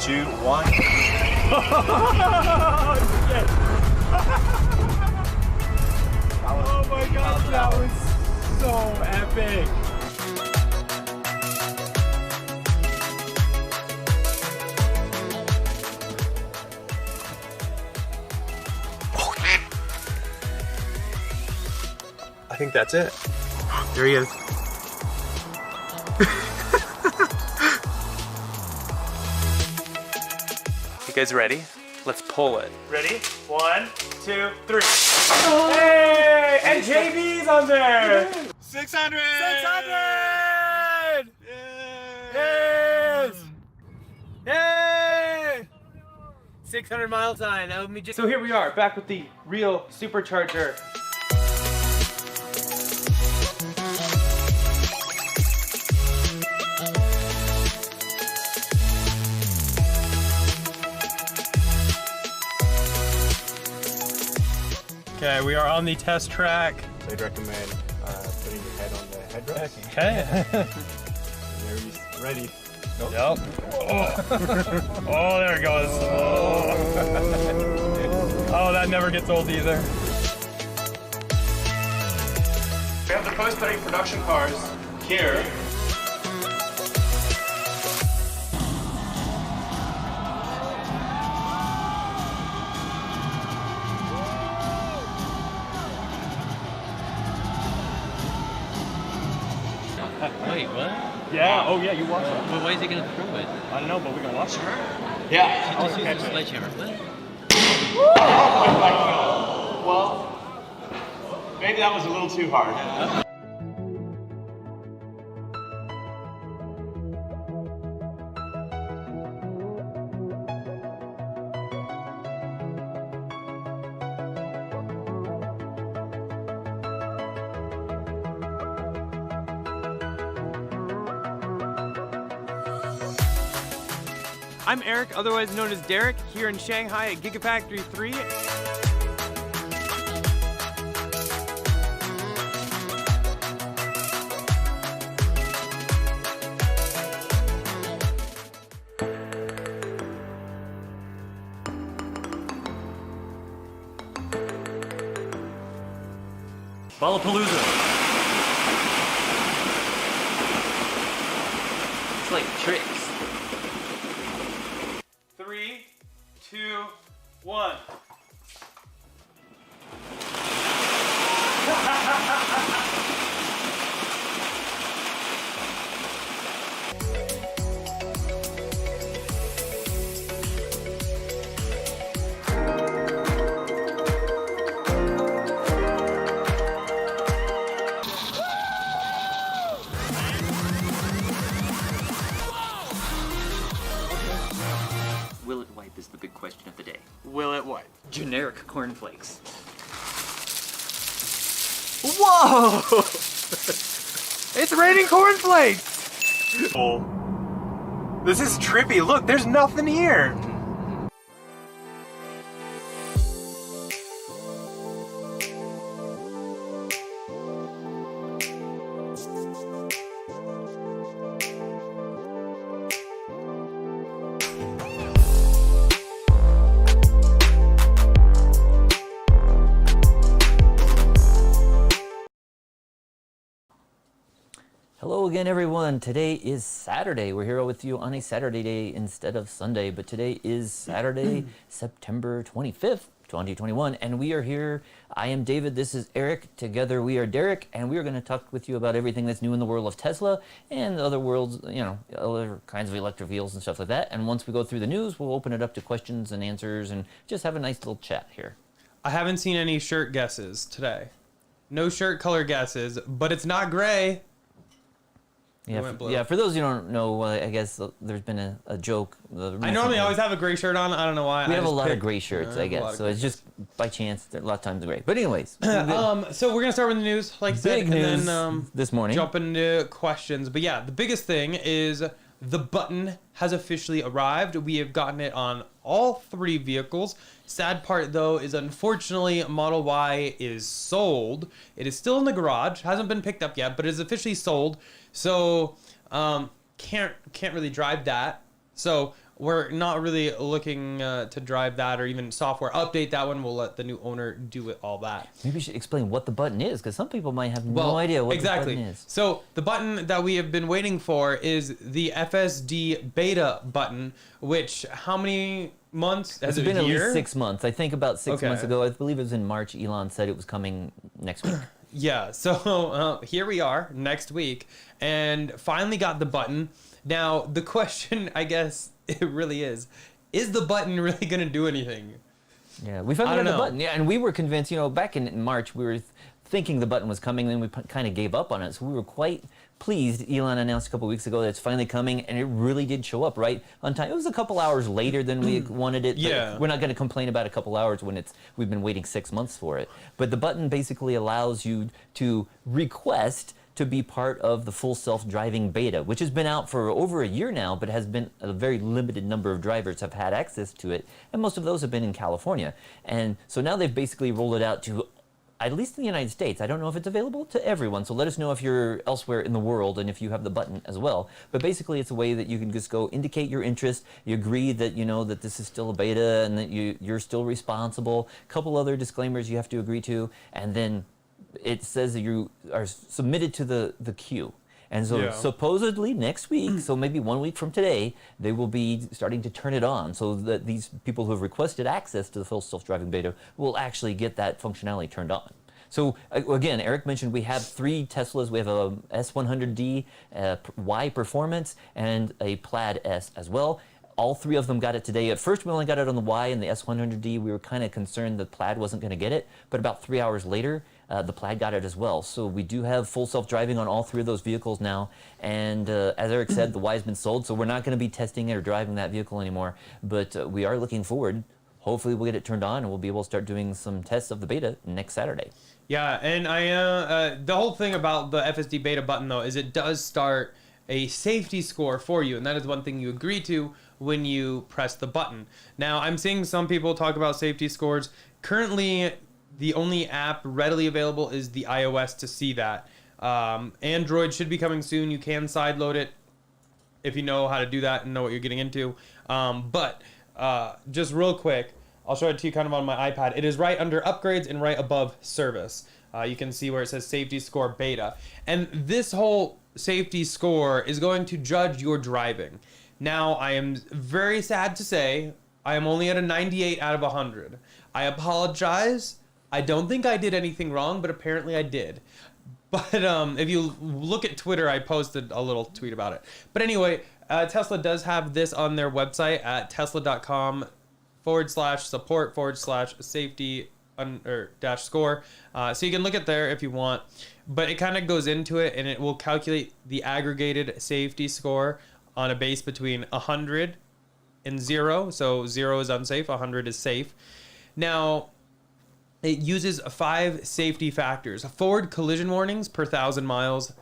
2, 1. Oh my gosh, that was so epic. I think that's it. There he is. You guys ready? Let's pull it. Ready? 1, 2, 3. Oh. Hey! And JB's on there! 600! 600! Yes! Yay! 600 mile time. That would be just. So here we are, back with the real supercharger. Okay, we are on the test track. I'd recommend putting your head on the headrest. Okay. There he's ready. Nope. Yep. Oh, there it goes. Oh, that never gets old either. We have the post-study production cars here. Wait, what? Yeah, oh yeah, you watch it. Well, why is he gonna throw it? I don't know, but we're gonna watch it. Yeah. Just use a sledgehammer. What? Well, maybe that was a little too hard. I'm Eric, otherwise known as Derek, here in Shanghai at Gigafactory 3. Ballapalooza. It's like tricks. 3, 2, 1. Will it wipe is the big question of the day. Will it what? Generic cornflakes. Whoa! It's raining cornflakes! Oh. This is trippy. Look, there's nothing here. Hello again, everyone. Today is Saturday. We're here with you on a Saturday day instead of Sunday, but today is Saturday, September 25th, 2021, and we are here. I am David. This is Eric. Together we are Derek, and we are going to talk with you about everything that's new in the world of Tesla and other worlds, you know, other kinds of electric vehicles and stuff like that. And once we go through the news, we'll open it up to questions and answers and just have a nice little chat here. I haven't seen any shirt guesses today. No shirt color guesses, but it's not gray. Yeah, for those who don't know, I guess there's been a joke. I normally always have a gray shirt on. I don't know why. We have a lot of gray shirts, I guess. So it's just by chance. A lot of times gray. But anyways. So we're going to start with the news, like I said. Big news and then, this morning. Jump into questions. But yeah, the biggest thing is the button has officially arrived. We have gotten it on all 3 vehicles. Sad part, though, is unfortunately Model Y is sold. It is still in the garage. Hasn't been picked up yet, but it is officially sold. So can't really drive that. So we're not really looking to drive that or even software update that one. We'll let the new owner do it, all that. Maybe you should explain what the button is, because some people might have no idea what the button is. So the button that we have been waiting for is the FSD beta button, which how many months? It's been at least 6 months. I think about 6 months ago, I believe it was in March, Elon said it was coming next week. Yeah, so here we are next week and finally got the button. Now, the question, I guess, it really is the button really going to do anything? Yeah, we finally got the button. Yeah, and we were convinced, you know, back in March, we were thinking the button was coming, and then we kind of gave up on it. So we were quite pleased. Elon announced a couple weeks ago that it's finally coming, and it really did show up right on time. It was a couple hours later than we wanted it. But we're not going to complain about a couple hours when we've been waiting 6 months for it. But the button basically allows you to request to be part of the full self-driving beta, which has been out for over a year now, but has been a very limited number of drivers have had access to it, and most of those have been in California. And so now they've basically rolled it out to, at least in the United States. I don't know if it's available to everyone, so let us know if you're elsewhere in the world and if you have the button as well. But basically, it's a way that you can just go indicate your interest, you agree that you know that this is still a beta and that you're still responsible, a couple other disclaimers you have to agree to, and then it says that you are submitted to the queue. And so supposedly next week, so maybe 1 week from today, they will be starting to turn it on so that these people who have requested access to the full self-driving beta will actually get that functionality turned on. So again, Eric mentioned we have 3 Teslas. We have a S100D, Y Performance, and a Plaid S as well. All 3 of them got it today. At first, we only got it on the Y and the S100D. We were kind of concerned the Plaid wasn't going to get it, but about 3 hours later, the Plaid got it as well. So we do have full self-driving on all 3 of those vehicles now. And as Eric said, the Y has been sold, so we're not going to be testing it or driving that vehicle anymore. But we are looking forward. Hopefully, we'll get it turned on and we'll be able to start doing some tests of the beta next Saturday. Yeah, and the whole thing about the FSD beta button, though, is it does start a safety score for you, and that is one thing you agree to when you press the button. Now, I'm seeing some people talk about safety scores. Currently, the only app readily available is the iOS to see that. Android should be coming soon. You can sideload it if you know how to do that and know what you're getting into. But just real quick, I'll show it to you kind of on my iPad. It is right under upgrades and right above service. You can see where it says safety score beta. And this whole safety score is going to judge your driving. Now, I am very sad to say I am only at a 98 out of 100. I apologize. I don't think I did anything wrong, but apparently I did. But if you look at Twitter, I posted a little tweet about it. But anyway, Tesla does have this on their website at tesla.com/support/safety_. So you can look at there if you want. But it kind of goes into it, and it will calculate the aggregated safety score on a base between 100 and 0. So 0 is unsafe, 100 is safe. Now, it uses 5 safety factors: forward collision warnings per 1,000 miles,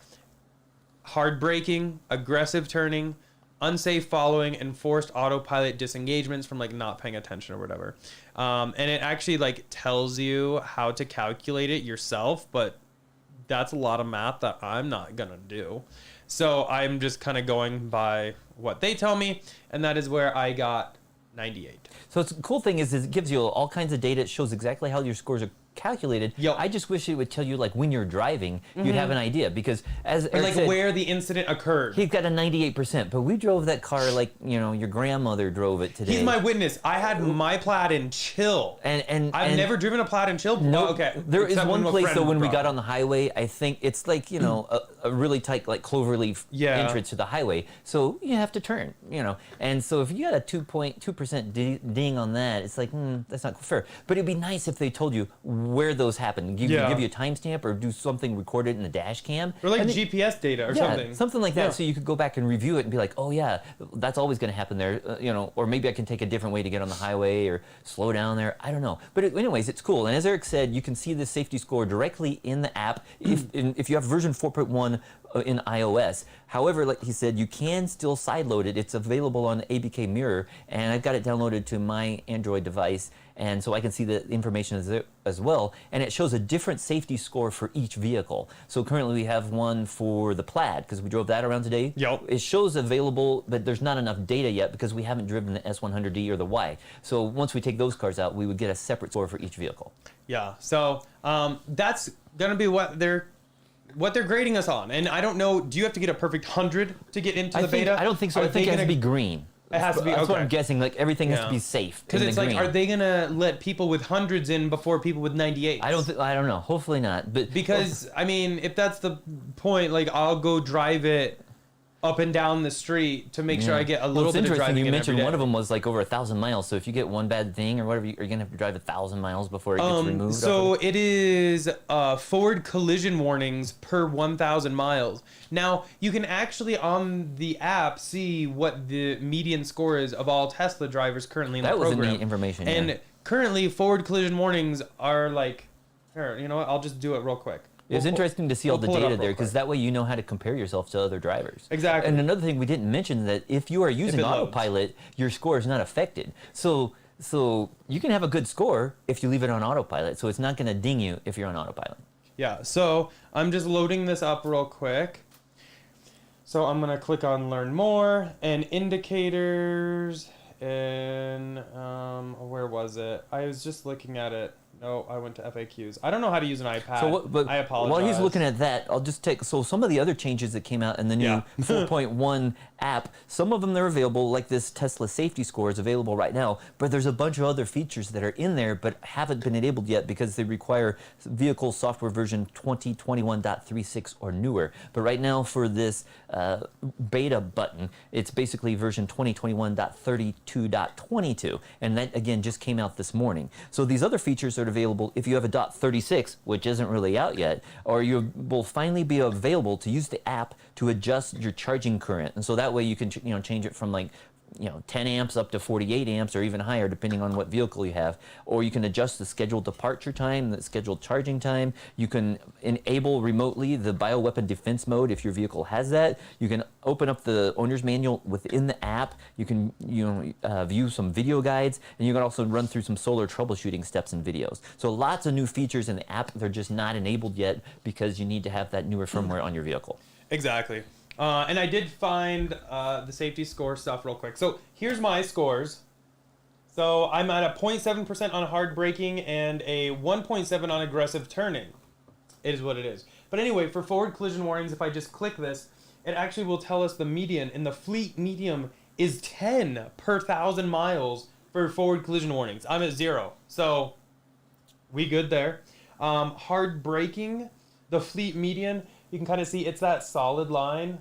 hard braking, aggressive turning, unsafe following, and forced autopilot disengagements from like not paying attention or whatever. And it actually like tells you how to calculate it yourself, but that's a lot of math that I'm not gonna do. So I'm just kind of going by what they tell me, and that is where I got 98. So the cool thing is it gives you all kinds of data. It shows exactly how your scores are calculated. Yep. I just wish it would tell you, like, when you're driving, you'd have an idea, because as Eric like said, where the incident occurred. He's got a 98%, but we drove that car like, you know, your grandmother drove it today. He's my witness. I had my Plaid in chill. And I've never driven a Plaid in chill. No, okay. There is Except one when a place friend though when we brought got it. on the highway, I think it's like, you know, a really tight like cloverleaf entrance to the highway. So you have to turn, you know. And so if you got a 2.2% ding on that, it's like, that's not fair. But it'd be nice if they told you where those happened. Give you a timestamp or do something recorded in the dash cam. Or like GPS data or something. Something like that, so you could go back and review it and be like, oh yeah, that's always going to happen there, you know, or maybe I can take a different way to get on the highway or slow down there. I don't know. But anyways, it's cool. And as Eric said, you can see the safety score directly in the app. If you have version 4.1 in iOS. However, like he said, you can still sideload it. It's available on ABK Mirror, and I've got it downloaded to my Android device, and so I can see the information as well. And it shows a different safety score for each vehicle. So currently we have one for the Plaid, because we drove that around today. Yep. It shows available, but there's not enough data yet because we haven't driven the S100D or the Y. So once we take those cars out, we would get a separate score for each vehicle. Yeah. So that's gonna be what they're grading us on. And I don't know. Do you have to get a perfect 100 to get into the beta? I don't think so. I think it has to be green. It has to be. That's Okay. what I'm guessing. Like everything has to be safe. Because it's like, green. are they gonna let people with 100s in before people with 98s? I don't know. Hopefully not. But Because I mean, if that's the point, like I'll go drive it up and down the street to make sure I get a little it's bit of interesting. driving You in mentioned every day. one of them was like over 1,000 miles. So if you get one bad thing or whatever, you're gonna have to drive 1,000 miles before it gets removed. So it is forward collision warnings per 1,000 miles. Now you can actually on the app see what the median score is of all Tesla drivers currently in the program. That was neat information. And currently forward collision warnings are like, here, you know what? I'll just do it real quick. It's interesting to see all the pull it data up there real because quick. that way you know how to compare yourself to other drivers. Exactly. And another thing we didn't mention that if you are using it loads. autopilot, your score is not affected. So you can have a good score if you leave it on autopilot. So it's not going to ding you if you're on autopilot. Yeah, so I'm just loading this up real quick. So I'm going to click on Learn More and Indicators and where was it? I was just looking at it. No, I went to FAQs. I don't know how to use an iPad. I apologize. While he's looking at that, I'll just take some of the other changes that came out in the new 4.1 app. Some of them they're available, like this Tesla safety score is available right now. But there's a bunch of other features that are in there but haven't been enabled yet because they require vehicle software version 2021.36 or newer. But right now for this beta button, it's basically version 2021.32.22, and that again just came out this morning. So these other features are available if you have a .36, which isn't really out yet, or you will finally be available to use the app to adjust your charging current, and so that way you can change it from like 10 amps up to 48 amps or even higher depending on what vehicle you have. Or you can adjust the scheduled departure time, the scheduled charging time. You can enable remotely the bioweapon defense mode if your vehicle has that. You can open up the owner's manual within the app. You can view some video guides, and you can also run through some solar troubleshooting steps and videos. So lots of new features in the app. They're just not enabled yet because you need to have that newer firmware on your vehicle. Exactly. And I did find the safety score stuff real quick. So here's my scores. So I'm at a 0.7% on hard braking and a 1.7 on aggressive turning. It is what it is. But anyway, for forward collision warnings, if I just click this, it actually will tell us the median. And the fleet medium is 10 per 1,000 miles for forward collision warnings. I'm at 0. So we good there. Hard braking, the fleet median, you can kind of see it's that solid line.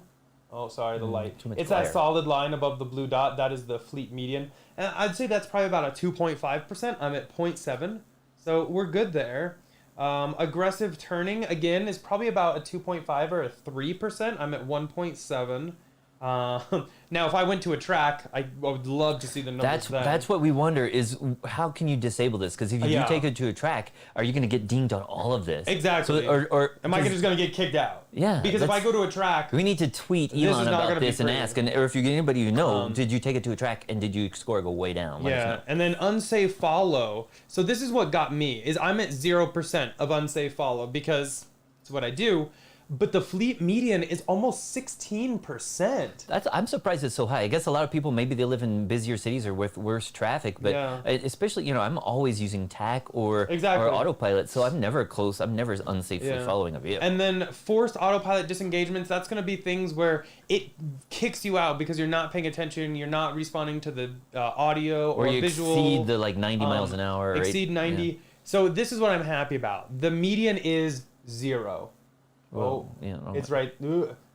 Oh, sorry, the light. It's that solid line above the blue dot. That is the fleet median. And I'd say that's probably about a 2.5%. I'm at 0.7. So we're good there. Aggressive turning, again, is probably about a 2.5 or a 3%. I'm at 1.7. Now, if I went to a track, I would love to see the numbers. That's what we wonder is how can you disable this? Because if you do take it to a track, are you going to get dinged on all of this? Exactly. So, or am I just going to get kicked out? Yeah. Because if I go to a track, we need to tweet Elon about this and ask, or if you get anybody you know, did you take it to a track and did your score go way down? Yeah. And then unsafe follow. So this is what got me is I'm at 0% of unsafe follow because it's what I do. But the fleet median is almost 16%. I'm surprised it's so high. I guess a lot of people, maybe they live in busier cities or with worse traffic, but especially, I'm always using TAC or autopilot, so I'm never close. I'm never unsafely following a vehicle. And then forced autopilot disengagements, that's going to be things where it kicks you out because you're not paying attention, you're not responding to the audio or you visual. exceed the 90 miles an hour. Exceed 90. Yeah. So this is what I'm happy about. The median is 0. It's right.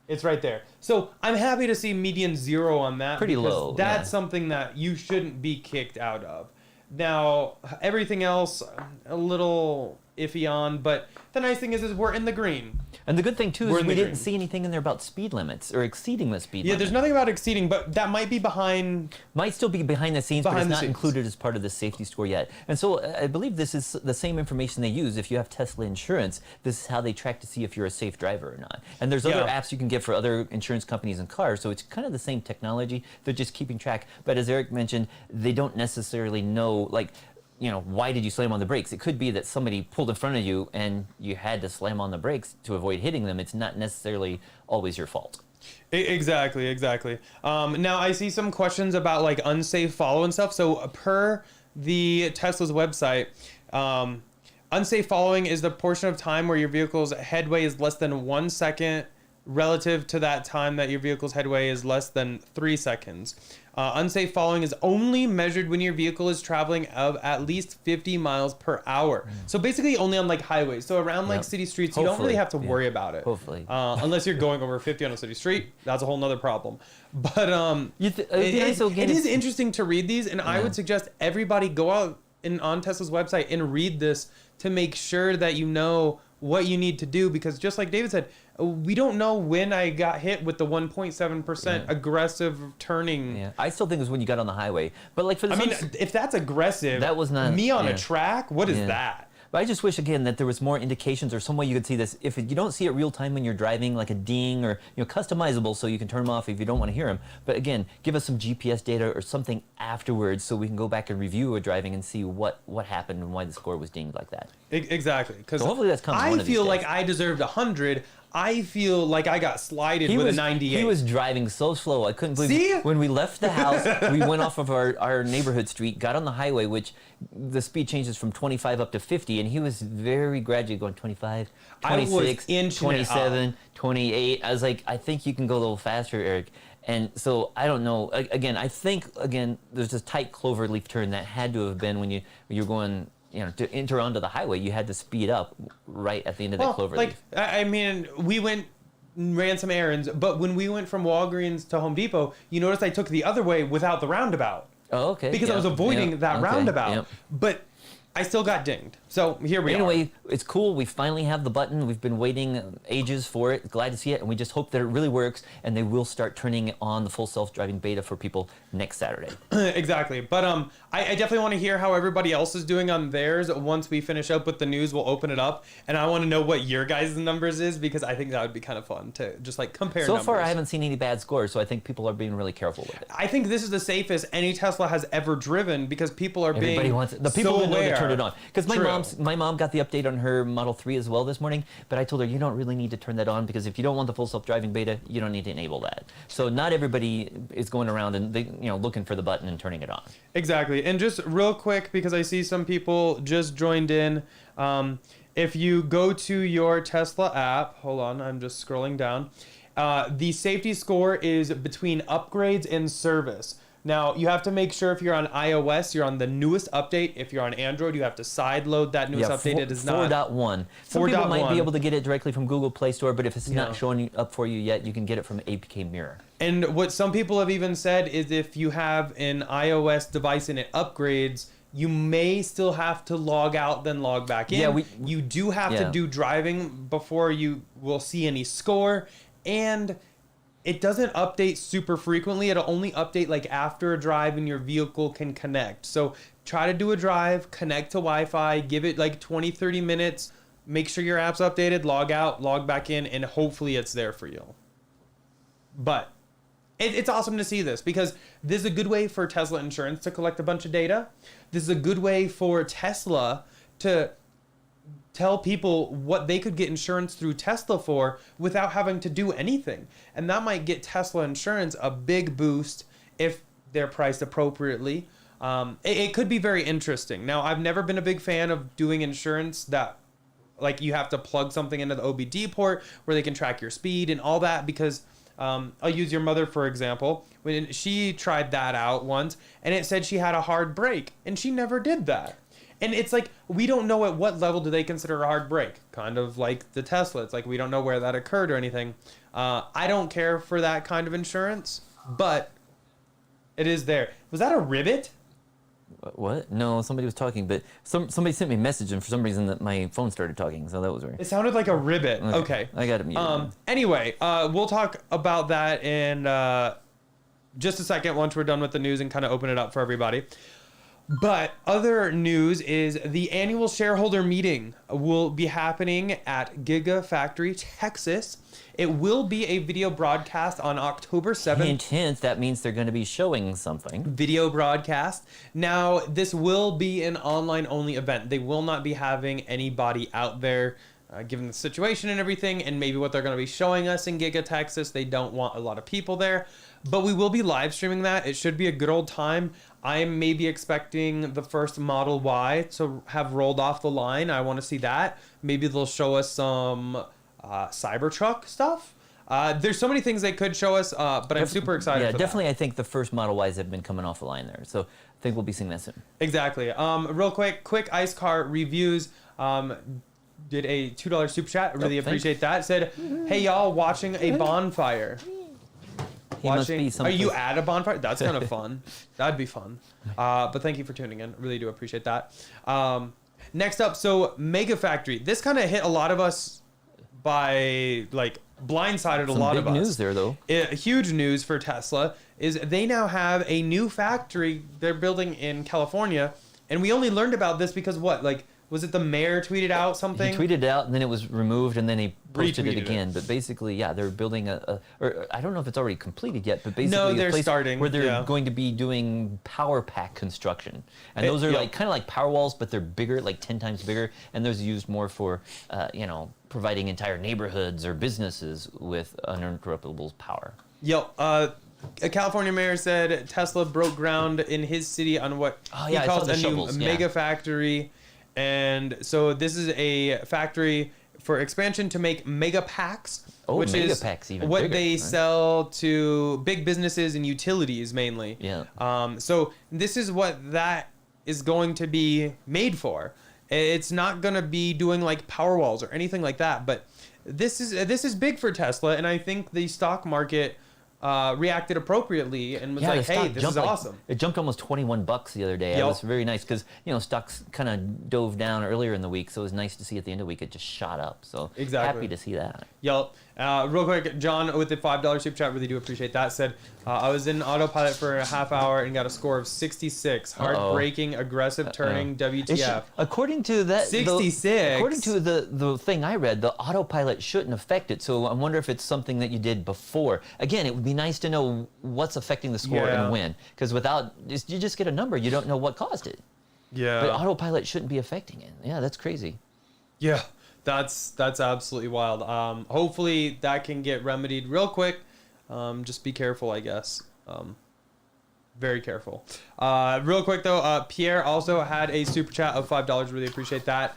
It's right there. So I'm happy to see median 0 on that. Pretty low. That's something that you shouldn't be kicked out of. Now everything else, a little iffy on, but the nice thing is we're in the green. And the good thing too We're is in we the didn't green. see anything in there about speed limits or exceeding the speed Yeah, limit. there's nothing about exceeding, but that might be behind. Might still be behind the scenes, but Behind it's the not scenes. included as part of the safety score yet. And so I believe this is the same information they use if you have Tesla insurance. This is how they track to see if you're a safe driver or not. And there's other Yeah. apps you can get for other insurance companies and cars, so it's kind of the same technology. They're just keeping track. But as Eric mentioned, they don't necessarily know, like, you know, why did you slam on the brakes? It could be that somebody pulled in front of you and you had to slam on the brakes to avoid hitting them. It's not necessarily always your fault. Exactly. Now I see some questions about like unsafe follow and stuff. So per the Tesla's website, unsafe following is the portion of time where your vehicle's headway is less than 1 second relative to that time that your vehicle's headway is less than 3 seconds. Unsafe following is only measured when your vehicle is traveling of at least 50 miles per hour. So basically only on like highways. So around like Yep. city streets, you don't Hopefully, really have to yeah. worry about it. Hopefully. Unless you're going over 50 on a city street, that's a whole nother problem. But It'd be nice though, again, it is if- interesting to read these, and I Yeah. would suggest everybody go out on Tesla's website and read this to make sure that you know what you need to do, because just like David said, we don't know when I got hit with the 1.7% Yeah. aggressive turning. Yeah, I still think it was when you got on the highway. But like for the I mean, if that's aggressive, That was not- me on yeah. a track. What is Yeah. that? But I just wish again that there was more indications or some way you could see this. If you don't see it real time when you're driving, like a ding or customizable, so you can turn them off if you don't want to hear them. But again, give us some GPS data or something afterwards, so we can go back and review a driving and see what happened and why the score was dinged like that. Exactly, because So hopefully that's coming I one of these feel days. like I deserved 100. I feel like I got slided with a 98. He was driving so slow. I couldn't believe See? When we left the house, we went off of our neighborhood street, got on the highway, which the speed changes from 25 up to 50, and he was very gradually going 25, I was 26, inching it 27, 28. I was like, I think you can go a little faster, Eric. And so I don't know. Again, I think there's this tight clover leaf turn that had to have been when you're going, to enter onto the highway, you had to speed up right at the end of that clover like leaf. I mean, we ran some errands, but when we went from Walgreens to Home Depot, you noticed I took the other way without the roundabout. Oh, okay. Because I was avoiding that roundabout. Yep. But I still got dinged. So here we are. Anyway, it's cool. We finally have the button. We've been waiting ages for it. Glad to see it. And we just hope that it really works and they will start turning on the full self-driving beta for people next Saturday. Exactly. But I definitely want to hear how everybody else is doing on theirs. Once we finish up with the news, we'll open it up. And I want to know what your guys' numbers is, because I think that would be kind of fun to just like compare So numbers. far, I haven't seen any bad scores, so I think people are being really careful with it. I think this is the safest any Tesla has ever driven, because people are Everybody being wants it. The people so who know aware. to turn it on. Because True. my mom got the update on her Model 3 as well this morning, but I told her you don't really need to turn that on, because if you don't want the full self-driving beta, you don't need to enable that. So not everybody is going around and looking for the button and turning it on. Exactly. And just real quick, because I see some people just joined in. If you go to your Tesla app, hold on, I'm just scrolling down. The safety score is between upgrades and service. Now, you have to make sure if you're on iOS, you're on the newest update. If you're on Android, you have to side load that newest update. It is not 4.1. Some people might 4.1. be able to get it directly from Google Play Store, but if it's Yeah. not showing up for you yet, you can get it from APK Mirror. And what some people have even said is if you have an iOS device and it upgrades, you may still have to log out, then log back in. Yeah, you do have to do driving before you will see any score. And it doesn't update super frequently. It'll only update like after a drive and your vehicle can connect. So try to do a drive, connect to Wi-Fi, give it like 20, 30 minutes, make sure your app's updated, log out, log back in, and hopefully it's there for you. But it's awesome to see this, because this is a good way for Tesla Insurance to collect a bunch of data. This is a good way for Tesla to tell people what they could get insurance through Tesla for without having to do anything. And that might get Tesla Insurance a big boost if they're priced appropriately. It could be very interesting. Now, I've never been a big fan of doing insurance that like you have to plug something into the OBD port where they can track your speed and all that, because I'll use your mother, for example. When she tried that out once and it said she had a hard brake, and she never did that. And it's like, we don't know at what level do they consider a hard brake. Kind of like the Tesla. It's like we don't know where that occurred or anything. I don't care for that kind of insurance, but it is there. Was that a rivet? What? No, somebody was talking, but somebody sent me a message, and for some reason that my phone started talking, so that was weird. It sounded like a ribbit. Okay. I got it muted. Anyway, we'll talk about that in just a second once we're done with the news and kind of open it up for everybody. But other news is the annual shareholder meeting will be happening at Gigafactory, Texas. It will be a video broadcast on October 7th. Hint, hint, that means they're going to be showing something. Video broadcast. Now, this will be an online-only event. They will not be having anybody out there, given the situation and everything, and maybe what they're going to be showing us in Giga, Texas. They don't want a lot of people there. But we will be live streaming that. It should be a good old time. I am maybe expecting the first Model Y to have rolled off the line. I want to see that. Maybe they'll show us some Cybertruck stuff. There's so many things they could show us, but I'm super excited for definitely. that. I think the first Model Ys have been coming off the line there. So I think we'll be seeing that soon. Exactly. Real quick ice car reviews. Did a $2 super chat. I really appreciate that. Said, hey y'all, watching a bonfire. Must be Are you at a bonfire? That's kind of fun. That'd be fun. But thank you for tuning in. Really do appreciate that. Next up, so Mega Factory. This kind of hit a lot of us by like blindsided a lot of us. Big news there though. Huge news for Tesla is they now have a new factory they're building in California, and we only learned about this because what? Like, was it the mayor tweeted out something? He tweeted it out, and then it was removed, and then he posted it again. Retweeted it. But basically, yeah, they're building or I don't know if it's already completed yet, but basically No, they're a place starting, where they're yeah. going to be doing power pack construction. And those are yeah. like kind of like power walls, but they're bigger, like 10 times bigger, and those are used more for, providing entire neighborhoods or businesses with uninterruptible power. A California mayor said Tesla broke ground in his city on what he calls a new mega factory. And so this is a factory for expansion to make mega packs, which is what bigger, they right? sell to big businesses and utilities mainly. Yeah. So this is what that is going to be made for. It's not going to be doing like power walls or anything like that, but this is big for Tesla, and I think the stock market reacted appropriately and was like, hey, this is awesome. It jumped almost $21 the other day. Yep. It was very nice because, stocks kind of dove down earlier in the week. So it was nice to see at the end of the week it just shot up. So happy to see that. Yep. Real quick, John with the $5 super chat, really do appreciate that. Said, I was in autopilot for a half hour and got a score of 66. Heartbreaking, aggressive turning, WTF. According to that, 66. According to the thing I read, the autopilot shouldn't affect it. So I wonder if it's something that you did before. Again, it would be nice to know what's affecting the score and when. Because you just get a number, you don't know what caused it. Yeah. But autopilot shouldn't be affecting it. Yeah, that's crazy. Yeah. That's absolutely wild. Hopefully that can get remedied real quick. Just be careful, I guess. Very careful. Real quick though, Pierre also had a super chat of $5. Really appreciate that.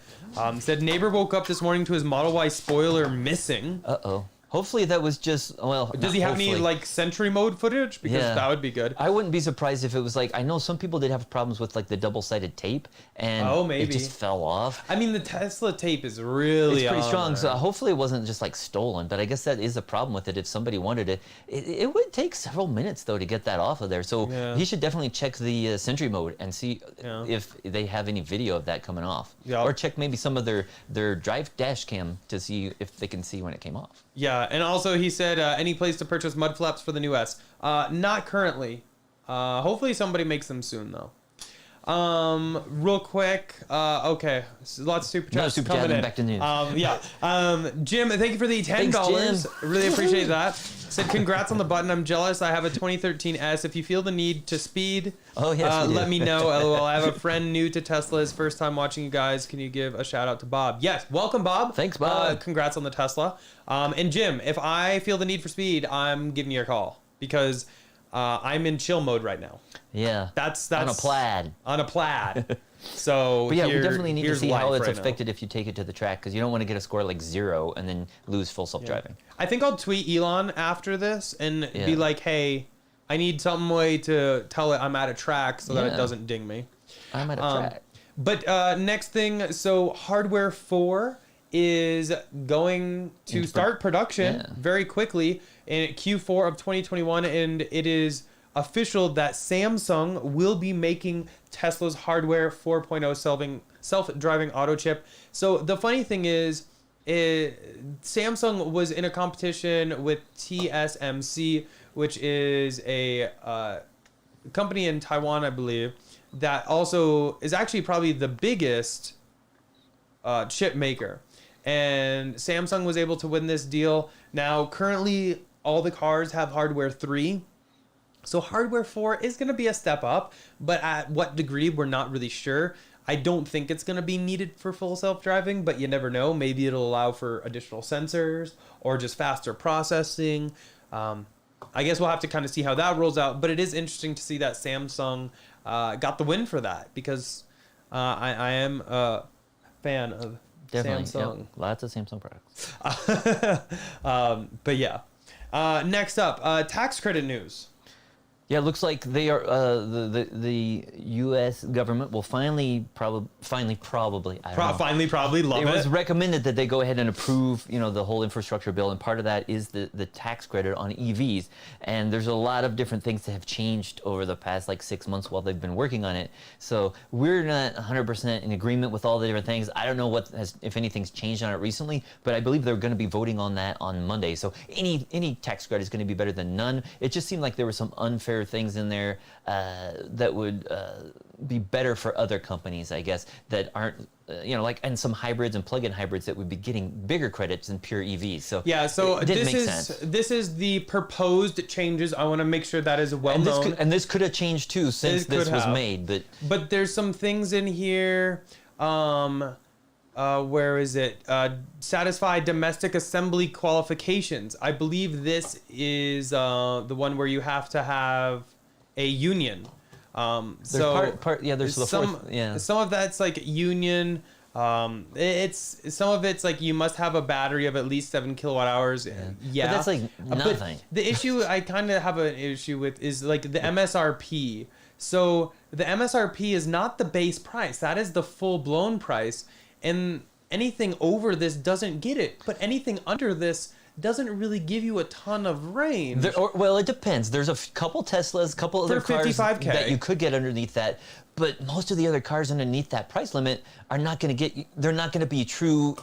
Said neighbor woke up this morning to his Model Y spoiler missing. Uh-oh. Hopefully that was just, Does he have any like Sentry mode footage? Because that would be good. I wouldn't be surprised if it was like, I know some people did have problems with like the double-sided tape and it just fell off. I mean, the Tesla tape is really It's pretty strong, so hopefully it wasn't just like stolen, but I guess that is a problem with it. If somebody wanted it, it would take several minutes though to get that off of there. So he should definitely check the Sentry mode and see if they have any video of that coming off. Yep. Or check maybe some of their drive dash cam to see if they can see when it came off. Yeah, and also he said any place to purchase mud flaps for the new S. Not currently. Hopefully somebody makes them soon though. Real quick. Okay, lots of super chats coming in. Back to news. Jim, thank you for the $10. Thanks, Jim. Really appreciate that. Said congrats on the button. I'm jealous. I have a 2013 S. If you feel the need to speed, let me know. LOL. I have a friend new to Tesla. His first time watching you guys. Can you give a shout out to Bob? Yes. Welcome, Bob. Thanks, Bob. Congrats on the Tesla. And Jim, if I feel the need for speed, I'm giving you a call because I'm in chill mode right now. Yeah. That's on a plaid. On a plaid. So but yeah, we definitely need to see how it's affected now. if you take it to the track, because you don't want to get a score like 0 and then lose full self-driving. I think I'll tweet Elon after this and be like, hey, I need some way to tell it I'm at a track so that it doesn't ding me. I'm at a track. But next thing, so Hardware 4 is going to start production very quickly in Q4 of 2021, and it is official that Samsung will be making Tesla's hardware 4.0 self-driving auto chip. So the funny thing is, Samsung was in a competition with TSMC, which is a company in Taiwan, I believe, that also is actually probably the biggest chip maker. And Samsung was able to win this deal. Now, currently, all the cars have hardware 3. So hardware 4 is going to be a step up, but at what degree, we're not really sure. I don't think it's going to be needed for full self-driving, but you never know. Maybe it'll allow for additional sensors or just faster processing. I guess we'll have to kind of see how that rolls out, but it is interesting to see that Samsung got the win for that, because I am a fan of Definitely, Samsung. yep. Lots of Samsung products. But yeah. Next up, tax credit news. Yeah, it looks like they are the U.S. government will finally probably I don't know. Probably love It it. was recommended that they go ahead and approve, the whole infrastructure bill, and part of that is the tax credit on EVs. And there's a lot of different things that have changed over the past 6 months while they've been working on it. So we're not 100% in agreement with all the different things. I don't know if anything's changed on it recently, but I believe they're going to be voting on that on Monday. So any tax credit is going to be better than none. It just seemed like there were some unfair things in there that would be better for other companies, I guess, that aren't, and some hybrids and plug-in hybrids that would be getting bigger credits than pure EVs. So yeah, so it didn't make sense. This is the proposed changes. I want to make sure that is well known. And this could have changed too since this was made. But there's some things in here. Where is it? Satisfy domestic assembly qualifications. I believe this is the one where you have to have a union. There's the fourth. Yeah. Some of that's union. It's some of it's you must have a battery of at least 7 kilowatt hours. Yeah. But that's nothing. But the issue I kind of have an issue with is the MSRP. So the MSRP is not the base price. That is the full blown price. And anything over this doesn't get it. But anything under this doesn't really give you a ton of range. It depends. There's a couple Teslas, couple other cars 55K. that you could get underneath that. But most of the other cars underneath that price limit are not going to they're not going to be true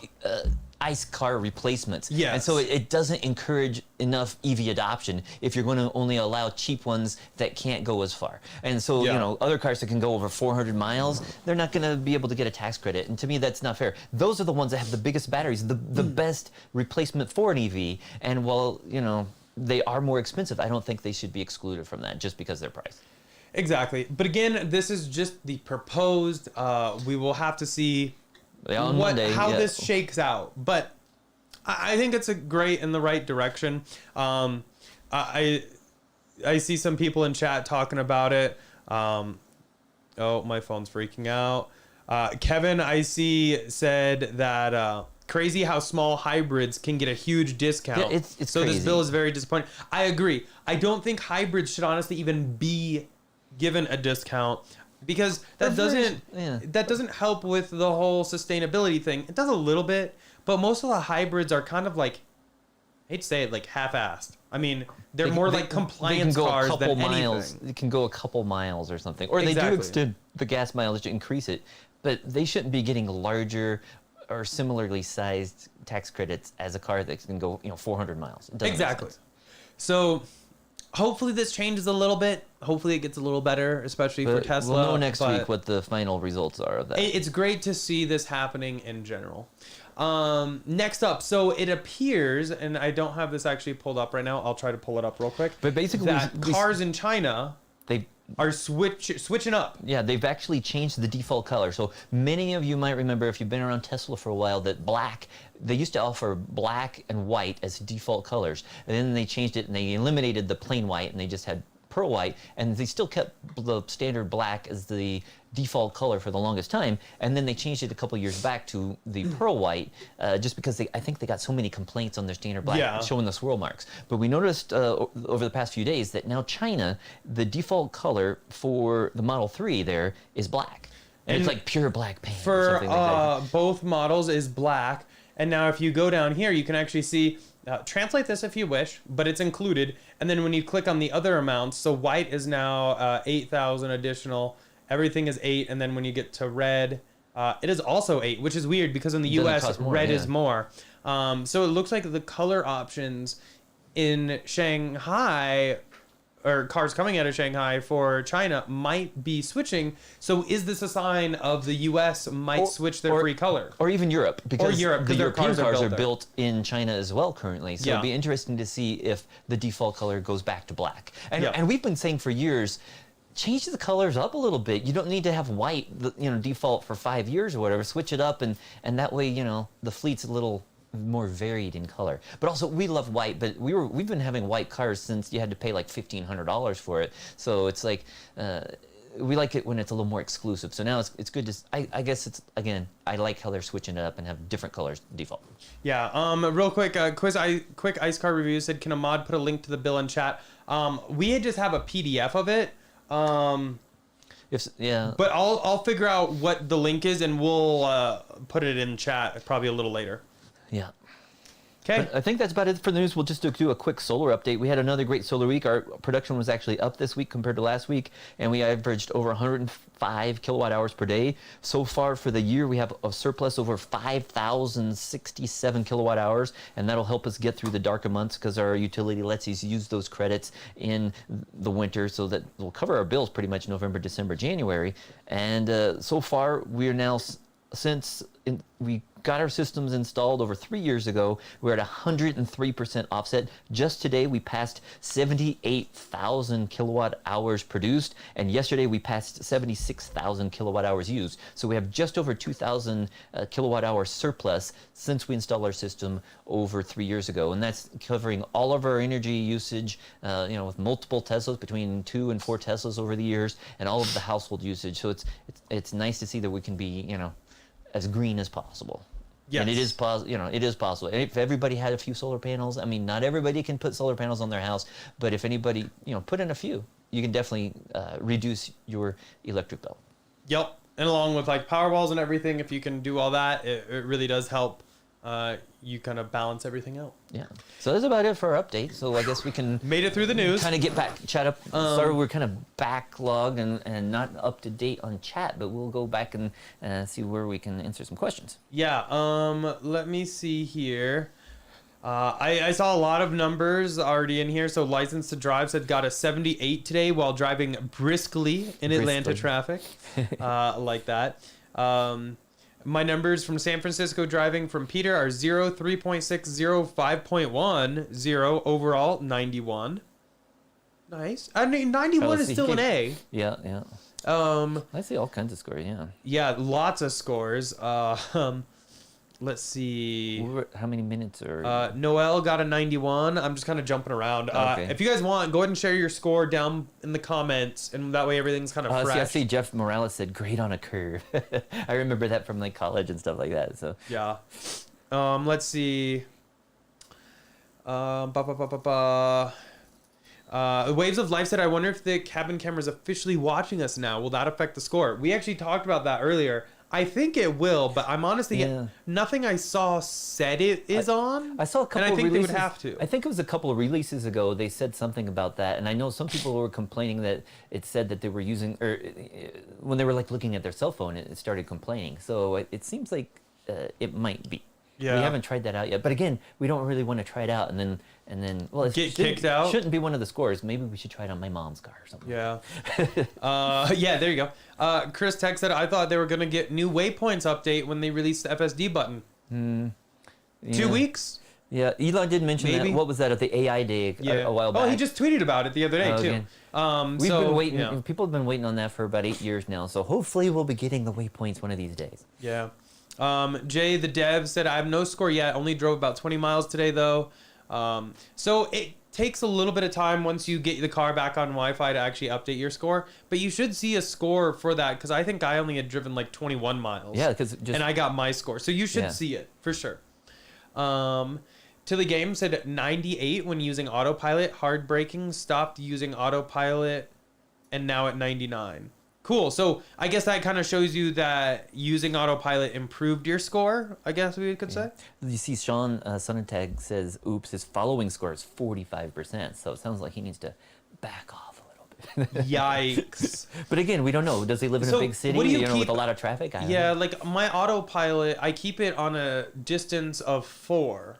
ICE car replacements. Yes. And so it doesn't encourage enough EV adoption if you're going to only allow cheap ones that can't go as far. And so, other cars that can go over 400 miles, they're not going to be able to get a tax credit. And to me, that's not fair. Those are the ones that have the biggest batteries, the best replacement for an EV. And while, they are more expensive, I don't think they should be excluded from that just because they're priced. Exactly. But again, this is just the proposed. We will have to see how this shakes out. But I think it's a great in the right direction. I see some people in chat talking about it. Oh, my phone's freaking out. Kevin, I see, said that crazy how small hybrids can get a huge discount. Yeah, it's so crazy. This bill is very disappointing. I agree. I don't think hybrids should honestly even be given a discount, because that doesn't help with the whole sustainability thing. It does a little bit, but most of the hybrids are kind of I hate to say it, half-assed. I mean, they're more compliance cars than anything. They can go a couple miles or something. Or they do extend the gas mileage to increase it, but they shouldn't be getting larger or similarly sized tax credits as a car that can go 400 miles. It doesn't make Exactly. sense. So hopefully this changes a little bit. Hopefully it gets a little better, especially for Tesla. We'll know next week what the final results are of that. It's great to see this happening in general. Next up, so it appears, and I don't have this actually pulled up right now. I'll try to pull it up real quick. But basically, cars in China are switching up. Yeah, they've actually changed the default color. So many of you might remember, if you've been around Tesla for a while, that they used to offer black and white as default colors. And then they changed it and they eliminated the plain white and they just had pearl white, and they still kept the standard black as the default color for the longest time, and then they changed it a couple years back to the pearl white, just because I think they got so many complaints on their standard black showing the swirl marks. But we noticed over the past few days that now China, the default color for the Model 3 there is black. And it's pure black paint. For or something like that. both models is black. And now if you go down here, you can actually see, translate this if you wish, but it's included. And then when you click on the other amounts, so white is now 8,000 additional. Everything is 8. And then when you get to red, it is also 8, which is weird because in the US, red is more. So it looks like the color options in Shanghai, or cars coming out of Shanghai for China, might be switching. So is this a sign of the US might switch their free color? Or even Europe, because the European cars are there. built in China as well currently. So it'd be interesting to see if the default color goes back to black. And we've been saying for years, change the colors up a little bit. You don't need to have white, default for 5 years or whatever. Switch it up, and that way, the fleet's a little more varied in color. But also, we love white, but we've been having white cars since you had to pay like $1,500 for it. So it's like we like it when it's a little more exclusive. So now it's good to. I guess it's, again, I like how they're switching it up and have different colors default. Yeah. Real quick, quick ice car review said, can a mod put a link to the bill in chat? We just have a PDF of it. But I'll figure out what the link is, and we'll put it in chat probably a little later. Yeah. Okay. I think that's about it for the news. We'll just do a quick solar update. We had another great solar week. Our production was actually up this week compared to last week, and we averaged over 105 kilowatt hours per day. So far for the year, we have a surplus over 5,067 kilowatt hours, and that'll help us get through the darker months because our utility lets us use those credits in the winter, so that we'll cover our bills pretty much November, December, January. And so far, we are now, we got our systems installed over 3 years ago, we're at 103% offset. Just today, we passed 78,000 kilowatt hours produced, and yesterday we passed 76,000 kilowatt hours used. So we have just over 2,000 kilowatt hour surplus since we installed our system over 3 years ago, and that's covering all of our energy usage, with multiple Teslas, between 2 and 4 Teslas over the years, and all of the household usage. So it's nice to see that we can be, as green as possible. Yes. And it is possible. And if everybody had a few solar panels, not everybody can put solar panels on their house, but if anybody, put in a few, you can definitely reduce your electric bill. Yep. And along with like power walls and everything, if you can do all that, it really does help you kind of balance everything out. Yeah. So that's about it for our update. So I guess we can made it through the news. Kind of get back, chat up. Sorry, we're kind of backlogged and not up to date on chat, but we'll go back and see where we can answer some questions. Yeah. Let me see here. I saw a lot of numbers already in here. So License to Drive said got a 78 today while driving briskly in Atlanta traffic. Like that. My numbers from San Francisco driving from Peter are 0, 3.6, 0, 5.1, 0, overall 91. Nice. 91 is still an A. Yeah. I see all kinds of scores, yeah. Yeah, lots of scores. Let's see. How many minutes are... Noel got a 91. I'm just kind of jumping around. Okay. If you guys want, go ahead and share your score down in the comments, and that way everything's kind of fresh. I see Jeff Morales said, great on a curve. I remember that from like college and stuff like that. So yeah. Let's see. Waves of Life said, I wonder if the cabin camera is officially watching us now. Will that affect the score? We actually talked about that earlier. I think it will, but I'm honestly nothing I saw said it is on. I saw a couple and I think of releases. They would have to. I think it was a couple of releases ago. They said something about that, and I know some people were complaining that it said that they were using, or when they were like looking at their cell phone, it started complaining. So it seems like it might be. Yeah. We haven't tried that out yet, but again, we don't really want to try it out and then well, get kicked out. Shouldn't be one of the scores. Maybe we should try it on my mom's car or something. Yeah. Yeah, there you go. Chris Tech said, I thought they were gonna get new waypoints update when they released the FSD button. Yeah. 2 weeks. Yeah, Elon did mention that. What was that at the AI day a while back? Oh, he just tweeted about it the other day too. We've been waiting. Yeah. People have been waiting on that for about 8 years now. So hopefully we'll be getting the waypoints one of these days. Yeah. Jay the dev said, I have no score yet. Only drove about 20 miles today though. So it takes a little bit of time once you get the car back on Wi-Fi to actually update your score, but you should see a score for that, because I think I only had driven like 21 miles. Yeah, and I got my score, so you should see it for sure. Tilly Game said 98 when using autopilot. Hard braking, stopped using autopilot, and now at 99. Cool. So I guess that kind of shows you that using autopilot improved your score, I guess we could say. You see, Sean Sonentag says, oops, his following score is 45%. So it sounds like he needs to back off a little bit. Yikes. But again, we don't know. Does he live in a big city, what do you know, keep- with a lot of traffic? I don't Yeah, know. like my autopilot, I keep it on a distance of 4.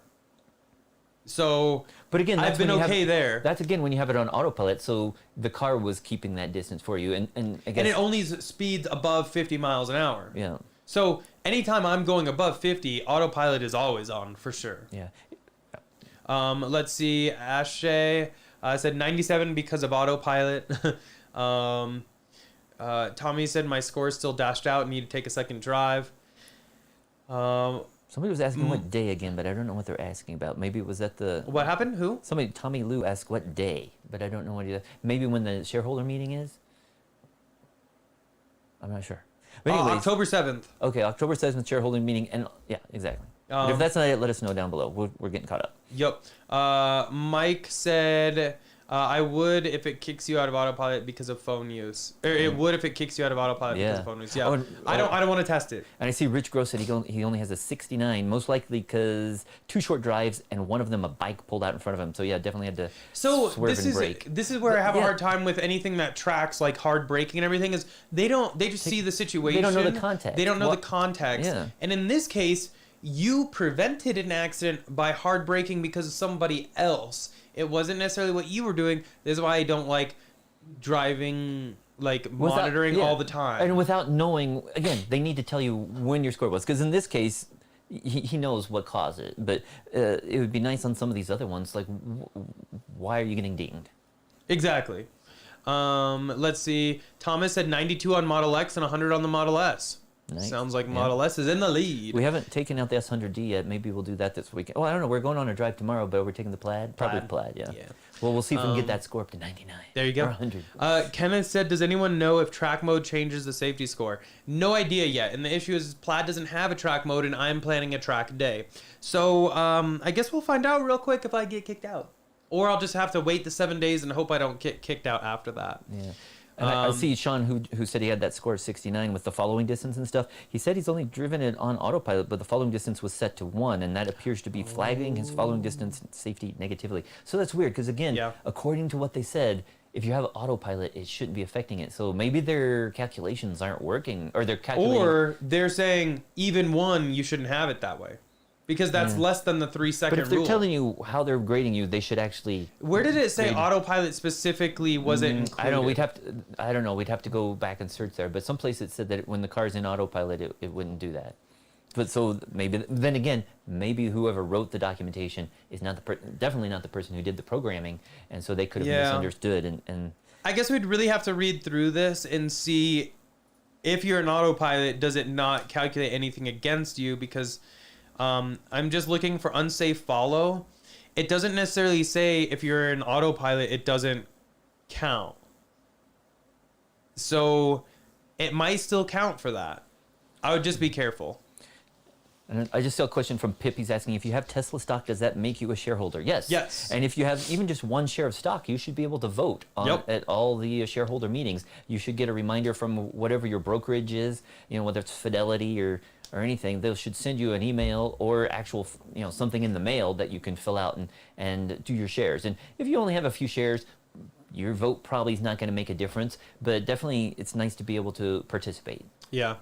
So But again, I've been when you okay there. That's again when you have it on autopilot, so the car was keeping that distance for you, and I guess And it only speeds above 50 miles an hour. yeah, So anytime I'm going above 50, autopilot is always on for sure. yeah. Let's see. Ashay said 97 because of autopilot. Tommy said my score is still dashed out. Need to take a second drive. Somebody was asking what day again, but I don't know what they're asking about. Maybe it was at the What happened? Who? somebody. Tommy Lou asked what day, but I don't know what. Maybe when the shareholder meeting is. I'm not sure. But anyways, October 7th. okay, October 7th shareholder meeting, and yeah, exactly. But if that's not it, let us know down below. We're getting caught up. Yep. Mike said, I would if it kicks you out of autopilot because of phone use. Or it would if it kicks you out of autopilot because Yeah. of phone use. Yeah. Oh, and- I don't want to test it. And I see Rich Gross said he only has a 69, most likely because 2 short drives and one of them a bike pulled out in front of him. So yeah, definitely had to So swerve and brake. this is where I have a Yeah. hard time with anything that tracks like hard braking and everything is they just see the situation. They don't know the context. They don't know What- the context. Yeah. And in this case, you prevented an accident by hard braking because of somebody else. It wasn't necessarily what you were doing. This is why I don't like driving, like monitoring yeah. all the time. And without knowing, again, they need to tell you when your score was. Because in this case, he knows what caused it. But it would be nice on some of these other ones, like, why are you getting dinged? Exactly. Let's see. Thomas said 92 on Model X and 100 on the Model S. Nice. Sounds like Yeah. Model S is in the lead. We haven't taken out the S100D yet. Maybe we'll do that this weekend. Well, I don't know. We're going on a drive tomorrow, but we're taking the Plaid. Probably Plaid, yeah. Yeah. Well, we'll see if we can get that score up to 99. There you go. Or 100. Kenneth said, does anyone know if track mode changes the safety score? No idea yet. And the issue is Plaid doesn't have a track mode, and I'm planning a track day. So I guess we'll find out real quick if I get kicked out. Or I'll just have to wait the 7 days and hope I don't get kicked out after that. Yeah. And I see Sean, who said he had that score of 69 with the following distance and stuff. He said he's only driven it on autopilot, but the following distance was set to 1, and that appears to be flagging his following distance safety negatively. So that's weird, because again, Yeah. according to what they said, if you have autopilot, it shouldn't be affecting it. So maybe their calculations aren't working, or they're calculating. Or they're saying even 1, you shouldn't have it that way. Because that's less than the 3-second but if they're rule. telling you how they're grading you, they should actually. Where did it say grade- autopilot specifically wasn't included? I don't know. I don't know. We'd have to go back and search there. But some place it said that when the car's in autopilot, it wouldn't do that. But so maybe then again, maybe whoever wrote the documentation is not definitely not the person who did the programming, and so they could have misunderstood. And I guess we'd really have to read through this and see if you're an autopilot, does it not calculate anything against you? Because I'm just looking for unsafe follow. It doesn't necessarily say if you're an autopilot, it doesn't count. So it might still count for that. I would just be careful. And I just saw a question from Pip. He's asking, if you have Tesla stock, does that make you a shareholder? Yes. Yes. And if you have even just 1 share of stock, you should be able to vote at all the shareholder meetings. You should get a reminder from whatever your brokerage is, whether it's Fidelity or anything. They should send you an email or actual, something in the mail that you can fill out and do your shares. And if you only have a few shares, your vote probably is not going to make a difference, but definitely it's nice to be able to participate. Yeah.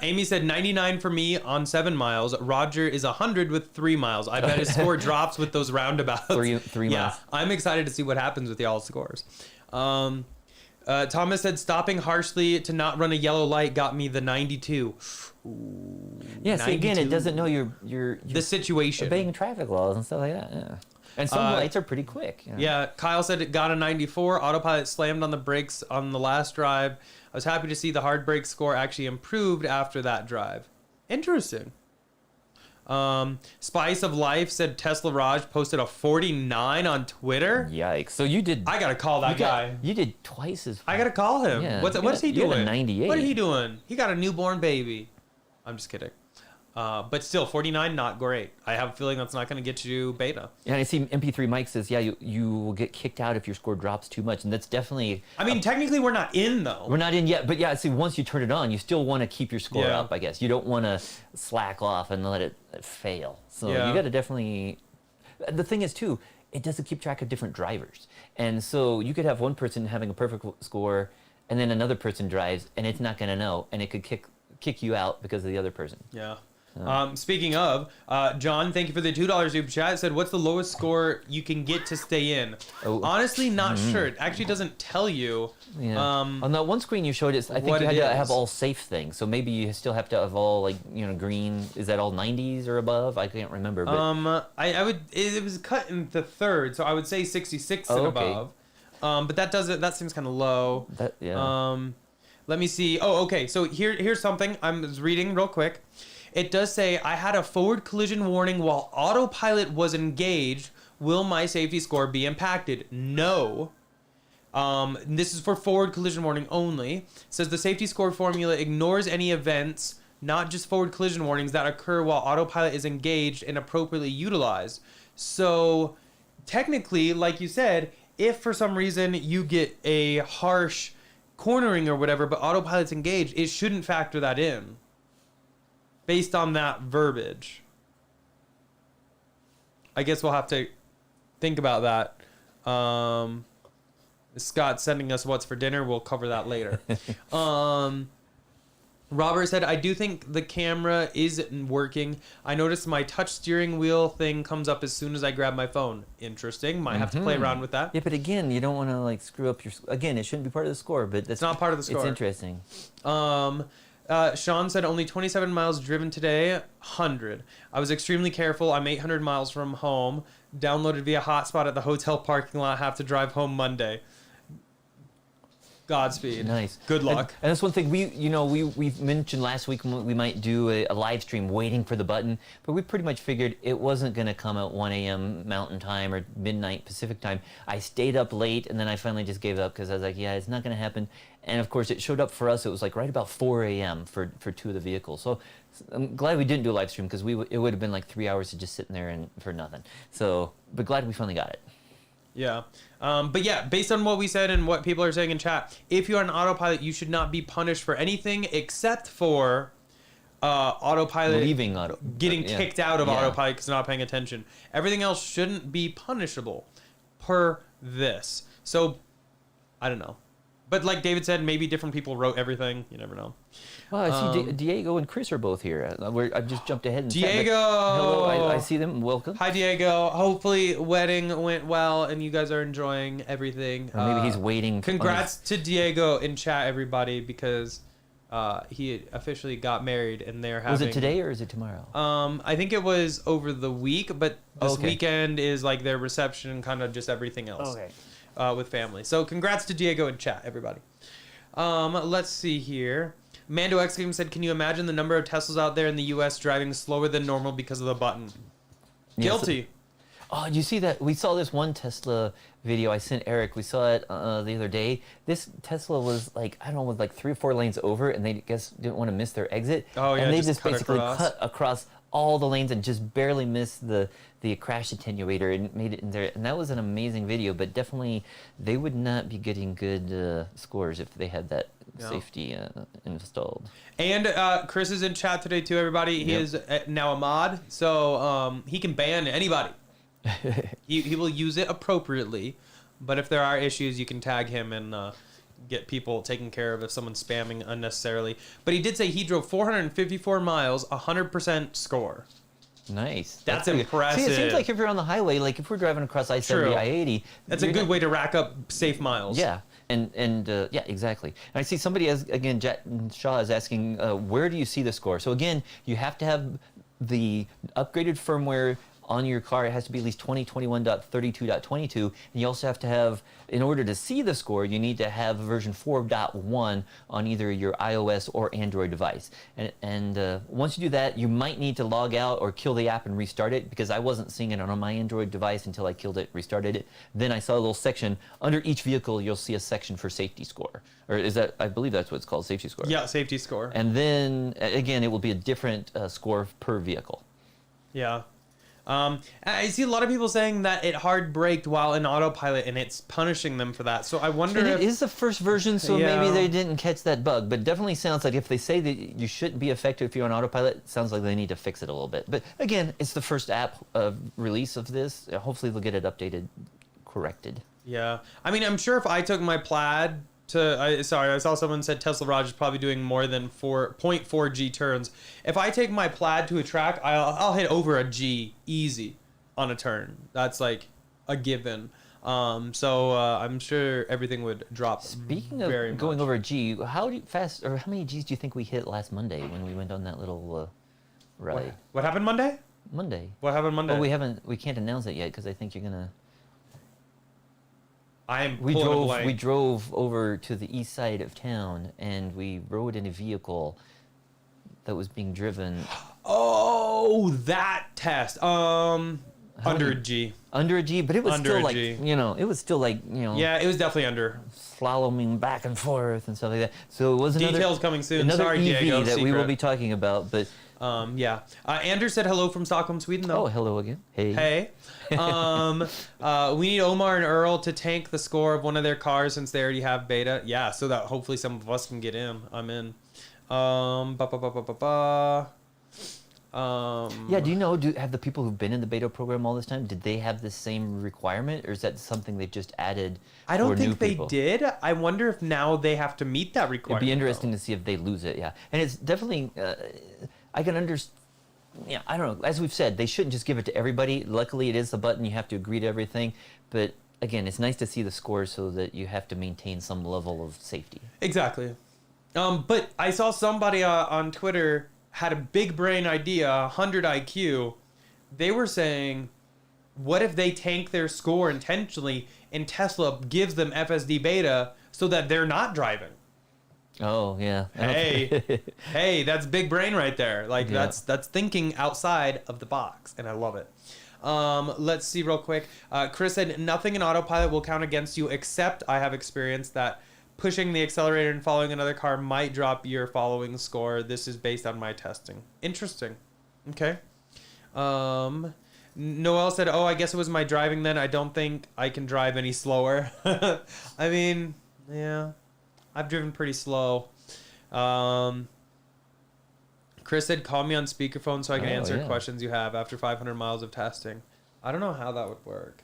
Amy said 99 for me on 7 miles. Roger is 100 with 3 miles. I bet his score drops with those roundabouts. Three yeah, miles. I'm excited to see what happens with y'all's scores. Thomas said stopping harshly to not run a yellow light got me the 92. Ooh, Yeah, see, again, it 92. doesn't know you're The situation. obeying traffic laws and stuff like that. Yeah. And some lights are pretty quick. Yeah, Kyle said it got a 94. Autopilot slammed on the brakes on the last drive. I was happy to see the hard brake score actually improved after that drive. Interesting. Spice of Life said Tesla Raj posted a 49 on Twitter. Yikes. So you did. I gotta call that guy. You did twice as. I gotta call him. Yeah. What's he You got a doing? 98. What is he doing? He got a newborn baby. I'm just kidding. But still, 49, not great. I have a feeling that's not going to get you beta. Yeah, I see MP3 Mike says, yeah, you will get kicked out if your score drops too much. And that's definitely... I mean, technically, we're not in, though. We're not in yet. But yeah, see, once you turn it on, you still want to keep your score Yeah. up, I guess. You don't want to slack off and let it fail. So Yeah. you got to definitely... The thing is, too, it doesn't keep track of different drivers. And so you could have one person having a perfect score, and then another person drives, and it's not going to know. And it could kick you out because of the other person. Yeah. Speaking of, John, thank you for the $2 super chat. It said, what's the lowest score you can get to stay in? Oh. Honestly, not sure. It actually doesn't tell you. Yeah. On that one scrine you showed, I think what you had it to have is. all safe things. So maybe you still have to have all, like, green. Is that all 90s or above? I can't remember. But I would. It was cut into third, so I would say 66 and okay. above. But that seems kind of low. yeah. Let me see. Oh, okay. So here's something I was reading real quick. It does say, I had a forward collision warning while autopilot was engaged. Will my safety score be impacted? No. This is for forward collision warning only. It says the safety score formula ignores any events, not just forward collision warnings, that occur while autopilot is engaged and appropriately utilized. So technically, like you said, if for some reason you get a harsh cornering or whatever, but autopilot's engaged, it shouldn't factor that in. Based on that verbiage. I guess we'll have to think about that. Scott's sending us what's for dinner. We'll cover that later. Robert said, I do think the camera is working. I noticed my touch steering wheel thing comes up as soon as I grab my phone. Interesting. Might have to play around with that. Yeah, but again, you don't want to, like, screw up your... Again, it shouldn't be part of the score, but that's... It's not part of the score. It's interesting. Sean said only 27 miles driven today, 100. I was extremely careful. I'm 800 miles from home. Downloaded via hotspot at the hotel parking lot. Have to drive home Monday. Godspeed. Nice. Good luck. And that's one thing we mentioned last week we might do a live stream waiting for the button, but we pretty much figured it wasn't going to come at 1 a.m. Mountain Time or midnight Pacific Time. I stayed up late, and then I finally just gave up because I was like, yeah, it's not going to happen. And of course, it showed up for us. It was like right about 4 a.m. for two of the vehicles. So I'm glad we didn't do a live stream because it would have been like 3 hours of just sitting there and for nothing. So, but glad we finally got it. Yeah. But yeah, based on what we said and what people are saying in chat, if you're on autopilot, you should not be punished for anything except for autopilot Leaving getting yeah. kicked out of Yeah. autopilot because not paying attention. Everything else shouldn't be punishable per this. So, I don't know. But like David said, maybe different people wrote everything. You never know. Well, I see Diego and Chris are both here. I've just jumped ahead. And Diego! Hello, I see them. Welcome. Hi, Diego. Hopefully, wedding went well and you guys are enjoying everything. Or maybe he's waiting. Congrats to Diego in chat, everybody, because he officially got married and they're having... Was it today or is it tomorrow? I think it was over the week, but this Okay. weekend is like their reception and kind of just everything else. Okay. With family. So congrats to Diego in chat, everybody. Let's see here. Mando X Game said, can you imagine the number of Teslas out there in the US driving slower than normal because of the button? Guilty. Oh, you see that? We saw this one Tesla video I sent Eric. We saw it the other day. This Tesla was like, I don't know, was like 3 or 4 lanes over, and they didn't want to miss their exit. Oh, yeah, and they just cut basically across. cut across all the lanes and just barely missed the crash attenuator and made it in there. And that was an amazing video, but definitely they would not be getting good scores if they had that safety installed. And Chris is in chat today too, everybody. He is now a mod, so he can ban anybody. he will use it appropriately, but if there are issues, you can tag him and get people taken care of if someone's spamming unnecessarily. But he did say he drove 454 miles, 100% score. Nice. That's good. impressive. See, it seems like if you're on the highway, like if we're driving across I-70, True. I-80, That's a you're good not- way to rack up safe miles. Yeah. And yeah, exactly. And I see somebody, again, Jet Shaw is asking, where do you see the score? So again, you have to have the upgraded firmware on your car, it has to be at least 2021.32.22, and you also have to have, in order to see the score, you need to have version 4.1 on either your iOS or Android device. And once you do that, you might need to log out or kill the app and restart it, because I wasn't seeing it on my Android device until I killed it, restarted it. Then I saw a little section under each vehicle. You'll see a section for safety score, or is that? I believe that's what it's called, safety score. Yeah, safety score. And then again, it will be a different score per vehicle. Yeah. I see a lot of people saying that it hard braked while in autopilot, and it's punishing them for that. So I wonder and if it is the first version, so Yeah. maybe they didn't catch that bug. But definitely sounds like if they say that you shouldn't be affected if you're on autopilot, it sounds like they need to fix it a little bit. But again, it's the first app release of this. Hopefully they'll get it updated, corrected. Yeah. I mean, I'm sure if I took my Plaid I saw someone said Tesla Raj is probably doing more than 0.4 G turns. If I take my Plaid to a track, I'll hit over a G easy on a turn. That's like a given. So I'm sure everything would drop. Speaking of going over a G, how many Gs do you think we hit last Monday when we went on that little rally? What happened Monday? Monday. What happened Monday? Well, we can't announce it yet because I think you're gonna. We drove over to the east side of town, and we rode in a vehicle that was being driven. Oh, that test. Under a G. Under a G, but it was Under still a like, G. it was still like, Yeah, it was definitely under. slaloming back and forth and stuff like that. So it was another Details coming soon. Another Sorry, EV Diego, that we will secret. be talking about, but. Yeah. Andrew said hello from Stockholm, Sweden, though. Oh, hello again. Hey. Hey. We need Omar and Earl to tank the score of one of their cars since they already have beta. Yeah, so that hopefully some of us can get in. I'm in. Yeah, do you know, have the people who've been in the beta program all this time, did they have the same requirement, or is that something they've just added I don't for new think they people? did. I wonder if now they have to meet that requirement. It'd be interesting to see if they lose it, yeah. And it's definitely, I can understand, yeah, I don't know. As we've said, they shouldn't just give it to everybody. Luckily, it is a button. You have to agree to everything. But again, it's nice to see the score so that you have to maintain some level of safety. Exactly. But I saw somebody on Twitter had a big brain idea, 100 IQ. They were saying, what if they tank their score intentionally and Tesla gives them FSD beta so that they're not driving? Oh, yeah. Hey, that's big brain right there. Like, Yeah. that's thinking outside of the box, and I love it. Let's see real quick. Chris said, nothing in autopilot will count against you, except I have experienced that pushing the accelerator and following another car might drop your following score. This is based on my testing. Interesting. Okay. Noel said, oh, I guess it was my driving then. I don't think I can drive any slower. I mean, yeah. I've driven pretty slow. Chris said, call me on speakerphone so I can answer questions you have after 500 miles of testing. I don't know how that would work.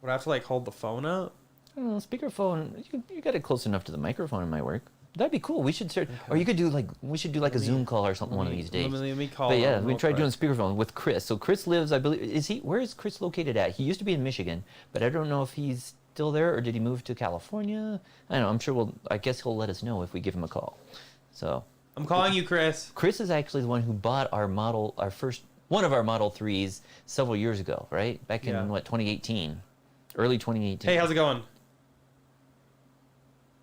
Would I have to, like, hold the phone up? I don't know, speakerphone, you got it close enough to the microphone, it might work. That'd be cool. We should start, or you could do like, we should do like a Zoom call or something one of these days. Let me call But yeah, him we real tried doing quick. speakerphone with Chris. So Chris lives, I believe, where is Chris located at? He used to be in Michigan, but I don't know if he's still there or did he move to California? I don't know, I'm sure I guess he'll let us know if we give him a call. So. I'm calling you, Chris. Chris is actually the one who bought one of our Model 3s several years ago, right? Back in, 2018? Early 2018. Hey, how's it going?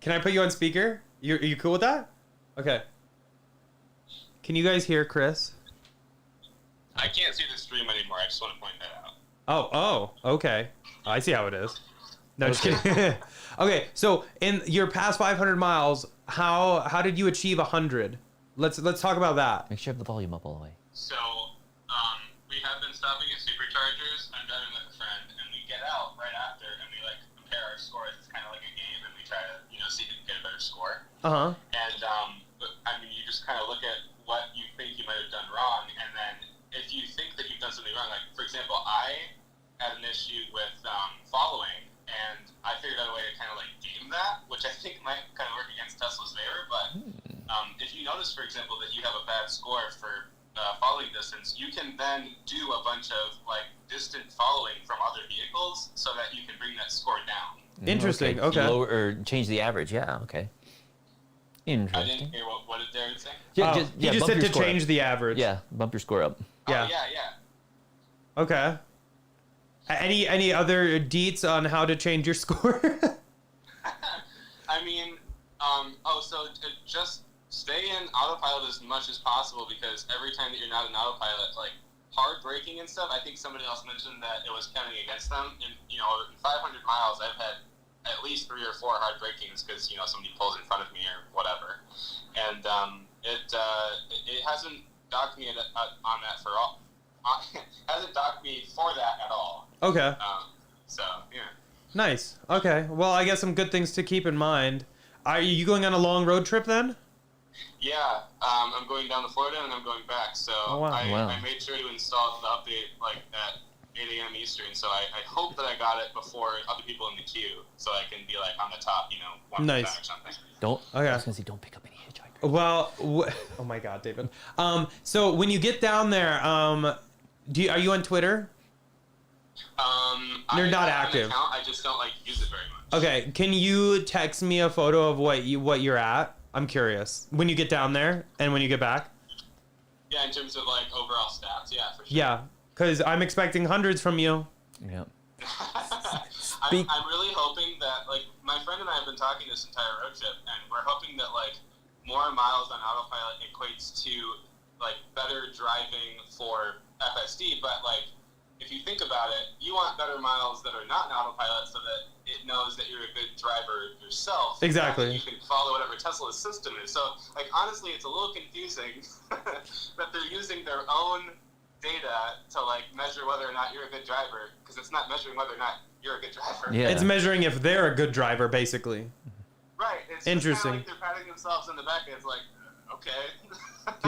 Can I put you on speaker? Are you cool with that? Okay. Can you guys hear Chris? I can't see the stream anymore. I just want to point that out. Oh, okay. I see how it is. No, just kidding. Okay, so in your past 500 miles, how did you achieve 100? Let's talk about that. Make sure you have the volume up all the way. So, we have been stopping at superchargers. I'm driving with a friend, and we get out right after, and we like compare our scores. It's kind of like a game, and we try to see who can get a better score. Uh huh. And I mean, you just kind of look at what you think you might have done wrong, and then if you think that you've done something wrong, like for example, I had an issue with following, and I figured out a way to kind of like game that, which I think might kind of work against Tesla's favor. But if you notice, for example, that you have a bad score for following distance, you can then do a bunch of like distant following from other vehicles so that you can bring that score down. Interesting. Okay. Lower, or change the average. Yeah. Okay. I Interesting. didn't hear what did Darren say? You just bump said your to score change up. the average. Yeah, bump your score up. Yeah. Oh, yeah. Okay. Any other deets on how to change your score? I mean, just stay in autopilot as much as possible, because every time that you're not in autopilot, like hard braking and stuff, I think somebody else mentioned that it was counting against them. In 500 miles, I've had at least 3 or 4 hard brakings because somebody pulls in front of me or whatever, and it hasn't docked me on that for all. Hasn't docked me for that at all. Okay. So yeah. Nice. Okay. Well, I guess some good things to keep in mind. Are you going on a long road trip then? Yeah, I'm going down to Florida and I'm going back. So I made sure to install the update like at 8 a.m. Eastern. So I hope that I got it before other people in the queue, so I can be like on the top, one nice. or something. Okay. I was gonna say, don't pick up any hitchhikers. Well, oh my God, David. So when you get down there, are you on Twitter? You're not active. I just don't use it very much. Okay, can you text me a photo of what you're at? I'm curious. When you get down there and when you get back. Yeah, in terms of overall stats, yeah, for sure. Yeah, because I'm expecting hundreds from you. Yeah. I'm really hoping that my friend and I have been talking this entire road trip, and we're hoping that more miles on autopilot equates to better driving for FSD, but if you think about it, you want better miles that are not in autopilot so that it knows that you're a good driver yourself. Exactly. You can follow whatever Tesla's system is. So, honestly, it's a little confusing that they're using their own data to measure whether or not you're a good driver, because it's not measuring whether or not you're a good driver. Yeah. It's measuring if they're a good driver, basically. Right. It's interesting. Just they're patting themselves on the back, and it's okay.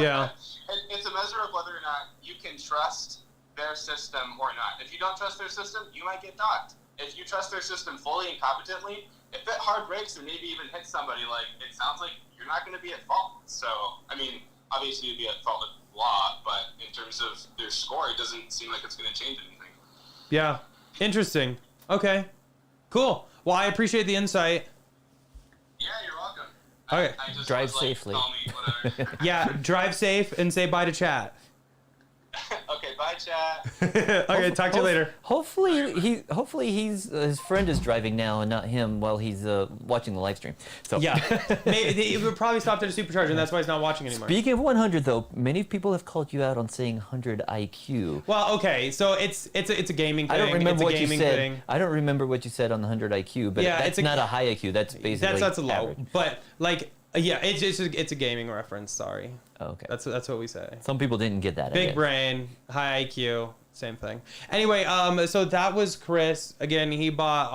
Yeah. It's a measure of whether or not you can trust their system or not. If you don't trust their system, you might get docked. If you trust their system fully and competently, if it hard breaks or maybe even hits somebody, it sounds like you're not going to be at fault. So, I mean, obviously you'd be at fault with law, but in terms of their score, it doesn't seem like it's going to change anything. Yeah. Interesting. Okay. Cool. Well, I appreciate the insight. Yeah, you're welcome. Okay. I just Drive was safely. Call me, whatever. Yeah, drive safe and say bye to chat. Okay, bye, chat. Okay, talk to you later. Hopefully his friend is driving now and not him while he's watching the live stream. So Yeah. Maybe it would probably stopped at a supercharger, and that's why he's not watching anymore. Speaking of 100 though, many people have called you out on saying 100 IQ. Well, okay, so it's a gaming thing. I don't remember it's a what you gaming said. thing. I don't remember what you said on the 100 IQ, but Yeah, that's not a high IQ. That's basically That's a low. average. But yeah, it's a gaming reference. Sorry. Oh, okay. That's what we say. Some people didn't get that. I Big guess. brain, high IQ, same thing. Anyway, so that was Chris. Again, he bought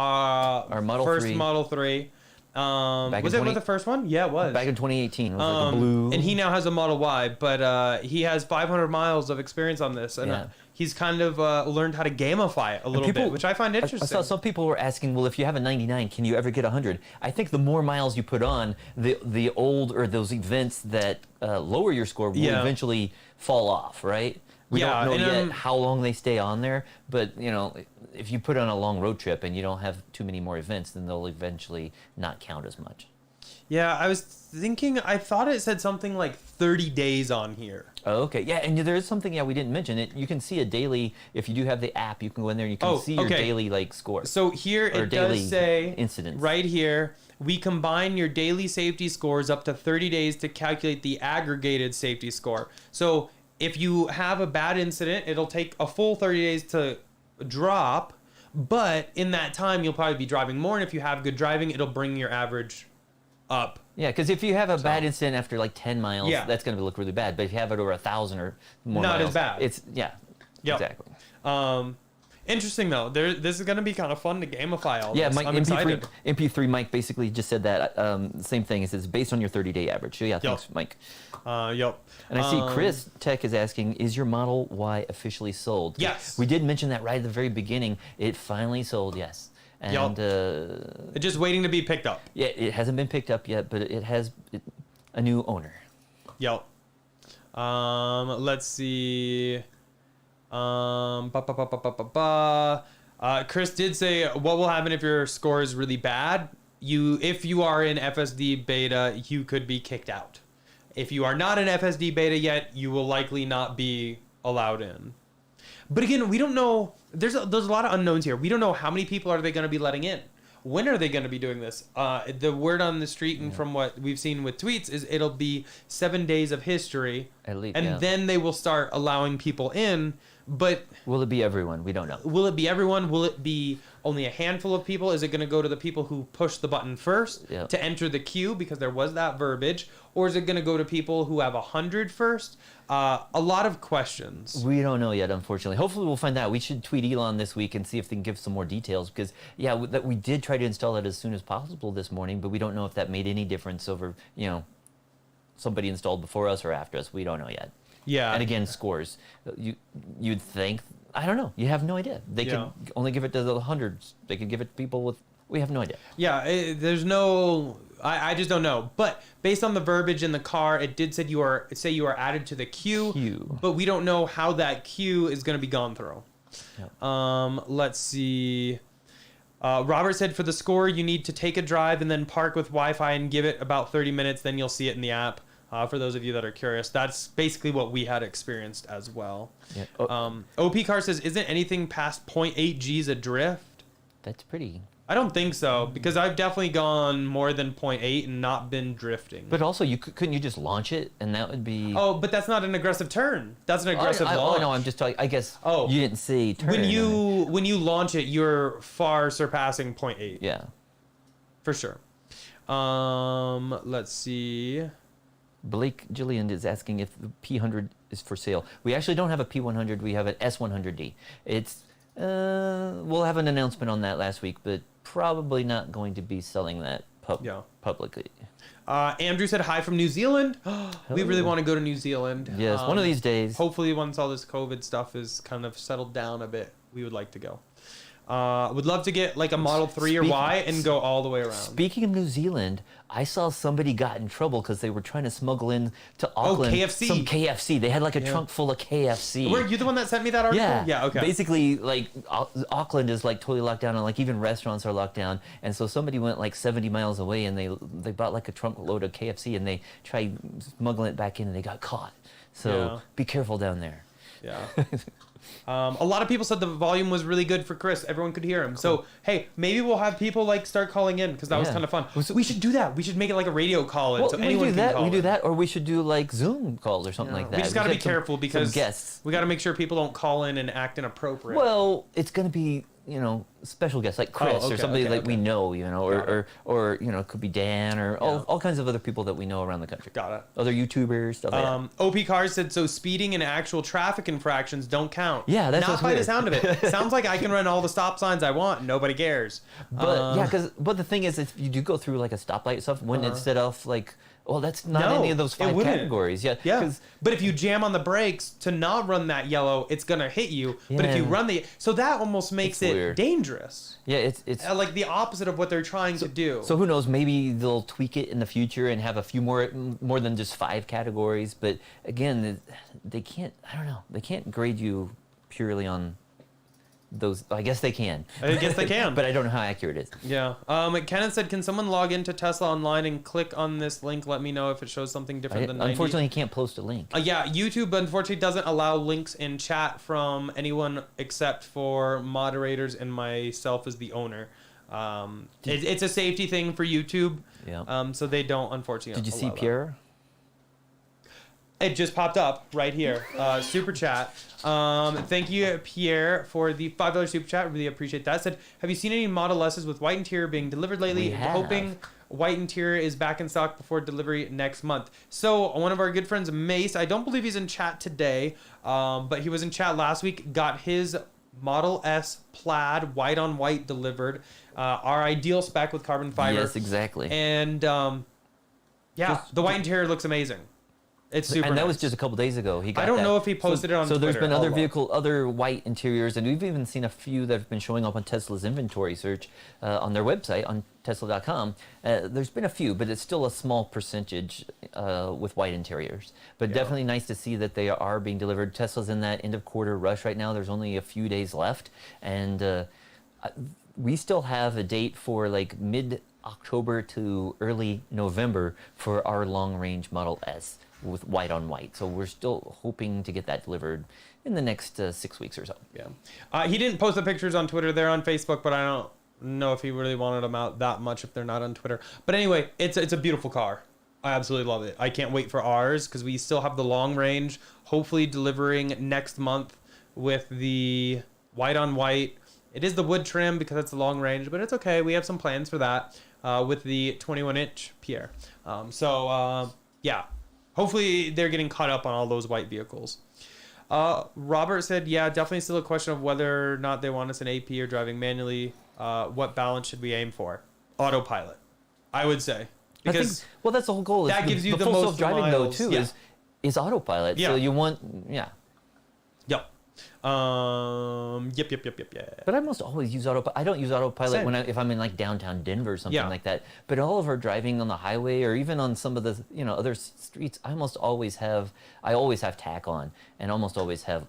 Our Model first 3. Model 3. Was it with the first one? Yeah, it was. Back in 2018, it was like a blue. And he now has a Model Y, but he has 500 miles of experience on this, and Yeah. he's kind of learned how to gamify it a little bit, which I find interesting. I saw some people were asking, well, if you have a 99, can you ever get 100? I think the more miles you put on, the old or those events that lower your score will eventually fall off, right? We don't know yet how long they stay on there, but if you put on a long road trip and you don't have too many more events, then they'll eventually not count as much. Yeah, I was thinking, I thought it said something like 30 days on here. Oh, okay. Yeah, and there is something we didn't mention. You can see a daily, if you do have the app, you can go in there and you can see your daily score. So here it does say, incidents. Right here, we combine your daily safety scores up to 30 days to calculate the aggregated safety score. So if you have a bad incident, it'll take a full 30 days to drop, but in that time, you'll probably be driving more, and if you have good driving, it'll bring your average up. Yeah, because if you have a bad incident after like 10 miles, that's going to look really bad. But if you have it over 1,000 or more not miles, as bad. It's exactly. Interesting though. This is going to be kind of fun to gamify all yeah, this. Mike, I'm excited. MP3 Mike basically just said that same thing. It says based on your 30-day average. So yeah, thanks, Mike. Yep. And I see Chris Tech is asking, is your Model Y officially sold? Yes. We did mention that right at the very beginning. It finally sold, yes. And it's just waiting to be picked up. Yeah, it hasn't been picked up yet, but it has a new owner. Yep. Let's see. Chris did say, what will happen if your score is really bad? If you are in FSD beta, you could be kicked out. If you are not in FSD beta yet, you will likely not be allowed in. But again, we don't know. There's a lot of unknowns here. We don't know how many people are they going to be letting in. When are they going to be doing this? The word on the street and from what we've seen with tweets is it'll be 7 days of history. At least, and then they will start allowing people in. But will it be everyone? We don't know. Will it be everyone? Will it be only a handful of people? Is it going to go to the people who push the button first to enter the queue because there was that verbiage? Or is it going to go to people who have 100 first? A lot of questions. We don't know yet, unfortunately. Hopefully we'll find out. We should tweet Elon this week and see if they can give some more details because, that we did try to install it as soon as possible this morning, but we don't know if that made any difference over, somebody installed before us or after us. We don't know yet. Yeah. And again, scores. You'd think, I don't know. You have no idea. They could only give it to the hundreds. They could give it to people with, we have no idea. Yeah, there's no, I just don't know. But based on the verbiage in the car, it did say you are added to the queue. But we don't know how that queue is going to be gone through. Yep. Let's see. Robert said for the score, you need to take a drive and then park with Wi-Fi and give it about 30 minutes. Then you'll see it in the app. For those of you that are curious, that's basically what we had experienced as well. Yeah. OP Car says, isn't anything past 0.8 G's a drift? That's pretty. I don't think so, because I've definitely gone more than 0.8 and not been drifting. But also, couldn't you just launch it, and that would be... Oh, but that's not an aggressive turn. That's an aggressive launch. Oh, no, I'm just talking... I guess you didn't say turn. When you launch it, you're far surpassing 0.8. Yeah. For sure. Let's see... Blake Gillian is asking if the P100 is for sale. We actually don't have a P100. We have an S100D. It's we'll have an announcement on that last week, but probably not going to be selling that publicly. Andrew said hi from New Zealand. We really want to go to New Zealand. Yes, one of these days. Hopefully, once all this COVID stuff is kind of settled down a bit, we would like to go. Would love to get like a Model 3 or Y and go all the way around. Speaking of New Zealand, I saw somebody got in trouble because they were trying to smuggle in to Auckland some KFC. They had like a trunk full of KFC. Were you the one that sent me that article? Yeah, okay. Basically, like Auckland is like totally locked down, and like even restaurants are locked down. And so somebody went like 70 miles away, and they bought like a trunk load of KFC, and they tried smuggling it back in, and they got caught. So be careful down there. Yeah. A lot of people said the volume was really good for Chris. Everyone could hear him. Cool. So, hey, maybe we'll have people like start calling in because that was kind of fun. We should do that. We should make it like a radio call. So anyone can call in. We do that, or we should do like Zoom calls or something like that. We just got to be careful because guests. We got to make sure people don't call in and act inappropriate. Well, it's going to be, special guests like Chris or somebody we know, or it could be Dan or all kinds of other people that we know around the country. Got it. Other YouTubers, stuff like that. OP Cars said, so speeding and actual traffic infractions don't count. Yeah, that's not by weird. the sound of it. Sounds like I can run all the stop signs I want. Nobody cares. But but the thing is, if you do go through like a stoplight and stuff, wouldn't it set off like... Well, that's not any of those 5 categories. Yeah. But if you jam on the brakes to not run that yellow, it's going to hit you. Yeah. But if you run so that almost makes it dangerous. Yeah, it's like the opposite of what they're trying to do. So who knows? Maybe they'll tweak it in the future and have a few more than just 5 categories. But again, they can't. I don't know. They can't grade you purely on those. I guess they can. I guess they can. But I don't know how accurate it is. Yeah. Kenneth said, can someone log into Tesla Online and click on this link? Let me know if it shows something different than 90. Unfortunately, you can't post a link. Yeah, YouTube unfortunately doesn't allow links in chat from anyone except for moderators and myself as the owner. It's a safety thing for YouTube. Yeah. So they don't unfortunately. Did you see Pierre? It just popped up right here. Super chat. Thank you, Pierre, for the $5 super chat. Really appreciate that. Said, have you seen any Model S's with white interior being delivered lately? We have. Hoping white interior is back in stock before delivery next month. So one of our good friends, Mace, I don't believe he's in chat today, but he was in chat last week, got his Model S plaid white on white delivered. Our ideal spec with carbon fiber. Yes, exactly. And the white interior looks amazing. It's super and that nice. was just a couple days ago. I don't know if he posted it on Twitter. So there's been other white interiors, and we've even seen a few that have been showing up on Tesla's inventory search on their website, on Tesla.com. There's been a few, but it's still a small percentage with white interiors. But definitely nice to see that they are being delivered. Tesla's in that end of quarter rush right now. There's only a few days left, and we still have a date for like mid-October to early November for our long-range Model S. with white on white. So we're still hoping to get that delivered in the next 6 weeks or so. Yeah. He didn't post the pictures on Twitter. They're on Facebook, but I don't know if he really wanted them out that much if they're not on Twitter. But anyway, it's a beautiful car. I absolutely love it. I can't wait for ours because we still have the long range, hopefully delivering next month with the white on white. It is the wood trim because it's the long range, but it's okay. We have some plans for that with the 21-inch Pierre. Yeah, hopefully they're getting caught up on all those white vehicles. Robert said, yeah, definitely still a question of whether or not they want us in AP or driving manually. What balance should we aim for? Autopilot, I would say. Because well, that's the whole goal. That gives you the full most self-driving miles. though too is autopilot. Yeah. So you want Yep. Yep. But I almost always use autopilot. I don't use autopilot Same. if I'm in like downtown Denver or something Yeah. like that. But all of our driving on the highway or even on some of the other streets, I always have TAC on and almost always have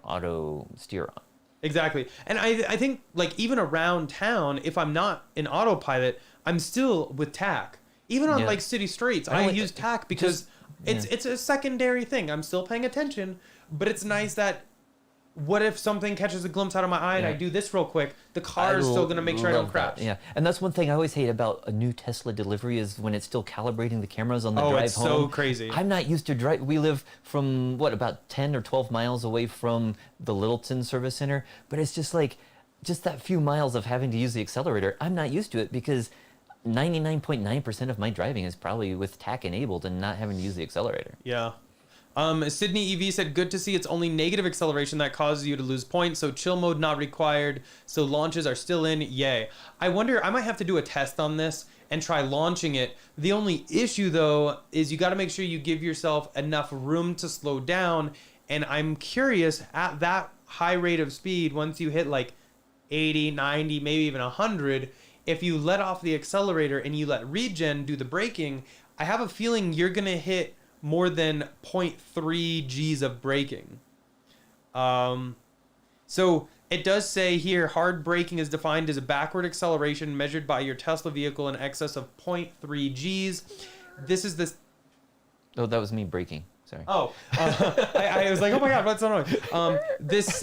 auto steer on. Exactly. And I think like even around town, if I'm not in autopilot, I'm still with TAC. Even on like city streets, I use TAC because it's a secondary thing. I'm still paying attention, but it's nice that what if something catches a glimpse out of my eye and I do this real quick, the car is still going to make sure I don't crash. Yeah. And that's one thing I always hate about a new Tesla delivery is when it's still calibrating the cameras on the drive it's home. so crazy. I'm not used to drive. We live from about 10 or 12 miles away from the Littleton service center, but it's just that few miles of having to use the accelerator. I'm not used to it because 99.9% of my driving is probably with TAC enabled and not having to use the accelerator. Yeah. Sydney EV said, good to see it's only negative acceleration that causes you to lose points, so chill mode not required, so launches are still in, yay. I wonder, I might have to do a test on this and try launching it. The only issue, though, is you got to make sure you give yourself enough room to slow down, and I'm curious, at that high rate of speed, once you hit like 80, 90, maybe even 100, if you let off the accelerator and you let regen do the braking, I have a feeling you're going to hit more than 0.3 Gs of braking. So it does say here, hard braking is defined as a backward acceleration measured by your Tesla vehicle in excess of 0.3 Gs. This is this. Oh, that was me braking. Sorry. Oh, I was like, oh my God, what's so annoying? This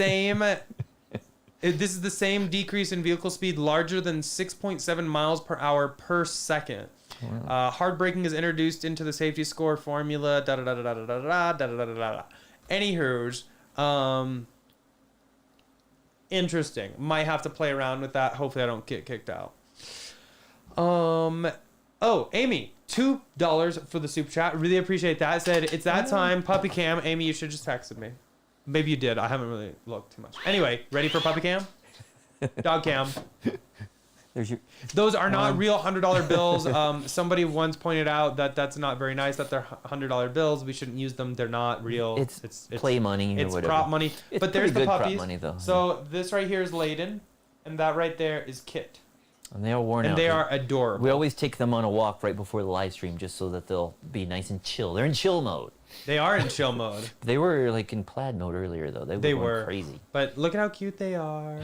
is the same decrease in vehicle speed larger than 6.7 miles per hour per second. Wow. Hard braking is introduced into the safety score formula. Anywho's, interesting. Might have to play around with that. Hopefully, I don't get kicked out. Oh, Amy, $2 for the super chat. Really appreciate that. Said it's that time. Puppy cam. Amy, you should just texted me. Maybe you did. I haven't really looked too much. Anyway, ready for puppy cam? Dog cam. Those are not real $100 bills. Somebody once pointed out that that's not very nice that they're $100 bills. We shouldn't use them. They're not real. It's play money or it's whatever. prop money. It's but there's the good puppies. Prop money, though. So this right here is Layden, and that right there is Kit. And they are worn out. And they are adorable. We always take them on a walk right before the live stream just so that they'll be nice and chill. They're in chill mode. They are in chill mode. They were like in plaid mode earlier, though. They were crazy. But look at how cute they are.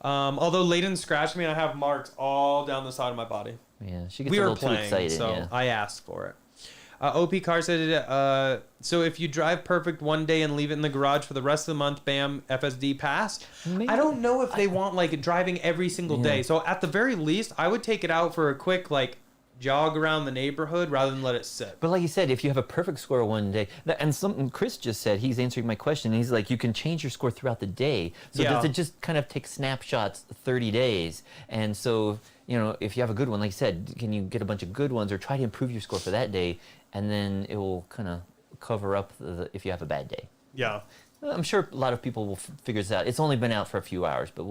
Although Layden scratched me, and I have marks all down the side of my body. Yeah, she gets a little too excited. So yeah. I asked for it. OP Car said, so if you drive perfect one day and leave it in the garage for the rest of the month, bam, FSD pass. Maybe. I don't know if they want like driving every single day. So at the very least, I would take it out for a quick like jog around the neighborhood rather than let it sit. But like you said, if you have a perfect score one day, and something Chris just said, he's answering my question. He's like, you can change your score throughout the day. So does it just kind of take snapshots 30 days? And so, if you have a good one, like you said, can you get a bunch of good ones or try to improve your score for that day? And then it will kind of cover up if you have a bad day. Yeah. I'm sure a lot of people will figure this out. It's only been out for a few hours, but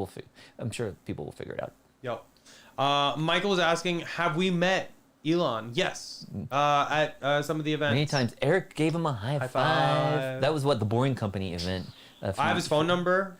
I'm sure people will figure it out. Yep. Michael was asking, have we met Elon? Yes. At some of the events. Many times. Eric gave him a high five. That was the Boring Company event. I have his phone number.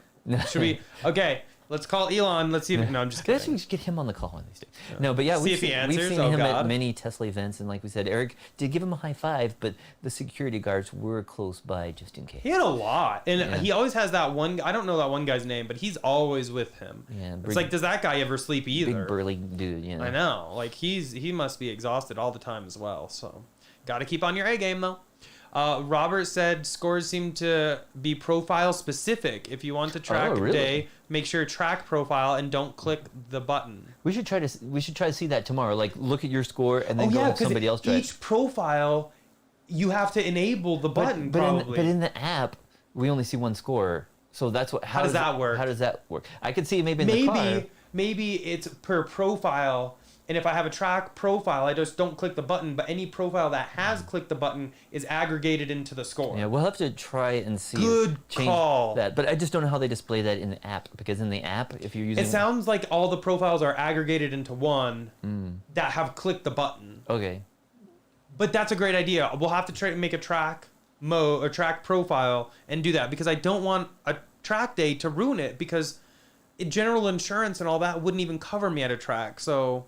Should we? Okay. Let's call Elon. Let's see if... No, I'm just kidding. Let's get him on the call one of these days. Yeah. No, but yeah, we've seen him at many Tesla events, and like we said, Eric did give him a high five, but the security guards were close by just in case. He had a lot, and he always has that one... I don't know that one guy's name, but he's always with him. Yeah, it's like, does that guy ever sleep either? Big burly dude, I know. Like, he must be exhausted all the time as well, so... Got to keep on your A game, though. Robert said scores seem to be profile specific. If you want to track a day, make sure track profile and don't click the button. We should try to see that tomorrow. Like, look at your score and then go have somebody else try. Each profile, you have to enable the button. But in the app, we only see one score. So that's what. How does that work? How does that work? I could see maybe in the car. Maybe it's per profile. And if I have a track profile, I just don't click the button, but any profile that has clicked the button is aggregated into the score. Yeah, we'll have to try and see. Good call. That. But I just don't know how they display that in the app, because in the app, if you're using... It sounds like all the profiles are aggregated into one that have clicked the button. Okay. But that's a great idea. We'll have to try to make a track mode or track profile and do that, because I don't want a track day to ruin it, because general insurance and all that wouldn't even cover me at a track. So...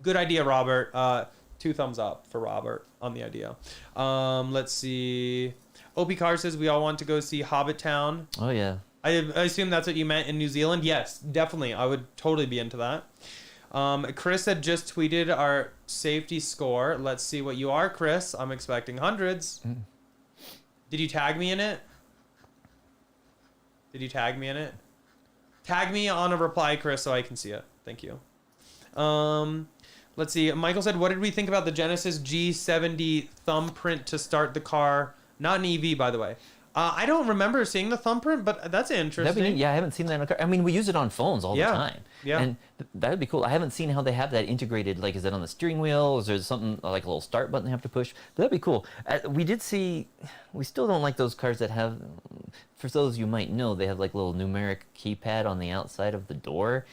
Good idea, Robert. 2 thumbs up for Robert on the idea. Let's see. OP Car says we all want to go see Hobbit Town. Oh, yeah. I assume that's what you meant in New Zealand. Yes, definitely. I would totally be into that. Chris had just tweeted our safety score. Let's see what you are, Chris. I'm expecting hundreds. Did you tag me in it? Tag me on a reply, Chris, so I can see it. Thank you. Let's see. Michael said, what did we think about the Genesis G70 thumbprint to start the car? Not an EV, by the way. I don't remember seeing the thumbprint, but that's interesting. I haven't seen that in a car. I mean, we use it on phones all the time. Yeah. And that would be cool. I haven't seen how they have that integrated. Like, is that on the steering wheel? Is there something like a little start button they have to push? That'd be cool. We still don't like those cars that have, for those you might know, they have like a little numeric keypad on the outside of the door.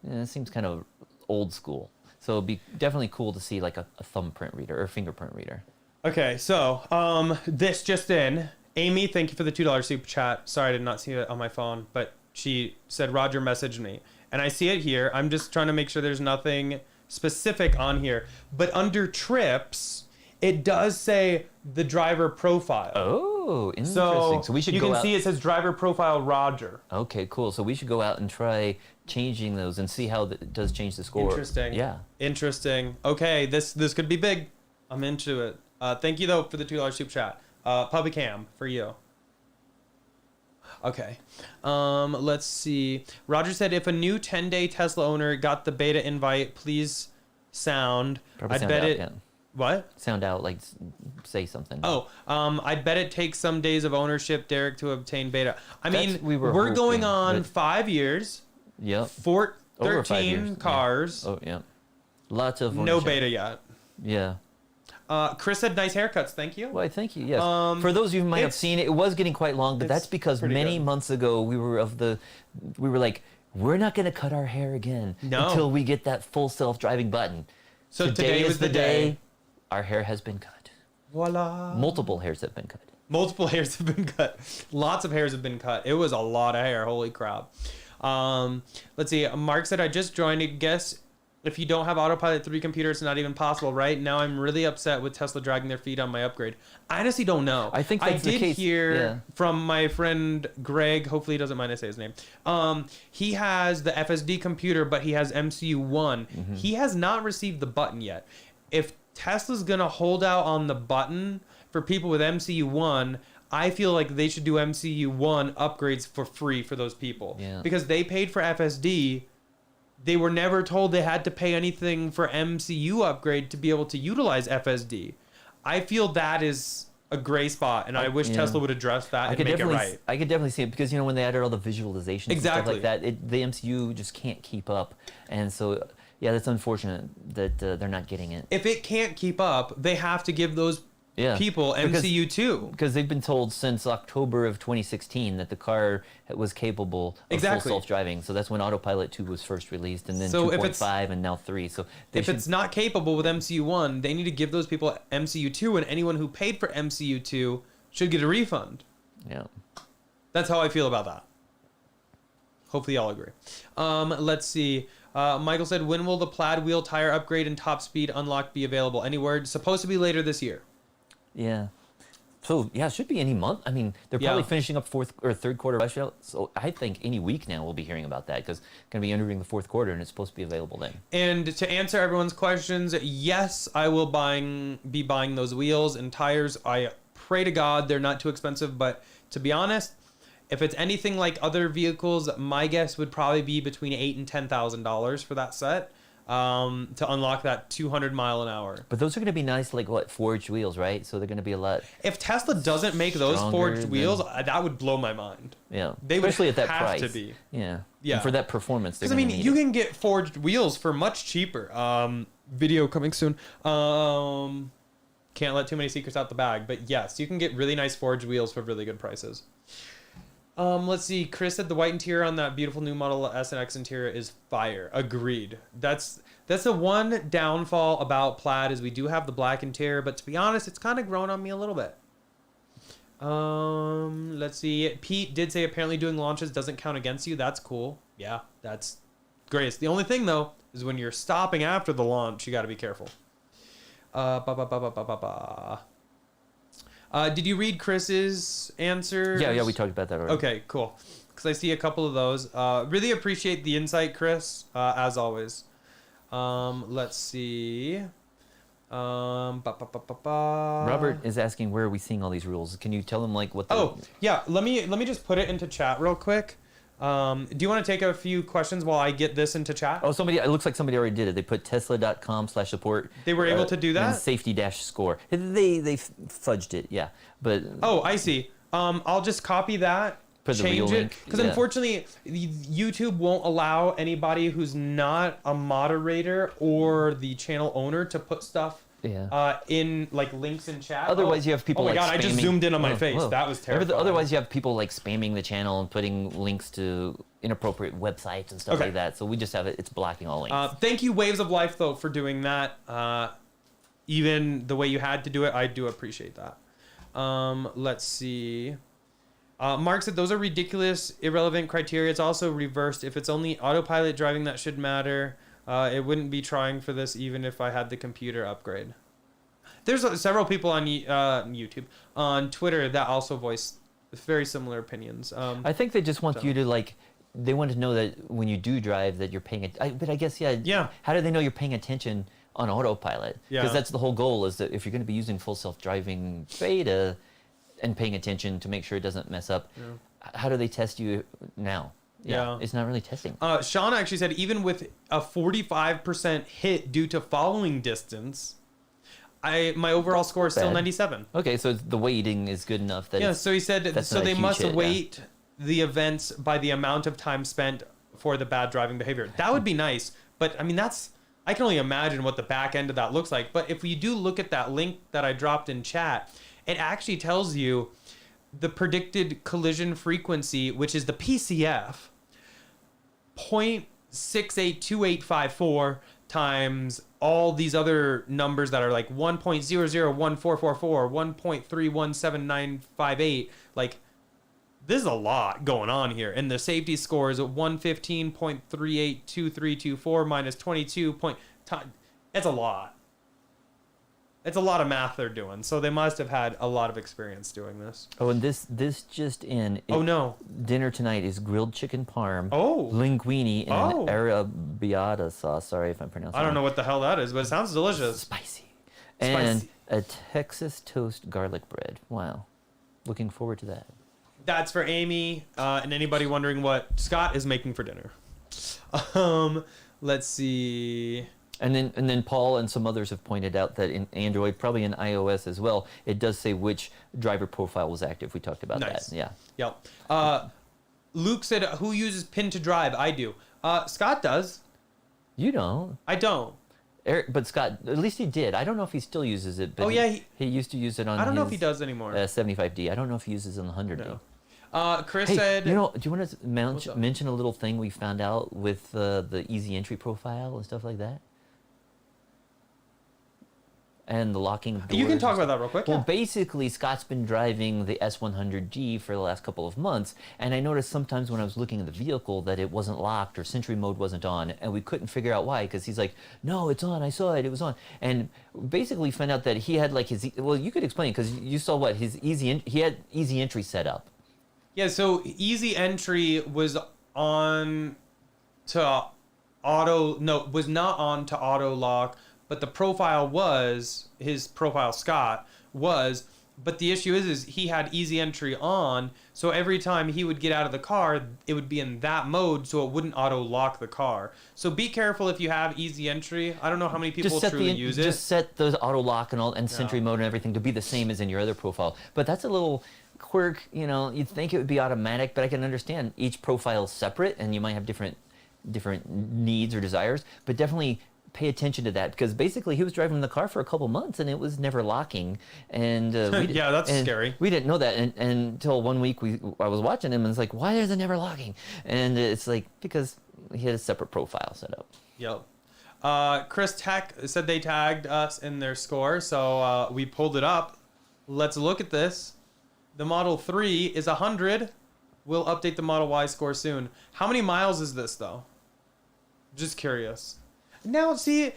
It seems kind of old school. So it'd be definitely cool to see like a thumbprint reader or fingerprint reader. Okay, so this just in. Amy, thank you for the $2 super chat. Sorry, I did not see it on my phone, but she said Roger messaged me. And I see it here. I'm just trying to make sure there's nothing specific on here. But under trips, it does say the driver profile. Oh, interesting. So we should you go can out... see it says driver profile Roger. Okay, cool. So we should go out and try changing those and see how it does change the score. Interesting. Yeah. Interesting. Okay, this could be big. I'm into it. Thank you, though, for the $2 super chat. Public cam for you. Okay. Let's see. Roger said, if a new 10-day Tesla owner got the beta invite, please sound. Probably sound out, yeah. What? Sound out, like say something. Oh, I bet it takes some days of ownership, Derek, to obtain beta. I mean, we're going on 5 years. Yep. 13 cars. Yeah. Oh, yeah. Lots of ownership. No beta yet. Yeah. Chris said nice haircuts. Thank you. Well, thank you. Yes. For those of you who might have seen it, it was getting quite long, but that's because many months ago we were like, we're not going to cut our hair again until we get that full self-driving button. So today was the day. Our hair has been cut. Voila. Multiple hairs have been cut. Multiple hairs have been cut. Lots of hairs have been cut. It was a lot of hair. Holy crap. Let's see. Mark said, I just joined. I guess if you don't have Autopilot 3 computer, it's not even possible, right? Now I'm really upset with Tesla dragging their feet on my upgrade. I honestly don't know. I think that's the case. I did hear from my friend Greg. Hopefully he doesn't mind I say his name. He has the FSD computer, but he has MCU 1. Mm-hmm. He has not received the button yet. If Tesla's going to hold out on the button for people with MCU 1, I feel like they should do MCU 1 upgrades for free for those people. Yeah. Because they paid for FSD. They were never told they had to pay anything for MCU upgrade to be able to utilize FSD. I feel that is a gray spot, and I wish Tesla would address that and make it right. I could definitely see it because, when they added all the visualizations and stuff like that, the MCU just can't keep up. And so, yeah, that's unfortunate that they're not getting it. If it can't keep up, they have to give those people MCU 2. Because they've been told since October of 2016 that the car was capable of full self-driving. So that's when Autopilot 2 was first released, and then 2.5 and now 3. So it's not capable with MCU 1, they need to give those people MCU 2, and anyone who paid for MCU 2 should get a refund. Yeah. That's how I feel about that. Hopefully y'all agree. Let's see. Michael said, when will the plaid wheel tire upgrade and top speed unlock be available? Any word? Supposed to be later this year. Yeah. So yeah, it should be any month. I mean, they're probably Yeah. finishing up fourth or third quarter rush out. So I think any week now we'll be hearing about that because going to be entering the fourth quarter and it's supposed to be available then. And to answer everyone's questions, yes, I will be buying those wheels and tires. I pray to God they're not too expensive, but to be honest, if it's anything like other vehicles, my guess would probably be between $8,000 and $10,000 for that set. To unlock that 200 mile an hour. But those are going to be nice, like what, forged wheels, right? So they're going to be a lot. If Tesla doesn't make those forged wheels, that would blow my mind. Yeah, They especially would at that have price. to be. Yeah, Yeah. And for that performance, Because I mean, you can get forged wheels for much cheaper. Video coming soon. Can't let too many secrets out the bag, but yes, you can get really nice forged wheels for really good prices. Let's see. Chris said the white interior on that beautiful new Model S and X interior is fire. Agreed. That's the one downfall about Plaid is we do have the black interior, but to be honest, it's kind of grown on me a little bit. Let's see. Pete did say apparently doing launches doesn't count against you. That's cool. Yeah, that's great. The only thing though is when you're stopping after the launch, you got to be careful. Did you read Chris's answers? Yeah, we talked about that already. Okay, cool. Because I see a couple of those. Really appreciate the insight, Chris, as always. Let's see. Robert is asking where are we seeing all these rules? Can you tell him like what? Yeah. Let me just put it into chat real quick. Do you want to take a few questions while I get this into chat? Oh, it looks like somebody already did it. They put tesla.com/support. They were able to do that? And safety-score. They fudged it, yeah. But Oh, I see. I'll just copy that, Put the real change it. link, Because yeah. unfortunately, YouTube won't allow anybody who's not a moderator or the channel owner to put stuff in like links in chat. Otherwise, you have people Oh my like God, I just spamming- zoomed in on my face. whoa. That was terrifying. Otherwise, you have people like spamming the channel and putting links to inappropriate websites and stuff like that. So we just have it's blocking all links. Thank you, Waves of Life, though, for doing that. Even the way you had to do it, I do appreciate that. Let's see. Mark said those are ridiculous, irrelevant criteria. It's also reversed. If it's only autopilot driving, that should matter. It wouldn't be trying for this even if I had the computer upgrade. There's several people on YouTube, on Twitter that also voice very similar opinions. I think they just want you to like. They want to know that when you do drive, that you're paying it. But I guess Yeah. How do they know you're paying attention on autopilot? Yeah. Because that's the whole goal. Is that if you're going to be using full self-driving beta and paying attention to make sure it doesn't mess up, how do they test you now? Yeah. It's not really testing. Sean actually said even with a 45% hit due to following distance, my overall score is still Bad. 97. Okay, so the weighting is good enough that So he said that's so not a they huge must hit, weight the events by the amount of time spent for the bad driving behavior. That would be nice, but I mean I can only imagine what the back end of that looks like. But if you do look at that link that I dropped in chat, it actually tells you the predicted collision frequency, which is the PCF, 0.682854 times all these other numbers that are like 1.001444, 1.317958. Like, this is a lot going on here. And the safety score is at 115.382324 minus 22 point. It's a lot. It's a lot of math they're doing. So they must have had a lot of experience doing this. Oh, and this just in. Oh, no. Dinner tonight is grilled chicken parm, Oh. linguine, and Oh. an arrabbiata sauce. Sorry if I'm pronouncing. I don't it know what the hell that is, but it sounds delicious. Spicy. And Spicy. a Texas toast garlic bread. Wow. Looking forward to that. That's for Amy and anybody wondering what Scott is making for dinner. Let's see. And then Paul and some others have pointed out that in Android, probably in iOS as well, it does say which driver profile was active. We talked about Nice. that. Yeah. Yep. Luke said, who uses pin to drive? I do. Scott does. You don't. I don't. Eric, but Scott, at least he did. I don't know if he still uses it. But Oh, yeah, he used to use it on. I don't know if his, he does anymore. 75D. I don't know if he uses it on the 100D. No. Chris Hey, said... you know, do you want to What's up? mention a little thing we found out with the easy entry profile and stuff like that? and the locking doors. You can talk about that real quick. Well, basically, Scott's been driving the S100G for the last couple of months, and I noticed sometimes when I was looking at the vehicle that it wasn't locked or Sentry mode wasn't on, and we couldn't figure out why, because he's like, no, it's on, I saw it, it was on. And basically found out that he had like his, well, you could explain, because you saw what, he had easy entry set up. Yeah, so easy entry was on to auto, no, was not on to auto lock, but the profile was, his profile Scott was, but the issue is he had easy entry on, so every time he would get out of the car, it would be in that mode, so it wouldn't auto lock the car. So be careful if you have easy entry. I don't know how many people truly use it. Just set those auto lock and Sentry mode and everything to be the same as in your other profile. But that's a little quirk, you know, you'd think it would be automatic, but I can understand each profile is separate and you might have different needs or desires, but definitely pay attention to that, because basically he was driving the car for a couple months and it was never locking, and yeah, that's scary. We didn't know that until one week I was watching him and it's like, why is it never locking? And it's like, because he had a separate profile set up. Yep. Chris Tech said they tagged us in their score, so we pulled it up. Let's look at this. The Model 3 is 100. We'll update the Model Y score soon. How many miles is this though? Just curious. Now, see,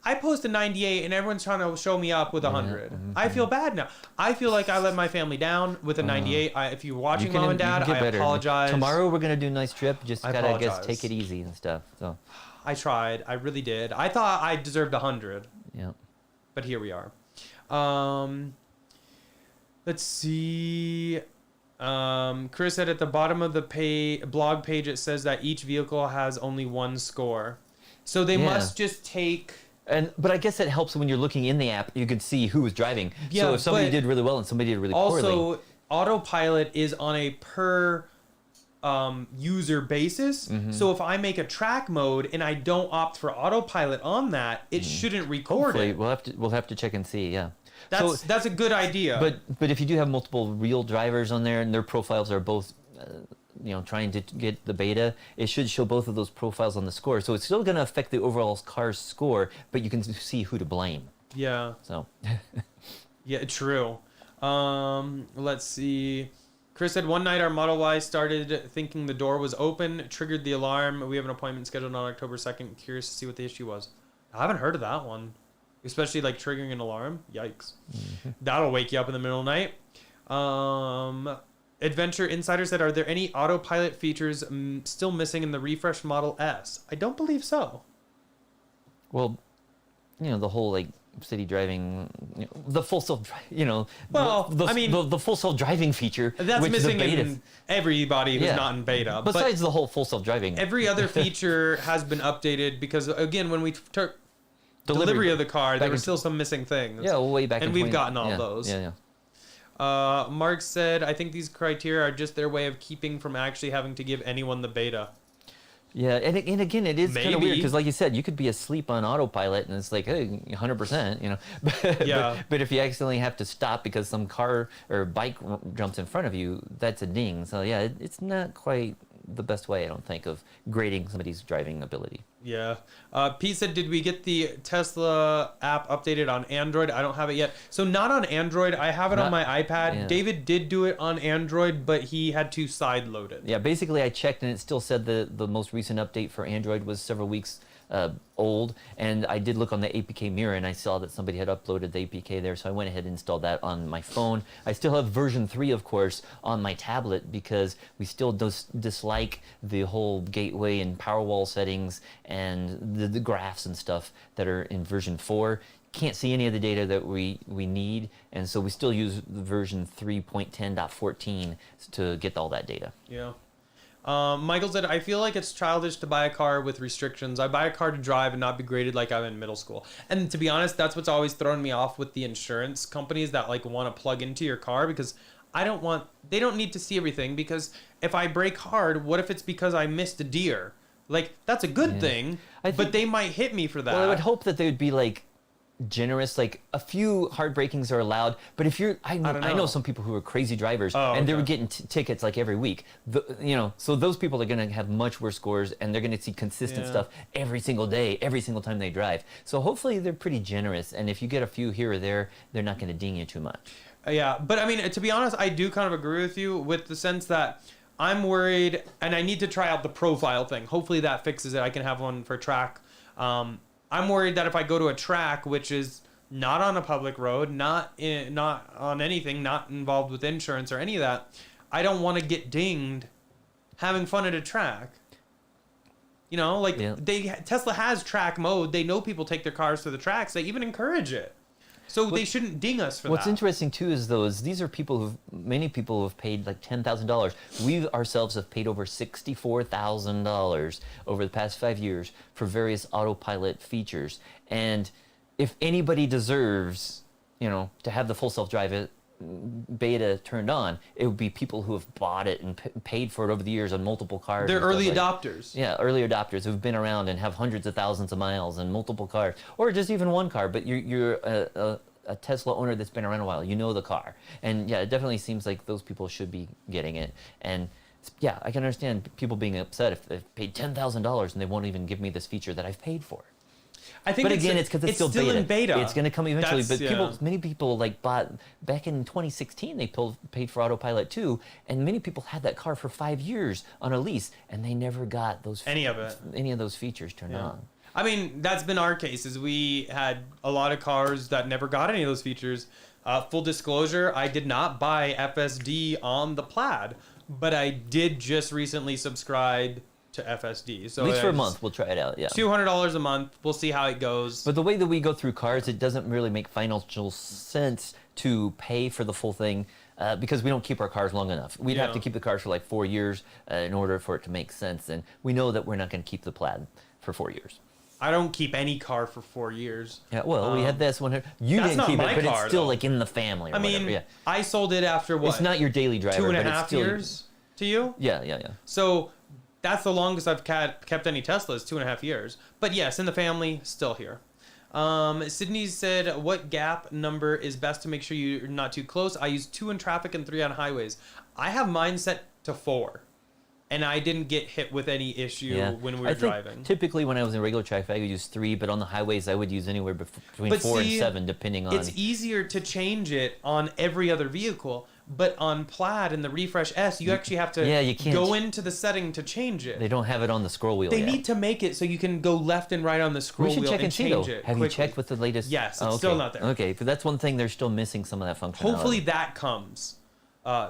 I post a 98 and everyone's trying to show me up with 100. I feel bad now. I feel like I let my family down with a 98. If you're watching, Mom and Dad, I apologize. Tomorrow we're going to do a nice trip. Just got to, I guess, take it easy and stuff. So I tried. I really did. I thought I deserved 100. Yeah. But here we are. Let's see. Chris said at the bottom of the blog page, it says that each vehicle has only one score. So they must just take... But I guess it helps when you're looking in the app, you can see who was driving. Yeah, so if somebody did really well and somebody did really poorly... Also, autopilot is on a per user basis. So if I make a track mode and I don't opt for autopilot on that, it shouldn't record it. We'll have to check and see, yeah. That's a good idea. But if you do have multiple real drivers on there and their profiles are both... trying to get the beta, it should show both of those profiles on the score. So it's still going to affect the overall car's score, but you can see who to blame. Yeah. So. Yeah, true. Let's see. Chris said, one night our Model Y started thinking the door was open, triggered the alarm. We have an appointment scheduled on October 2nd. Curious to see what the issue was. I haven't heard of that one. Especially like triggering an alarm. Yikes. That'll wake you up in the middle of the night. Adventure Insider said, are there any autopilot features still missing in the refreshed Model S? I don't believe so. Well, the whole like city driving, the full self, the full self driving feature. That's missing in everybody who's not in beta. Besides the whole full self driving. Every other feature has been updated because, again, when we took delivery of the car, there were still some missing things. Yeah, way back and we've gotten all those. Yeah. Mark said, I think these criteria are just their way of keeping from actually having to give anyone the beta. Yeah, and again, it is kind of weird because, like you said, you could be asleep on autopilot and it's like, hey, 100%, but if you accidentally have to stop because some car or bike jumps in front of you, that's a ding. So yeah, it's not quite the best way, I don't think, of grading somebody's driving ability. Yeah. Pete said, did we get the Tesla app updated on Android? I don't have it yet. So not on Android. I have it on my iPad. Yeah. David did do it on Android, but he had to side load it. Yeah, basically I checked and it still said the most recent update for Android was several weeks old, and I did look on the APK mirror and I saw that somebody had uploaded the APK there, so I went ahead and installed that on my phone. I still have version 3, of course, on my tablet because we still dislike the whole gateway and Powerwall settings and the graphs and stuff that are in version 4. Can't see any of the data that we need, and so we still use the version 3.10.14 to get all that data. Yeah. Michael said, I feel like it's childish to buy a car with restrictions. I buy a car to drive and not be graded like I'm in middle school. And to be honest, that's what's always thrown me off with the insurance companies that like want to plug into your car, because they don't need to see everything, because if I brake hard, what if it's because I missed a deer? Like, that's a good thing, but they might hit me for that. Well, I would hope that they would be like generous. Like a few hard brakings are allowed, but if you're, I know some people who are crazy drivers, and they were getting tickets like every week. So those people are going to have much worse scores, and they're going to see consistent stuff every single day, every single time they drive. So hopefully they're pretty generous, and if you get a few here or there, they're not going to ding you too much. Yeah, but I mean, to be honest, I do kind of agree with you with the sense that I'm worried, and I need to try out the profile thing. Hopefully that fixes it. I can have one for track. I'm worried that if I go to a track, which is not on a public road, not on anything, not involved with insurance or any of that, I don't want to get dinged having fun at a track. You know, like Tesla has track mode. They know people take their cars to the tracks. They even encourage it. So they shouldn't ding us for that. What's interesting too is these are many people who have paid like $10,000. We ourselves have paid over $64,000 over the past 5 years for various autopilot features. And if anybody deserves, to have the full self-drive beta turned on, it would be people who have bought it and paid for it over the years on multiple cars. They're early adopters. Yeah, early adopters who've been around and have hundreds of thousands of miles and multiple cars, or just even one car. But you're a Tesla owner that's been around a while. You know the car, and yeah, it definitely seems like those people should be getting it. And yeah, I can understand people being upset if they've paid $10,000 and they won't even give me this feature that I've paid for. I think, but again, it's because it's still in beta. It's going to come eventually. Many people like bought back in 2016. They paid for Autopilot 2, and many people had that car for 5 years on a lease, and they never got any of those features turned on. I mean, that's been our cases. We had a lot of cars that never got any of those features. Full disclosure, I did not buy FSD on the Plaid, but I did just recently subscribe to FSD. So at least for a month, we'll try it out. Yeah, $200 a month. We'll see how it goes. But the way that we go through cars, it doesn't really make financial sense to pay for the full thing because we don't keep our cars long enough. We'd have to keep the cars for like 4 years in order for it to make sense, and we know that we're not going to keep the Plaid for 4 years. I don't keep any car for 4 years. Yeah, well, we had this one. You didn't keep it, but it's still like in the family. Or whatever. Yeah. I sold it after what? It's not your daily driver. 2.5 years to you? Yeah. So that's the longest I've kept any Teslas, 2.5 years. But yes, in the family, still here. Sydney said, what gap number is best to make sure you're not too close? I use 2 in traffic and 3 on highways. I have mine set to 4. And I didn't get hit with any issue when we were driving. Typically, when I was in regular traffic, I would use 3, but on the highways, I would use anywhere between 4 and 7, depending on. It's easier to change it on every other vehicle, but on Plaid and the Refresh S, you actually have to you can't go into the setting to change it. They don't have it on the scroll wheel. They need to make it so you can go left and right on the scroll wheel and change it. Have you checked with the latest? Yes, it's still not there. Okay, but that's one thing they're still missing some of that functionality. Hopefully that comes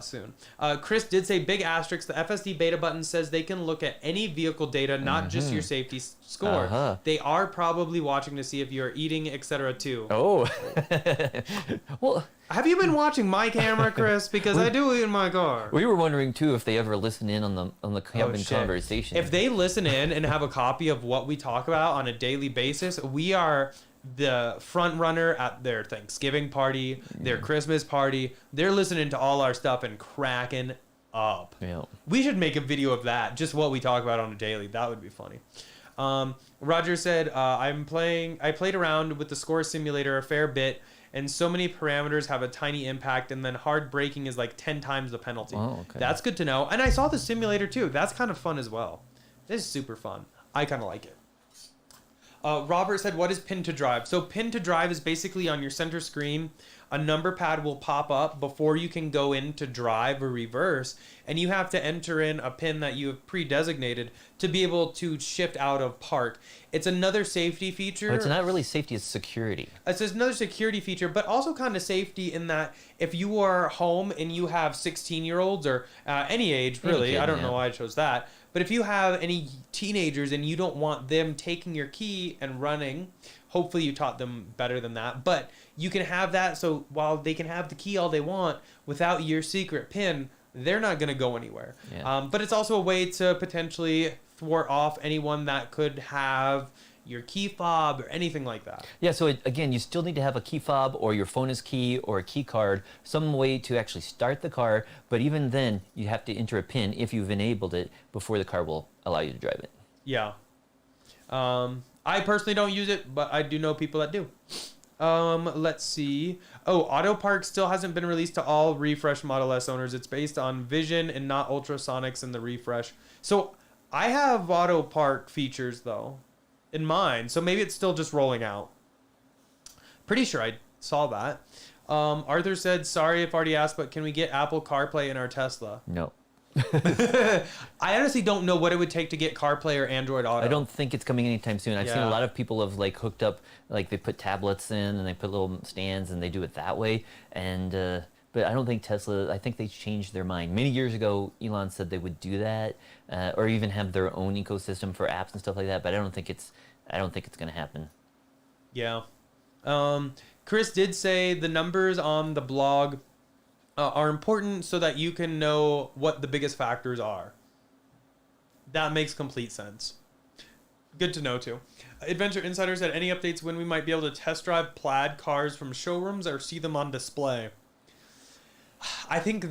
soon. Chris did say big asterisk. The FSD beta button says they can look at any vehicle data, not just your safety score. They are probably watching to see if you're eating, etc. too. Oh, well, have you been watching my camera, Chris? Because I do eat in my car. We were wondering too if they ever listen in on the cabin conversation. If they listen in and have a copy of what we talk about on a daily basis, we are the front runner at their Thanksgiving party, their Christmas party. They're listening to all our stuff and cracking up. Yeah. We should make a video of that, just what we talk about on a daily. That would be funny. Roger said, I played around with the score simulator a fair bit, and so many parameters have a tiny impact, and then hard braking is like 10 times the penalty. Oh, okay. That's good to know. And I saw the simulator too. That's kind of fun as well. This is super fun. I kind of like it. Robert said, what is pin to drive? So pin to drive is basically on your center screen. A number pad will pop up before you can go into drive or reverse, and you have to enter in a pin that you have pre-designated to be able to shift out of park. It's another safety feature. Oh, it's not really safety, it's security. It's another security feature, but also kind of safety in that if you are home and you have 16-year-olds or any age, really, I don't know why I chose that, but if you have any teenagers and you don't want them taking your key and running, hopefully you taught them better than that. But you can have that, so while they can have the key all they want, without your secret PIN, they're not going to go anywhere. Yeah. But it's also a way to potentially thwart off anyone that could have your key fob or anything like that. Yeah, so again, you still need to have a key fob or your phone is key or a key card, some way to actually start the car, but even then, you have to enter a PIN if you've enabled it before the car will allow you to drive it. Yeah. I personally don't use it, but I do know people that do. Let's see. Oh, Auto Park still hasn't been released to all refresh Model S owners. It's based on Vision and not ultrasonics in the refresh. So I have Auto Park features though in mind. So maybe it's still just rolling out. Pretty sure I saw that. Arthur said, sorry if already asked, but can we get Apple CarPlay in our Tesla? No. I honestly don't know what it would take to get CarPlay or Android Auto. I don't think it's coming anytime soon. I've seen a lot of people have like hooked up, like they put tablets in and they put little stands and they do it that way. And but I don't think Tesla. I think they changed their mind. Many years ago, Elon said they would do that, or even have their own ecosystem for apps and stuff like that. But I don't think it's going to happen. Yeah. Chris did say the numbers on the blog are important so that you can know what the biggest factors are. That makes complete sense. Good to know too. Adventure Insider said, any updates when we might be able to test drive Plaid cars from showrooms or see them on display? I think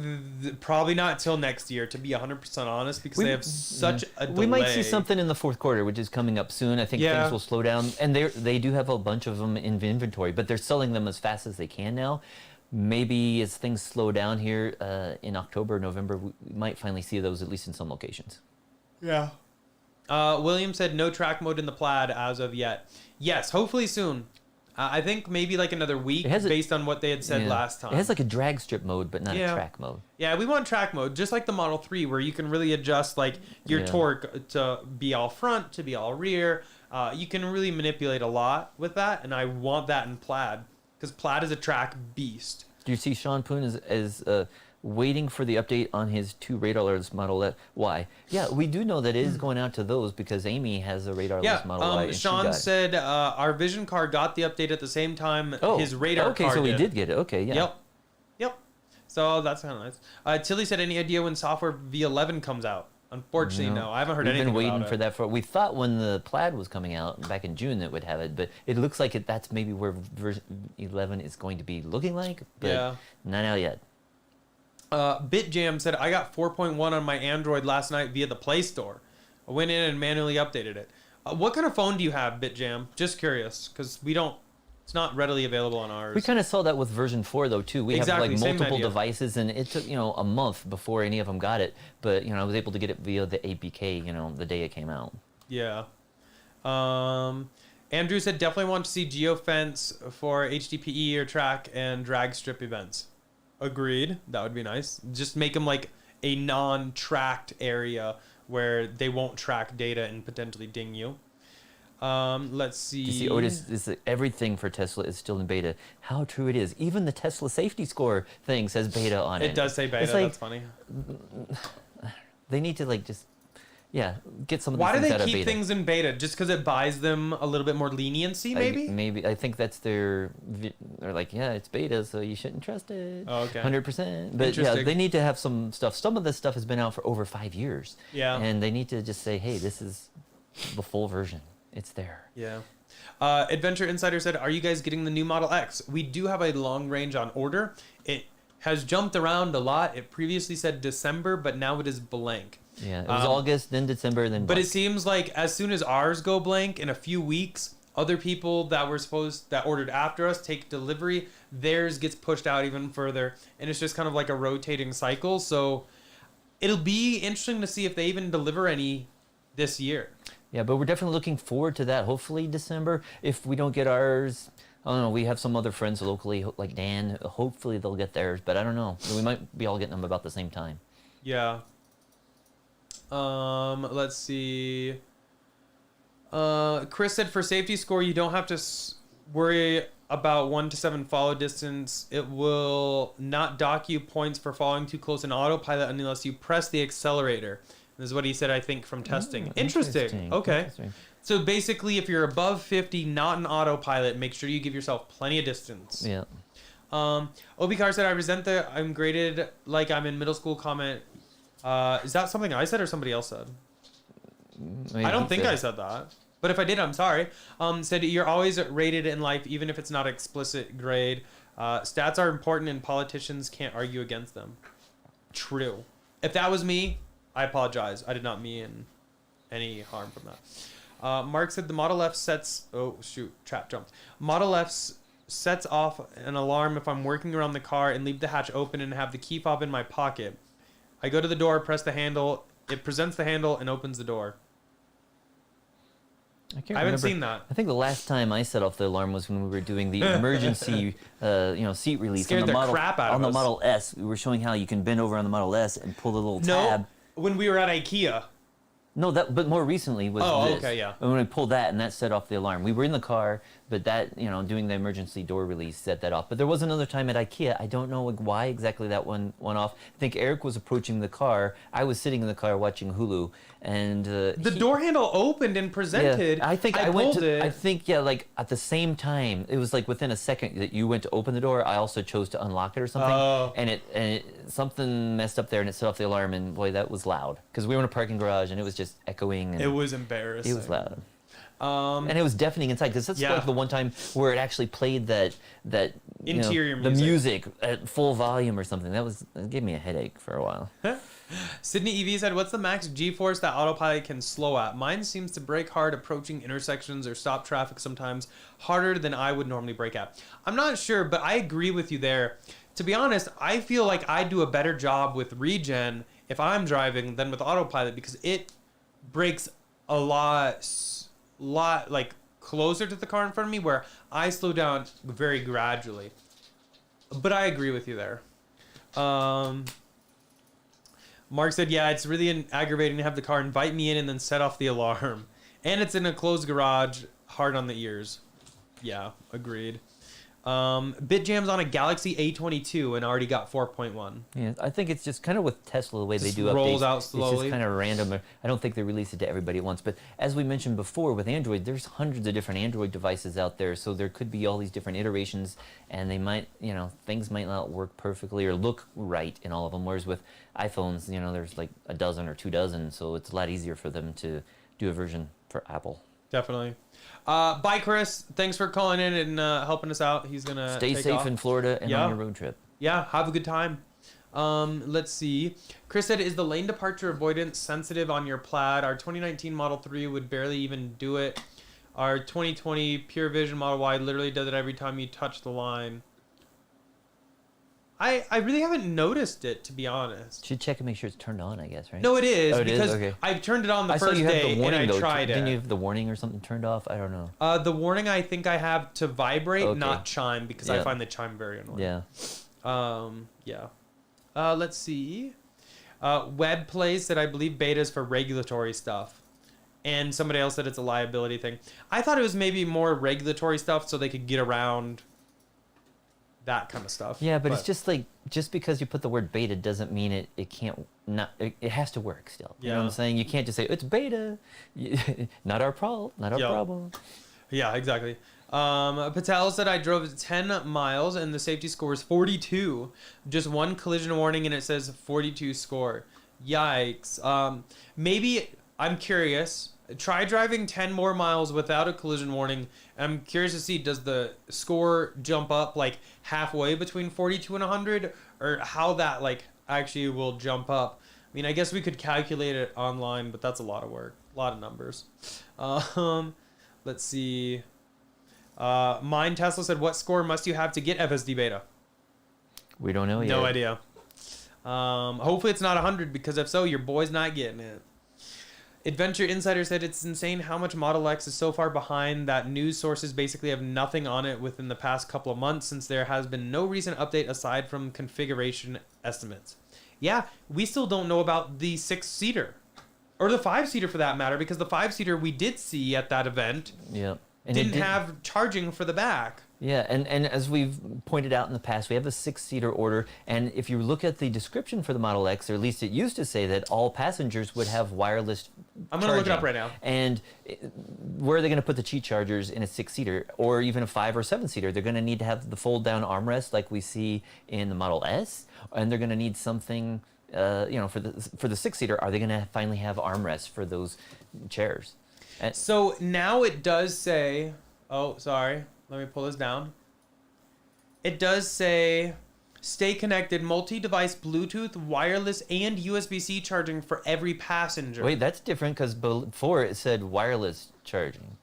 probably not till next year, to be 100% honest, because they have such a delay. We might see something in the fourth quarter, which is coming up soon. I think things will slow down, and they do have a bunch of them in inventory, but they're selling them as fast as they can now. Maybe as things slow down here in October, November, we might finally see those at least in some locations. Yeah. William said no track mode in the Plaid as of yet. Yes, hopefully soon. I think maybe like another week based on what they had said last time. It has like a drag strip mode, but not a track mode. Yeah, we want track mode, just like the Model 3, where you can really adjust like your torque to be all front, to be all rear. You can really manipulate a lot with that, and I want that in Plaid, because Plaid is a track beast. Do you see Sean Poon is waiting for the update on his 2 radarless Model Y? Yeah, we do know that it is going out to those because Amy has a radarless Model Y. Sean said our Vision car got the update at the same time his radar car did. Okay, so we did get it. Okay, yeah. Yep. So that's kind of nice. Tilly said, any idea when software V11 comes out? Unfortunately, no. I haven't heard anything about it. We've been waiting for that. We thought when the Plaid was coming out back in June that would have it, but it looks like that's maybe where version 11 is going to be looking like, but not out yet. BitJam said, I got 4.1 on my Android last night via the Play Store. I went in and manually updated it. What kind of phone do you have, BitJam? Just curious, because it's not readily available on ours. We kind of saw that with version 4 though too. We have like multiple devices, and it took a month before any of them got it. But I was able to get it via the APK the day it came out. Yeah. Andrew said definitely want to see geofence for HDPE or track and drag strip events. Agreed. That would be nice. Just make them like a non-tracked area where they won't track data and potentially ding you. Let's see. You see, Otis, everything for Tesla is still in beta. How true it is. Even the Tesla safety score thing says beta on it. It does say beta. It's that's funny. They need to get some of these Why things do out of they keep beta. Things in beta? Just because it buys them a little bit more leniency, maybe? Maybe. I think that's they're like, it's beta, so you shouldn't trust it. Oh, okay. 100%. But they need to have some stuff. Some of this stuff has been out for over 5 years. Yeah. And they need to just say, hey, this is the full version. It's there. Yeah. Adventure Insider said, are you guys getting the new Model X? We do have a long range on order. It has jumped around a lot. It previously said December, but now it is blank. Yeah, it was August, then December, then blank. But it seems like as soon as ours go blank, in a few weeks, other people that ordered after us take delivery, theirs gets pushed out even further. And it's just kind of like a rotating cycle. So it'll be interesting to see if they even deliver any this year. Yeah, but we're definitely looking forward to that. Hopefully December. If we don't get ours, I don't know. We have some other friends locally, like Dan. Hopefully they'll get theirs, but I don't know. We might be all getting them about the same time. Yeah. Let's see. Chris said for safety score, you don't have to worry about 1 to 7 follow distance. It will not dock you points for following too close in autopilot unless you press the accelerator. This is what he said, I think, from testing. Interesting. Okay. Interesting. So basically, if you're above 50, not in autopilot, make sure you give yourself plenty of distance. Yeah. Obikar said, I resent the I'm graded like I'm in middle school comment. Is that something I said or somebody else said? Maybe I don't think I said that. But if I did, I'm sorry. Said, you're always rated in life, even if it's not explicit grade. Stats are important and politicians can't argue against them. True. If that was me, I apologize. I did not mean any harm from that. Mark said the Model F sets... Oh, shoot. Trap jumped. Model F's sets off an alarm if I'm working around the car and leave the hatch open and have the key fob in my pocket. I go to the door, press the handle, it presents the handle and opens the door. I haven't seen that. I think the last time I set off the alarm was when we were doing the emergency, seat release Scared on the the crap out of on the us. Model S. We were showing how you can bend over on the Model S and pull the little tab. No, when we were at IKEA. No, but more recently was this. Okay, yeah. And when I pulled that, and that set off the alarm. We were in the car, but that, doing the emergency door release set that off. But there was another time at IKEA. I don't know why exactly that one went off. I think Eric was approaching the car. I was sitting in the car watching Hulu, and the door handle opened and presented. Yeah, I think I pulled went to. it. I think like at the same time, it was like within a second that you went to open the door. I also chose to unlock it or something, and it something messed up there, and it set off the alarm. And boy, that was loud because we were in a parking garage, and it was just echoing. And it was embarrassing. it was loud. And it was deafening inside because that's Yeah. like the one time where it actually played that Interior the music. music at full volume or something. It gave me a headache for a while. Sydney EV said, what's the max G-force that autopilot can slow at? Mine seems to brake hard approaching intersections or stop traffic sometimes, harder than I would normally brake at. I'm not sure, but I agree with you there. To be honest, I feel like I do a better job with regen if I'm driving than with autopilot because it brakes a lot like closer to the car in front of me where I slow down very gradually. But I agree with you there. Mark said, yeah, it's really aggravating to have the car invite me in and then set off the alarm. And it's in a closed garage, hard on the ears. Yeah, agreed. BitJam's on a Galaxy A22 and already got 4.1. Yeah, I think it's just kind of with Tesla the way they do updates. Rolls out slowly. It's just kind of random. I don't think they release it to everybody at once. But as we mentioned before, with Android, there's hundreds of different Android devices out there. So there could be all these different iterations, and they might, things might not work perfectly or look right in all of them. Whereas with iPhones, there's like a dozen or 2 dozen. So it's a lot easier for them to do a version for Apple. Definitely. Bye, Chris. Thanks for calling in and helping us out. He's gonna stay take safe off. in Florida and on your road trip. Yeah, have a good time. Let's see. Chris said, is the lane departure avoidance sensitive on your Plaid? Our 2019 Model 3 would barely even do it. Our 2020 Pure Vision Model Y literally does it every time you touch the line. I really haven't noticed it, to be honest. Should check and make sure it's turned on, I guess, right? No, it is, it because is? Okay. I turned it on the I first saw you have day the warning, and I though. tried it. Didn't you have the warning or something turned off? I don't know. The warning I think I have to vibrate, Okay. not chime, because I find the chime very annoying. Yeah. Let's see. Web Plays said, I believe beta is for regulatory stuff. And somebody else said it's a liability thing. I thought it was maybe more regulatory stuff so they could get around that kind of stuff. Yeah, but it's just like, just because you put the word beta doesn't mean it can't not, it has to work still. You know what I'm saying? You can't just say, it's beta. Not our problem. Not our problem. Yeah, exactly. Patel said, I drove 10 miles and the safety score is 42. Just one collision warning and it says 42 score. Yikes. Maybe, I'm curious, try driving 10 more miles without a collision warning. I'm curious to see, does the score jump up like halfway between 42 and 100, or how that like actually will jump up? I mean, I guess we could calculate it online, but that's a lot of work, a lot of numbers. Let's see. Mine Tesla said, what score must you have to get FSD beta? We don't know yet. No idea. Hopefully it's not 100, because if so, your boy's not getting it. Adventure Insider said, it's insane how much Model X is so far behind that news sources basically have nothing on it within the past couple of months, since there has been no recent update aside from configuration estimates. Yeah, we still don't know about the 6-seater. Or the 5-seater for that matter, because the 5-seater we did see at that event didn't have charging for the back. Yeah, and as we've pointed out in the past, we have a 6-seater order, and if you look at the description for the Model X, or at least it used to say that all passengers would have wireless I'm going to look it up right now. And where are they going to put the cheat chargers in a 6-seater, or even a 5 or 7-seater? They're going to need to have the fold-down armrest like we see in the Model S, and they're going to need something, for the 6-seater. Are they going to finally have armrests for those chairs? So now it does say, oh, sorry. Let me pull this down. It does say, stay connected, multi-device Bluetooth, wireless, and USB-C charging for every passenger. Wait, that's different because before it said wireless charging.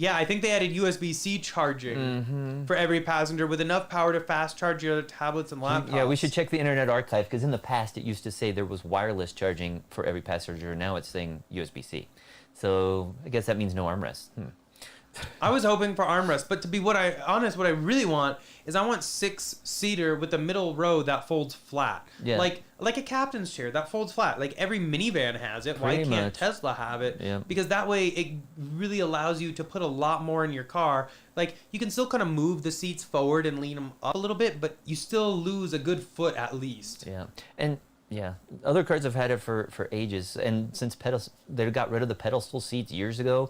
Yeah, I think they added USB-C charging for every passenger with enough power to fast charge your tablets and laptops. Yeah, we should check the Internet Archive because in the past it used to say there was wireless charging for every passenger. Now it's saying USB-C. So I guess that means no armrest. I was hoping for armrest, but to be what I really want is I want 6-seater with the middle row that folds flat. Yeah. Like a captain's chair that folds flat. Like every minivan has it. Why can't Tesla have it? Yeah. Because that way it really allows you to put a lot more in your car. Like you can still kind of move the seats forward and lean them up a little bit, but you still lose a good foot at least. Yeah. And yeah, other cars have had it for ages, and since they got rid of the pedestal seats years ago,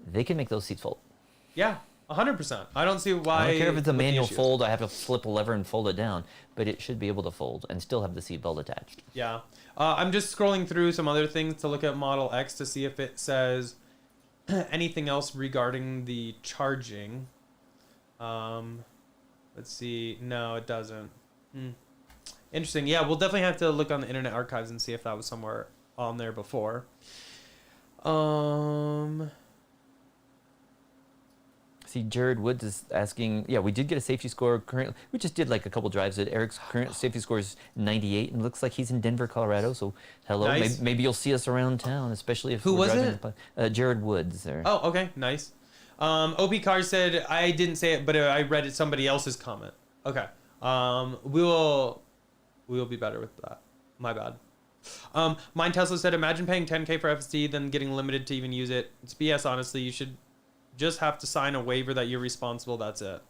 they can make those seats fold. Yeah, 100%. I don't see why. I don't care if it's a manual fold. I have to flip a lever and fold it down, but it should be able to fold and still have the seat belt attached. Yeah. I'm just scrolling through some other things to look at Model X to see if it says anything else regarding the charging. Let's see. No, it doesn't. Interesting. Yeah, we'll definitely have to look on the Internet Archives and see if that was somewhere on there before. See, Jared Woods is asking, yeah, we did get a safety score. Currently, we just did like a couple drives. Eric's current safety score is 98, and looks like he's in Denver, Colorado. So, hello. Nice. Maybe you'll see us around town, especially if Who we're was driving. Jared Woods there. Oh, okay. Nice. OP Car said, I didn't say it, but I read it somebody else's comment. Okay. We will be better with that. My bad. Mine Tesla said, imagine paying $10K for FSD, then getting limited to even use it. It's BS, honestly. You should just have to sign a waiver that you're responsible. That's it.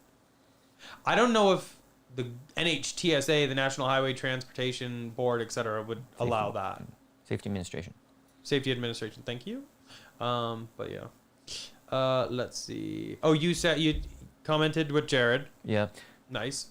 I don't know if the NHTSA, the National Highway Transportation Board, etc., would allow that. Safety Administration. Safety Administration. Thank you. But yeah. Let's see. Oh, you commented with Jared. Yeah. Nice.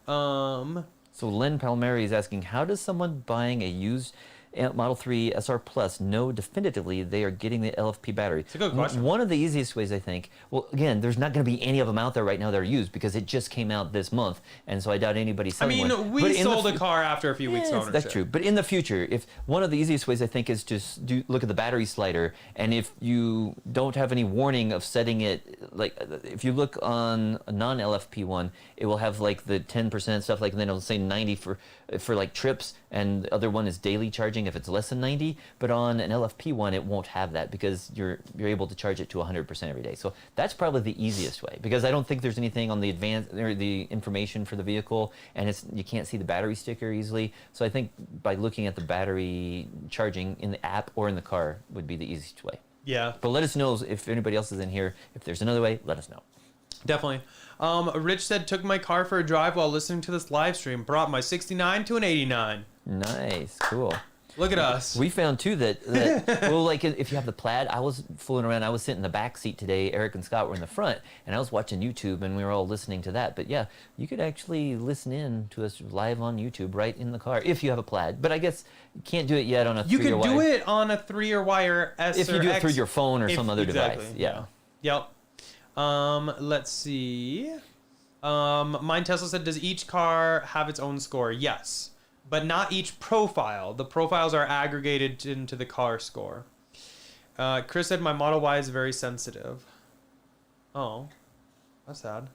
So Len Palmieri is asking, how does someone buying a used Model 3 SR Plus know definitively they are getting the LFP battery? It's a good question. One of the easiest ways, I think, well, again, there's not going to be any of them out there right now that are used because it just came out this month, and so I doubt anybody's selling one. We sold a car after a few weeks of ownership. That's true. But in the future, if one of the easiest ways, I think, is just look at the battery slider, and if you don't have any warning of setting it, like if you look on a non-LFP one, it will have like the 10% stuff, like, and then it'll say 90 for like trips, and the other one is daily charging if it's less than 90. But on an LFP one, it won't have that because you're able to charge it to 100% every day. So that's probably the easiest way, because I don't think there's anything on the advanced or the information for the vehicle, and you can't see the battery sticker easily. So I think by looking at the battery charging in the app or in the car would be the easiest way. Yeah. But let us know if anybody else is in here. If there's another way, let us know. Definitely. Rich said, took my car for a drive while listening to this live stream. Brought my 69 to an 89. Nice. Cool. Look at us. We found too that well, like if you have the Plaid, I was fooling around. I was sitting in the back seat today. Eric and Scott were in the front, and I was watching YouTube, and we were all listening to that. But yeah, you could actually listen in to us live on YouTube right in the car if you have a Plaid. But I guess you can't do it yet on a 3-year wire. You can do it on a 3-year wire S if or you do X, it through your phone or some other exactly, device. Yeah. Yep. Let's see. Mine Tesla said, does each car have its own score? Yes. But not each profile. The profiles are aggregated into the car score. Chris said, my Model Y is very sensitive. Oh, that's sad.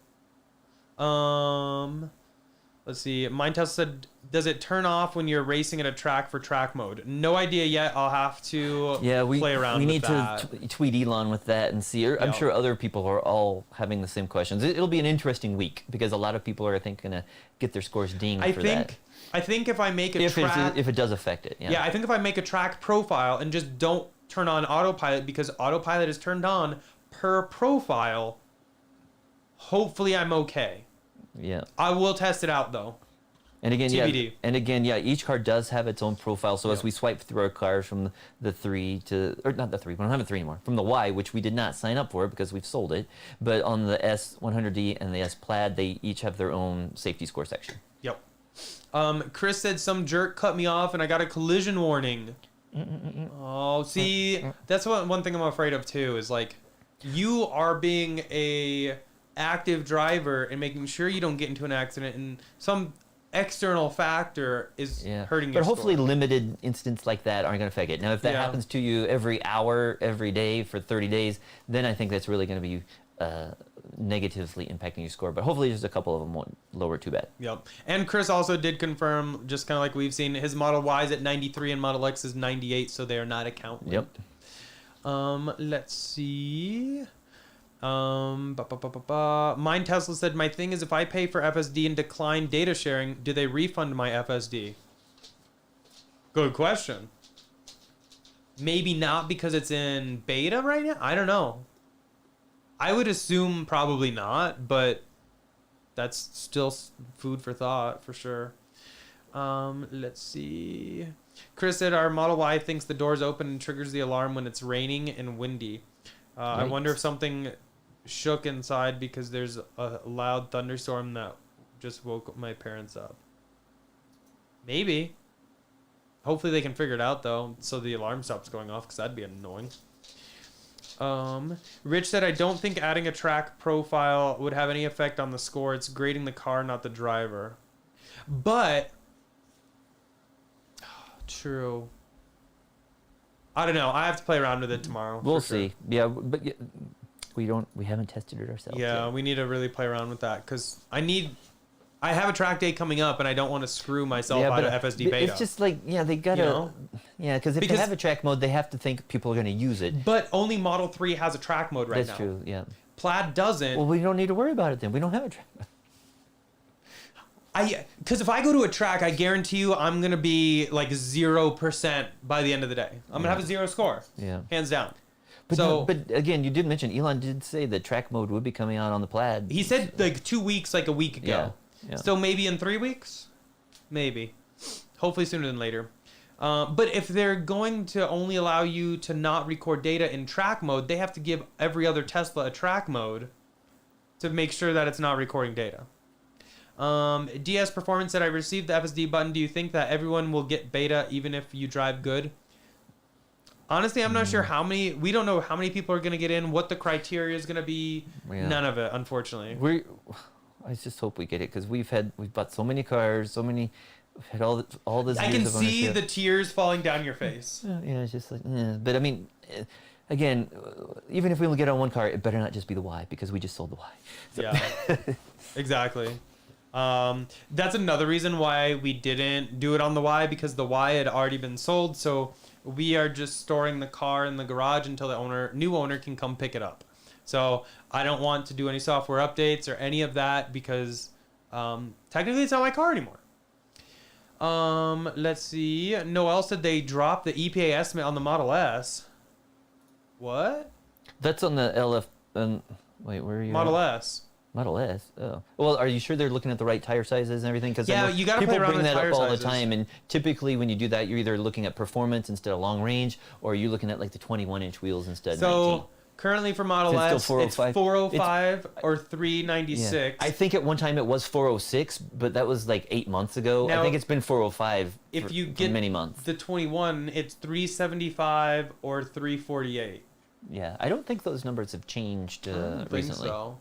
Let's see. Mine Tesla said, does it turn off when you're racing at a track for track mode? No idea yet. I'll have to play around with that. We need to tweet Elon with that and see. I'm sure other people are all having the same questions. It'll be an interesting week because a lot of people are, I think, going to get their scores dinged for that. I think if I make a track... If it does affect it, yeah. Yeah, I think if I make a track profile and just don't turn on autopilot, because autopilot is turned on per profile, hopefully I'm okay. Yeah. I will test it out, though. And again, TBD. each car does have its own profile. So as we swipe through our cars from the 3 to, or not the 3, we don't have a 3 anymore, from the Y, which we did not sign up for because we've sold it, but on the S100D and the S Plaid, they each have their own safety score section. Yep. Chris said some jerk cut me off and I got a collision warning. Oh, see, that's one thing I'm afraid of too, is like, you are being a active driver and making sure you don't get into an accident, and some external factor is hurting your But hopefully score. limited instances like that aren't going to affect it. Now, if that happens to you every hour, every day for 30 days, then I think that's really going to be negatively impacting your score. But hopefully just a couple of them won't lower too bad. Yep. And Chris also did confirm, just kind of like we've seen, his Model Y is at 93 and Model X is 98, so they are not account linked. Yep. Let's see. Mine Tesla said, my thing is if I pay for FSD and decline data sharing, do they refund my FSD? Good question. Maybe not because it's in beta right now? I don't know. I would assume probably not, but that's still food for thought for sure. Let's see. Chris said our Model Y thinks the door's open and triggers the alarm when it's raining and windy. I wonder if something shook inside because there's a loud thunderstorm that just woke my parents up. Maybe. Hopefully they can figure it out though, so the alarm stops going off, because that'd be annoying. Rich said, I don't think adding a track profile would have any effect on the score. It's grading the car, not the driver. But true. I don't know. I have to play around with it tomorrow. We'll see. Yeah, but we haven't tested it ourselves. Yeah, we need to really play around with that, because I have a track day coming up and I don't want to screw myself out of FSD beta. It's just like, they gotta, because if they have a track mode, they have to think people are going to use it. But only Model 3 has a track mode right now. That's true, yeah. Plaid doesn't. Well, we don't need to worry about it then. We don't have a track mode. Because if I go to a track, I guarantee you I'm going to be like 0% by the end of the day. I'm going to have a 0 score. Yeah. Hands down. But again, you did mention, Elon did say that track mode would be coming out on the Plaid. He said like 2 weeks, like a week ago. Yeah. So maybe in 3 weeks? Maybe. Hopefully sooner than later. But if they're going to only allow you to not record data in track mode, they have to give every other Tesla a track mode to make sure that it's not recording data. DS Performance said, I received the FSD button. Do you think that everyone will get beta even if you drive good? Honestly, I'm not sure we don't know how many people are going to get in, what the criteria is going to be. Yeah. None of it, unfortunately. I just hope we get it, because we've bought so many cars, we've had all this. I can see the tears falling down your face. Yeah, it's just like, but I mean, again, even if we only get on one car, it better not just be the Y, because we just sold the Y. So. Yeah, exactly. That's another reason why we didn't do it on the Y, because the Y had already been sold. So we are just storing the car in the garage until the new owner can come pick it up. So I don't want to do any software updates or any of that, because technically it's not my car anymore. Let's see. Noel said they dropped the EPA estimate on the Model S. What? That's on the LF. Wait, where are you? Model S. Model S. Oh, well, are you sure they're looking at the right tire sizes and everything? Because you got to play around people bring with that tire up all sizes. the time, and typically when you do that, you're either looking at performance instead of long range, or you're looking at like the 21-inch wheels instead of 19. Currently for Model S, it's 405 or 396. Yeah. I think at one time it was 406, but that was like 8 months ago. Now, I think it's been 405 if you get many months. The 21, it's 375 or 348. Yeah, I don't think those numbers have changed recently. Think so.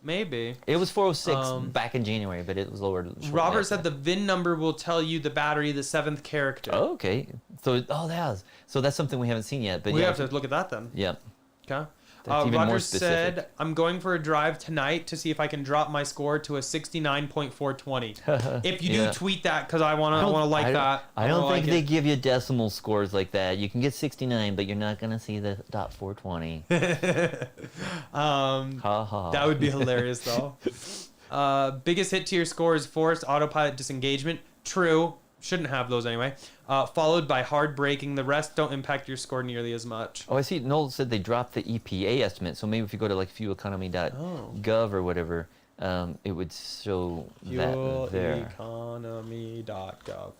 Maybe. It was 406 back in January, but it was lower. Robert said the VIN number will tell you the battery, the 7th character. Oh, okay. So that's something we haven't seen yet. But we have to look at that then. Yeah. Okay. That's even Roger more specific. said, I'm going for a drive tonight to see if I can drop my score to a 69.420. If you do tweet that, because I want to like that. I don't think they give you decimal scores like that. You can get 69, but you're not going to see the .420. That would be hilarious, though. Biggest hit to your score is forced autopilot disengagement. True. Shouldn't have those anyway. Followed by hard braking. The rest don't impact your score nearly as much. Oh, I see. Noel said they dropped the EPA estimate. So maybe if you go to like fueleconomy.gov or whatever, it would show that there. Fueleconomy.gov.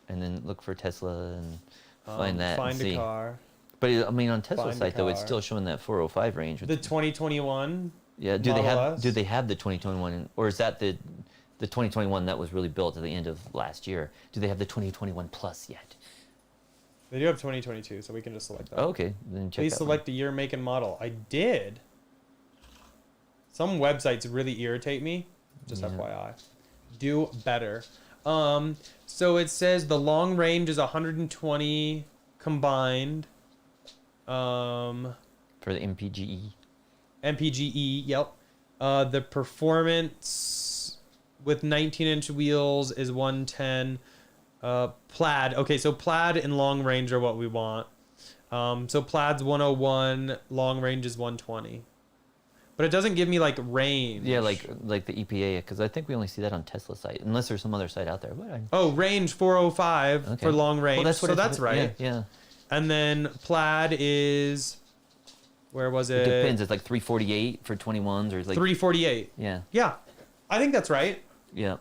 And then look for Tesla and find that. Find and see. a car. But I mean, on Tesla's site though, it's still showing that 405 range. The 2021. Yeah. Do they have the 2021, or is that the 2021 that was really built at the end of last year? Do they have the 2021 Plus yet? They do have 2022, so we can just select that. Oh, okay, then check. Please select the year, make, and model. I did. Some websites really irritate me. Just FYI. Do better. So it says the long range is 120 combined. For the MPGE. MPGE, yep. The performance with 19-inch wheels is 110. Plaid. Okay, so plaid and long range are what we want. So plaid's 101, long range is 120. But it doesn't give me like range. Yeah, like the EPA, because I think we only see that on Tesla site, unless there's some other site out there. Oh, range 405 for long range. Well, that's right. Yeah. And then plaid is, where was it? It depends. It's like 348 for 21s, or it's like 348. Yeah. Yeah, I think that's right. Yeah,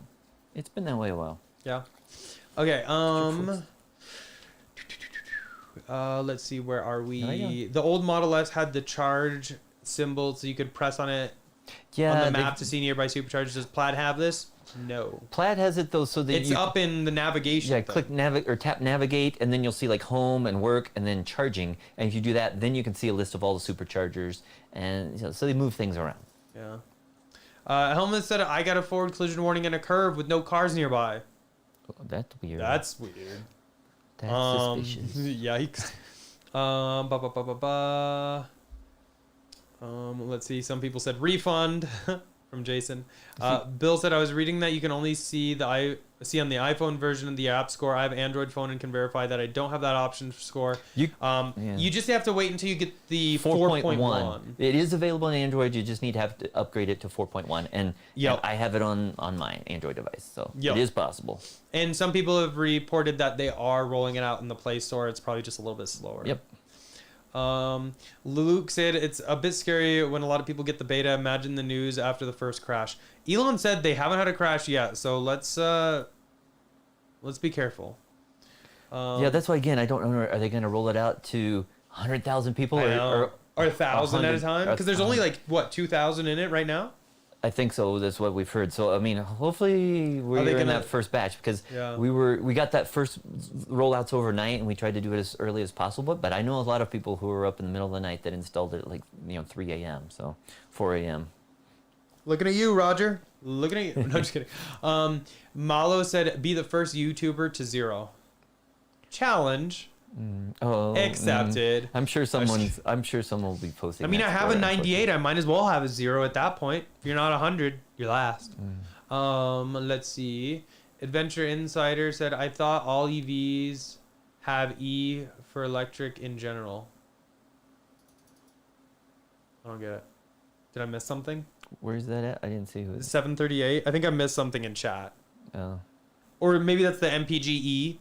it's been that way a while. Yeah. Okay. Let's see. Where are we? The old Model S had the charge symbol, so you could press on it on the map to see nearby superchargers. Does Plaid have this? No. Plaid has it though, so that it's up in the navigation. Yeah, click tap navigate, and then you'll see like home and work, and then charging. And if you do that, then you can see a list of all the superchargers, and so they move things around. Yeah. Helmut said, "I got a forward collision warning and a curve with no cars nearby." Oh, that's weird. That's weird. That's suspicious. Yikes. Let's see. Some people said refund from Jason. Bill said, I was reading that you can only see on the iPhone version of the app score. I have Android phone and can verify that I don't have that option for score. You just have to wait until you get the 4.1. It is available on Android. You just need to have to upgrade it to 4.1. And I have it on my Android device, so it is possible. And some people have reported that they are rolling it out in the Play Store. It's probably just a little bit slower. Yep. Luke said it's a bit scary when a lot of people get the beta. Imagine the news after the first crash. Elon said they haven't had a crash yet, so let's be careful. Yeah, that's why again I don't know. Are they going to roll it out to 100,000 people or 1,000 at a time? Because there's only like 2,000 in it right now. I think so. That's what we've heard. So I mean, hopefully we're in that first batch, because we got that first rollouts overnight, and we tried to do it as early as possible. But I know a lot of people who were up in the middle of the night that installed it at like 3 a.m. So 4 a.m. Looking at you, Roger. Looking at you. No, just kidding. Malo said, "Be the first YouTuber to 0." Challenge. Accepted. I'm sure someone will be posting. I mean, I have a 98. I might as well have a 0 at that point. If you're not 100, you're last. Let's see. Adventure Insider said, I thought all EVs have E for electric in general. I don't get it. Did I miss something? Where's that at? I didn't see who it is. 738. I think I missed something in chat. Oh. Or maybe that's the MPGE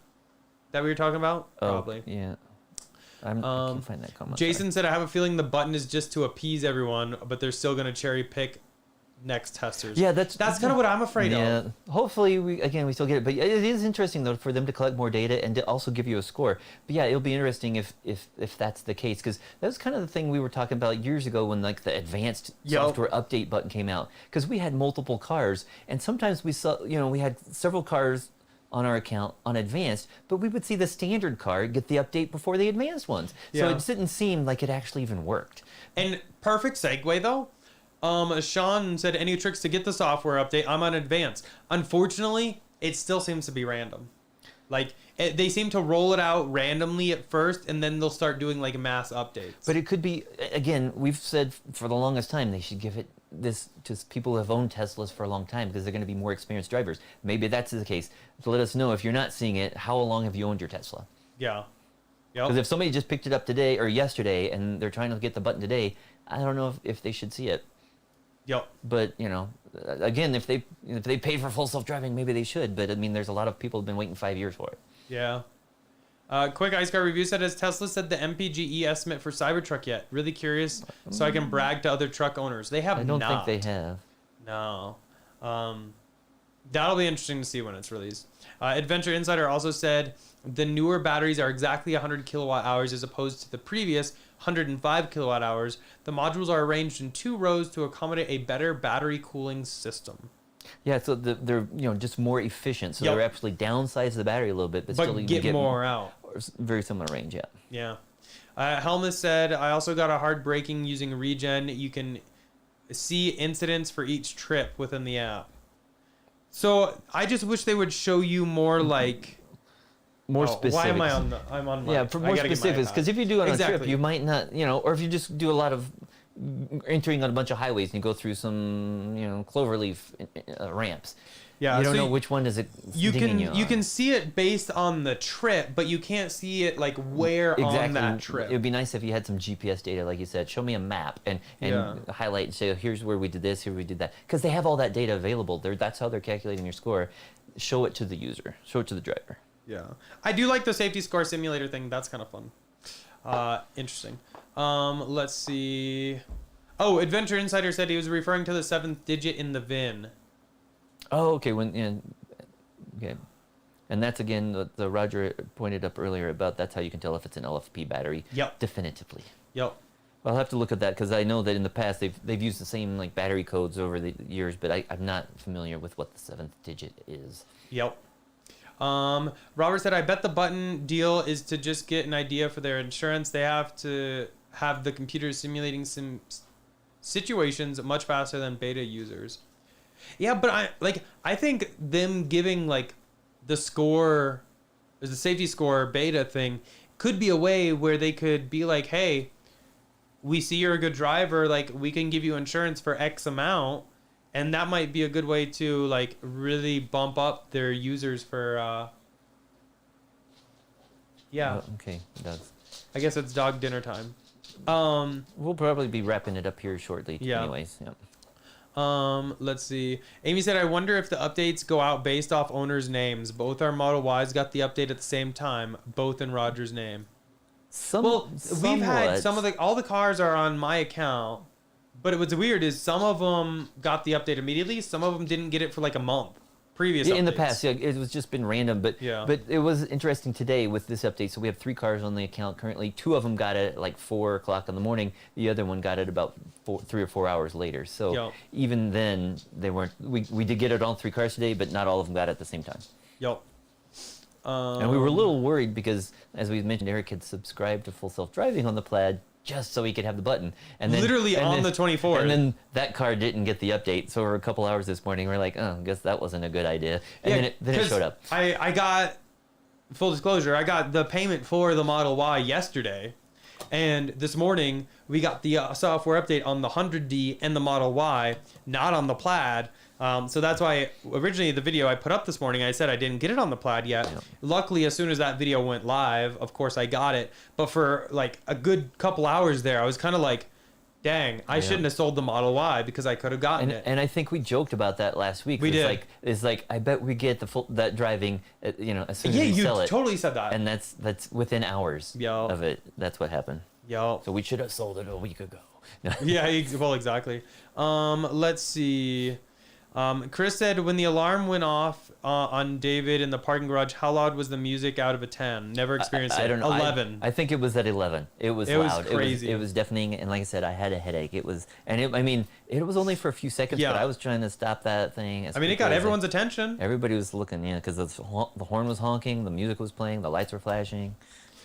that we were talking about. Probably. Yeah. I can't find that comment. Jason said, I have a feeling the button is just to appease everyone, but they're still going to cherry pick next testers. Yeah, that's kind of what I'm afraid of. Hopefully we still get it, but it is interesting though for them to collect more data and to also give you a score. But yeah, it'll be interesting if that's the case, because that was kind of the thing we were talking about years ago when like the advanced software update button came out, because we had multiple cars, and sometimes we saw we had several cars on our account on advanced, but we would see the standard car get the update before the advanced ones. So it didn't seem like it actually even worked. And perfect segue though. Sean said, any tricks to get the software update? I'm on advanced. Unfortunately, it still seems to be random. Like they seem to roll it out randomly at first, and then they'll start doing like mass updates. But it could be, again, we've said for the longest time they should give it this to people who have owned Teslas for a long time, because they're going to be more experienced drivers. Maybe that's the case. So let us know if you're not seeing it. How long have you owned your Tesla? Yeah. Because if somebody just picked it up today or yesterday and they're trying to get the button today, I don't know if they should see it. Yep. But again, if they paid for full self-driving, maybe they should. But I mean, there's a lot of people who've been waiting 5 years for it. Yeah. Quick Ice Car Review said, has Tesla said the MPGE estimate for Cybertruck yet? Really curious, so I can brag to other truck owners. They have not. I don't think they have. No. That'll be interesting to see when it's released. Adventure Insider also said the newer batteries are exactly 100 kilowatt hours as opposed to the previous 105 kilowatt hours. The modules are arranged in 2 rows to accommodate a better battery cooling system. Yeah, so they're just more efficient. So they're actually downsize the battery a little bit, but still you get more out. Very similar range, yeah. Yeah. Helmut said, I also got a hard braking using regen. You can see incidents for each trip within the app. So I just wish they would show you more like more specifics. Why am I on the? I'm on. Yeah, for more specifics. Because if you do it on a trip, you might not, or if you just do a lot of entering on a bunch of highways and you go through some, cloverleaf ramps. Yeah, you don't know which one is it. You can see it based on the trip, but you can't see it like where on that trip. It would be nice if you had some GPS data, like you said. Show me a map and highlight and say, oh, here's where we did this, here we did that, because they have all that data available. That's how they're calculating your score. Show it to the user. Show it to the driver. Yeah, I do like the safety score simulator thing. That's kind of fun. Interesting. Let's see. Oh, Adventure Insider said he was referring to the 7th digit in the VIN. Oh, okay. Okay. And that's again the Roger pointed up earlier about that's how you can tell if it's an LFP battery. Yep. Definitively. Yep. I'll have to look at that because I know that in the past they've used the same like battery codes over the years, but I'm not familiar with what the 7th digit is. Yep. Robert said, I bet the button deal is to just get an idea for their insurance. They have to have the computers simulating some situations much faster than beta users. Yeah, but I think them giving like the score, the safety score beta thing could be a way where they could be like, hey, we see you're a good driver, like we can give you insurance for X amount. And that might be a good way to like really bump up their users for yeah. Oh, okay, it does. I guess it's dog dinner time. We'll probably be wrapping it up here shortly. Yeah. Anyways, yeah. Let's see. Amy said, I wonder if the updates go out based off owners' names. Both our Model Ys got the update at the same time, both in Roger's name. We've had all the cars are on my account, but what's weird is some of them got the update immediately. Some of them didn't get it for like a month. Previous updates. In the past, yeah, it was just been random, but it was interesting today with this update. So we have 3 cars on the account currently. 2 of them got it at like 4 o'clock in the morning. The other one got it about 3 or 4 hours later. So even then, they weren't. We did get it on 3 cars today, but not all of them got it at the same time. Yep. And we were a little worried because, as we mentioned, Eric had subscribed to Full Self Driving on the Plaid just so he could have the button. And then, literally on the 24th. And then that car didn't get the update. So for a couple hours this morning, we're like, oh, I guess that wasn't a good idea. And then it showed up. I got, full disclosure, I got the payment for the Model Y yesterday. And this morning, we got the software update on the 100D and the Model Y, not on the Plaid. So that's why originally the video I put up this morning, I said I didn't get it on the Plaid yet. Yeah. Luckily, as soon as that video went live, of course I got it. But for like a good couple hours there, I was kind of like, dang, I shouldn't have sold the Model Y because I could have gotten it. And I think we joked about that last week. We did. It's like I bet we get that driving, as soon as we sell it. Yeah, you totally said that. And that's within hours of it. That's what happened. Yeah. So we should have sold it a week ago. Yeah, well, exactly. Let's see. Chris said, when the alarm went off on David in the parking garage, how loud was the music out of a 10? Never experienced it. I don't know. 11. I think it was at 11. It was loud. Was crazy. It was deafening. And like I said, I had a headache. It was only for a few seconds, but I was trying to stop that thing. It got everyone's attention. Everybody was looking, because the horn was honking, the music was playing, the lights were flashing.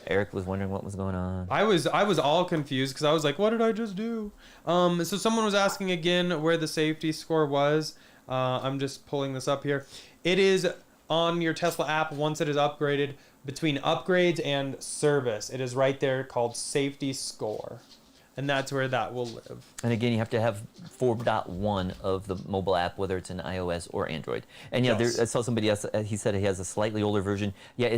Eric was wondering what was going on. I was all confused because I was like, what did I just do? So someone was asking again where the safety score was. I'm just pulling this up here. It is on your Tesla app once it is upgraded. Between upgrades and service, it is right there called safety score. And that's where that will live. And again, you have to have 4.1 of the mobile app, whether it's an iOS or Android. And I saw somebody else, he said he has a slightly older version. Yeah,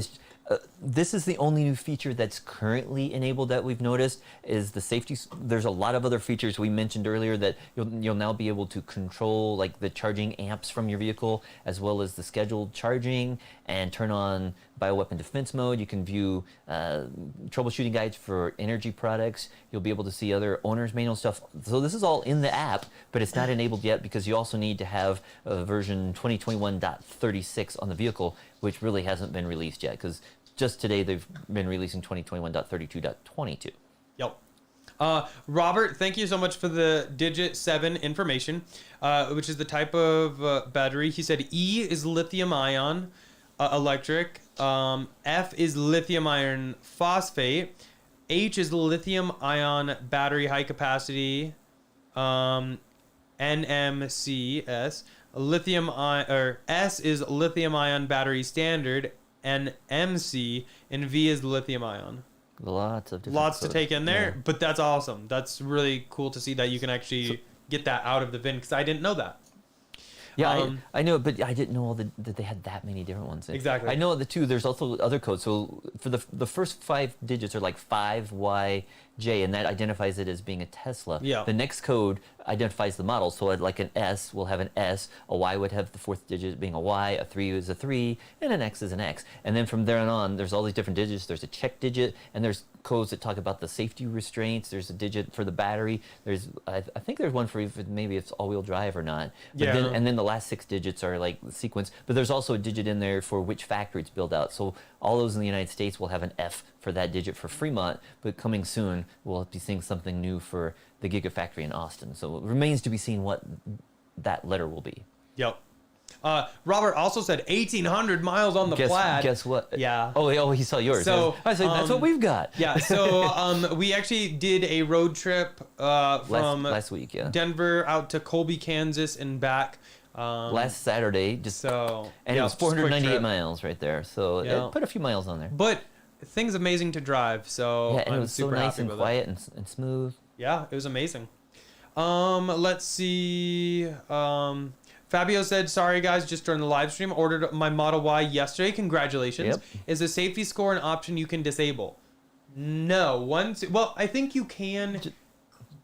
this is the only new feature that's currently enabled that we've noticed is the safety. There's a lot of other features we mentioned earlier that you'll now be able to control, like the charging amps from your vehicle, as well as the scheduled charging, and turn on bioweapon defense mode. You can view troubleshooting guides for energy products. You'll be able to see other owner's manual stuff. So this is all in the app, but it's not enabled yet because you also need to have version 2021.36 on the vehicle, which really hasn't been released yet because just today they've been releasing 2021.32.22. Yep. Robert, thank you so much for the digit 7 information, which is the type of battery. He said E is lithium ion electric, F is lithium iron phosphate, H is lithium ion battery high capacity, NMCS, S is lithium ion battery standard, and MC, and V is lithium ion. Lots of different Lots codes. to take in there, but that's awesome. That's really cool to see that you can actually get that out of the VIN, because I didn't know that. Yeah, I know, but I didn't know that they had that many different ones. Exactly. I know there's also other codes. So for the first 5 digits are like 5YJ, and that identifies it as being a Tesla. Yeah. The next code identifies the model. So like an S will have an S, a Y would have the 4th digit being a Y, a 3 is a 3, and an X is an X. And then from there on, there's all these different digits. There's a check digit, and there's codes that talk about the safety restraints. There's a digit for the battery. There's I think there's one for if maybe it's all-wheel drive or not. But Yeah. and then the last 6 digits are like the sequence. But there's also a digit in there for which factory it's built out. So all those in the United States will have an F for that digit for Fremont. But coming soon, we'll be seeing something new for the Gigafactory in Austin. So it remains to be seen what that letter will be. Yep. Robert also said 1,800 miles on the Plaid. Guess what? Yeah. Oh, he saw yours. So, I said, that's what we've got. Yeah. So we actually did a road trip from last week, yeah. Denver out to Colby, Kansas, and back. Last Saturday, it was just a quick 498 trip. miles right there. So Yeah. it put a few miles on there. But thing's amazing to drive. So Yeah, and I'm it was so super nice happy and with quiet and smooth. Yeah, it was amazing. Let's see. Fabio said, "Sorry guys, just during the live stream, ordered my Model Y yesterday. Congratulations. Yep. Is the safety score an option you can disable?" No. Well, I think you can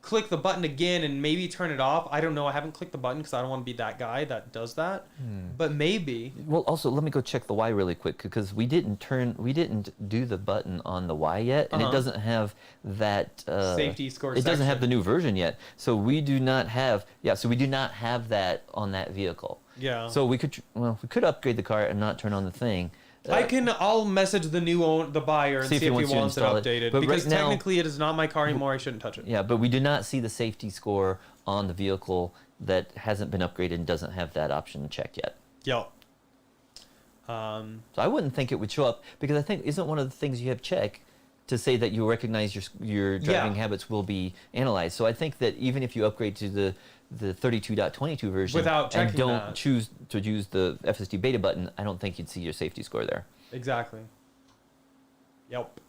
click the button again and maybe turn it off. I don't know. I haven't clicked the button because I don't want to be that guy that does that. But maybe. Well, also let me go check the Y really quick because we didn't do the button on the Y yet, and it doesn't have that Safety score It doesn't have section. the new version yet, so we do not have that on that vehicle. Yeah. So we could upgrade the car and not turn on the thing. I'll message the buyer and see if he wants it install it. updated. But Because right now- technically it is not my car anymore. I shouldn't touch it. Yeah, but we do not see the safety score on the vehicle that hasn't been upgraded and doesn't have that option checked yet. Yep. So I wouldn't think it would show up because I think isn't one of the things you have check to say that you recognize your driving habits will be analyzed. So I think that even if you upgrade to the 32.22 version Without checking and don't that. choose to use the FSD beta button, I don't think you'd see your safety score there. Exactly. Yep.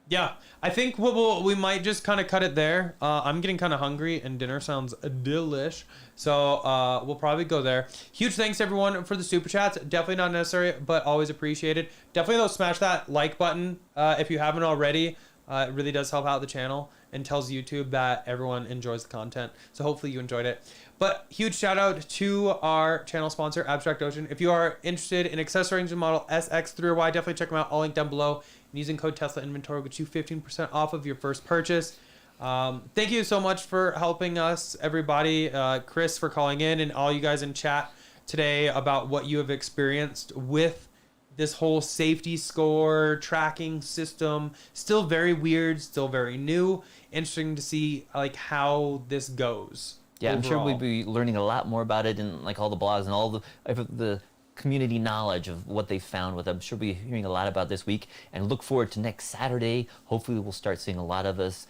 Yeah, I think we might just kind of cut it there. I'm getting kind of hungry and dinner sounds delish. So we'll probably go there. Huge thanks everyone for the super chats. Definitely not necessary, but always appreciated. Definitely though, smash that like button if you haven't already. It really does help out the channel and tells YouTube that everyone enjoys the content. So hopefully you enjoyed it. But huge shout out to our channel sponsor, Abstract Ocean. If you are interested in accessory engine model SX3 or Y, definitely check them out. All linked down below. And using code Tesla Inventory will get you 15% off of your first purchase. Thank you so much for helping us, everybody. Chris for calling in and all you guys in chat today about what you have experienced with this whole safety score tracking system. Still very weird, still very new. Interesting to see like how this goes. Yeah, overall. I'm sure we'll be learning a lot more about it in like all the blogs and all the community knowledge of what they found with it. I'm sure we'll be hearing a lot about this week and look forward to next Saturday. Hopefully we'll start seeing a lot of us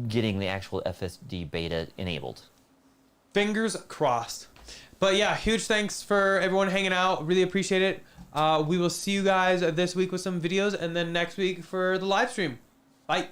getting the actual FSD beta enabled. Fingers crossed. But yeah, huge thanks for everyone hanging out. Really appreciate it. We will see you guys this week with some videos and then next week for the live stream. Bye.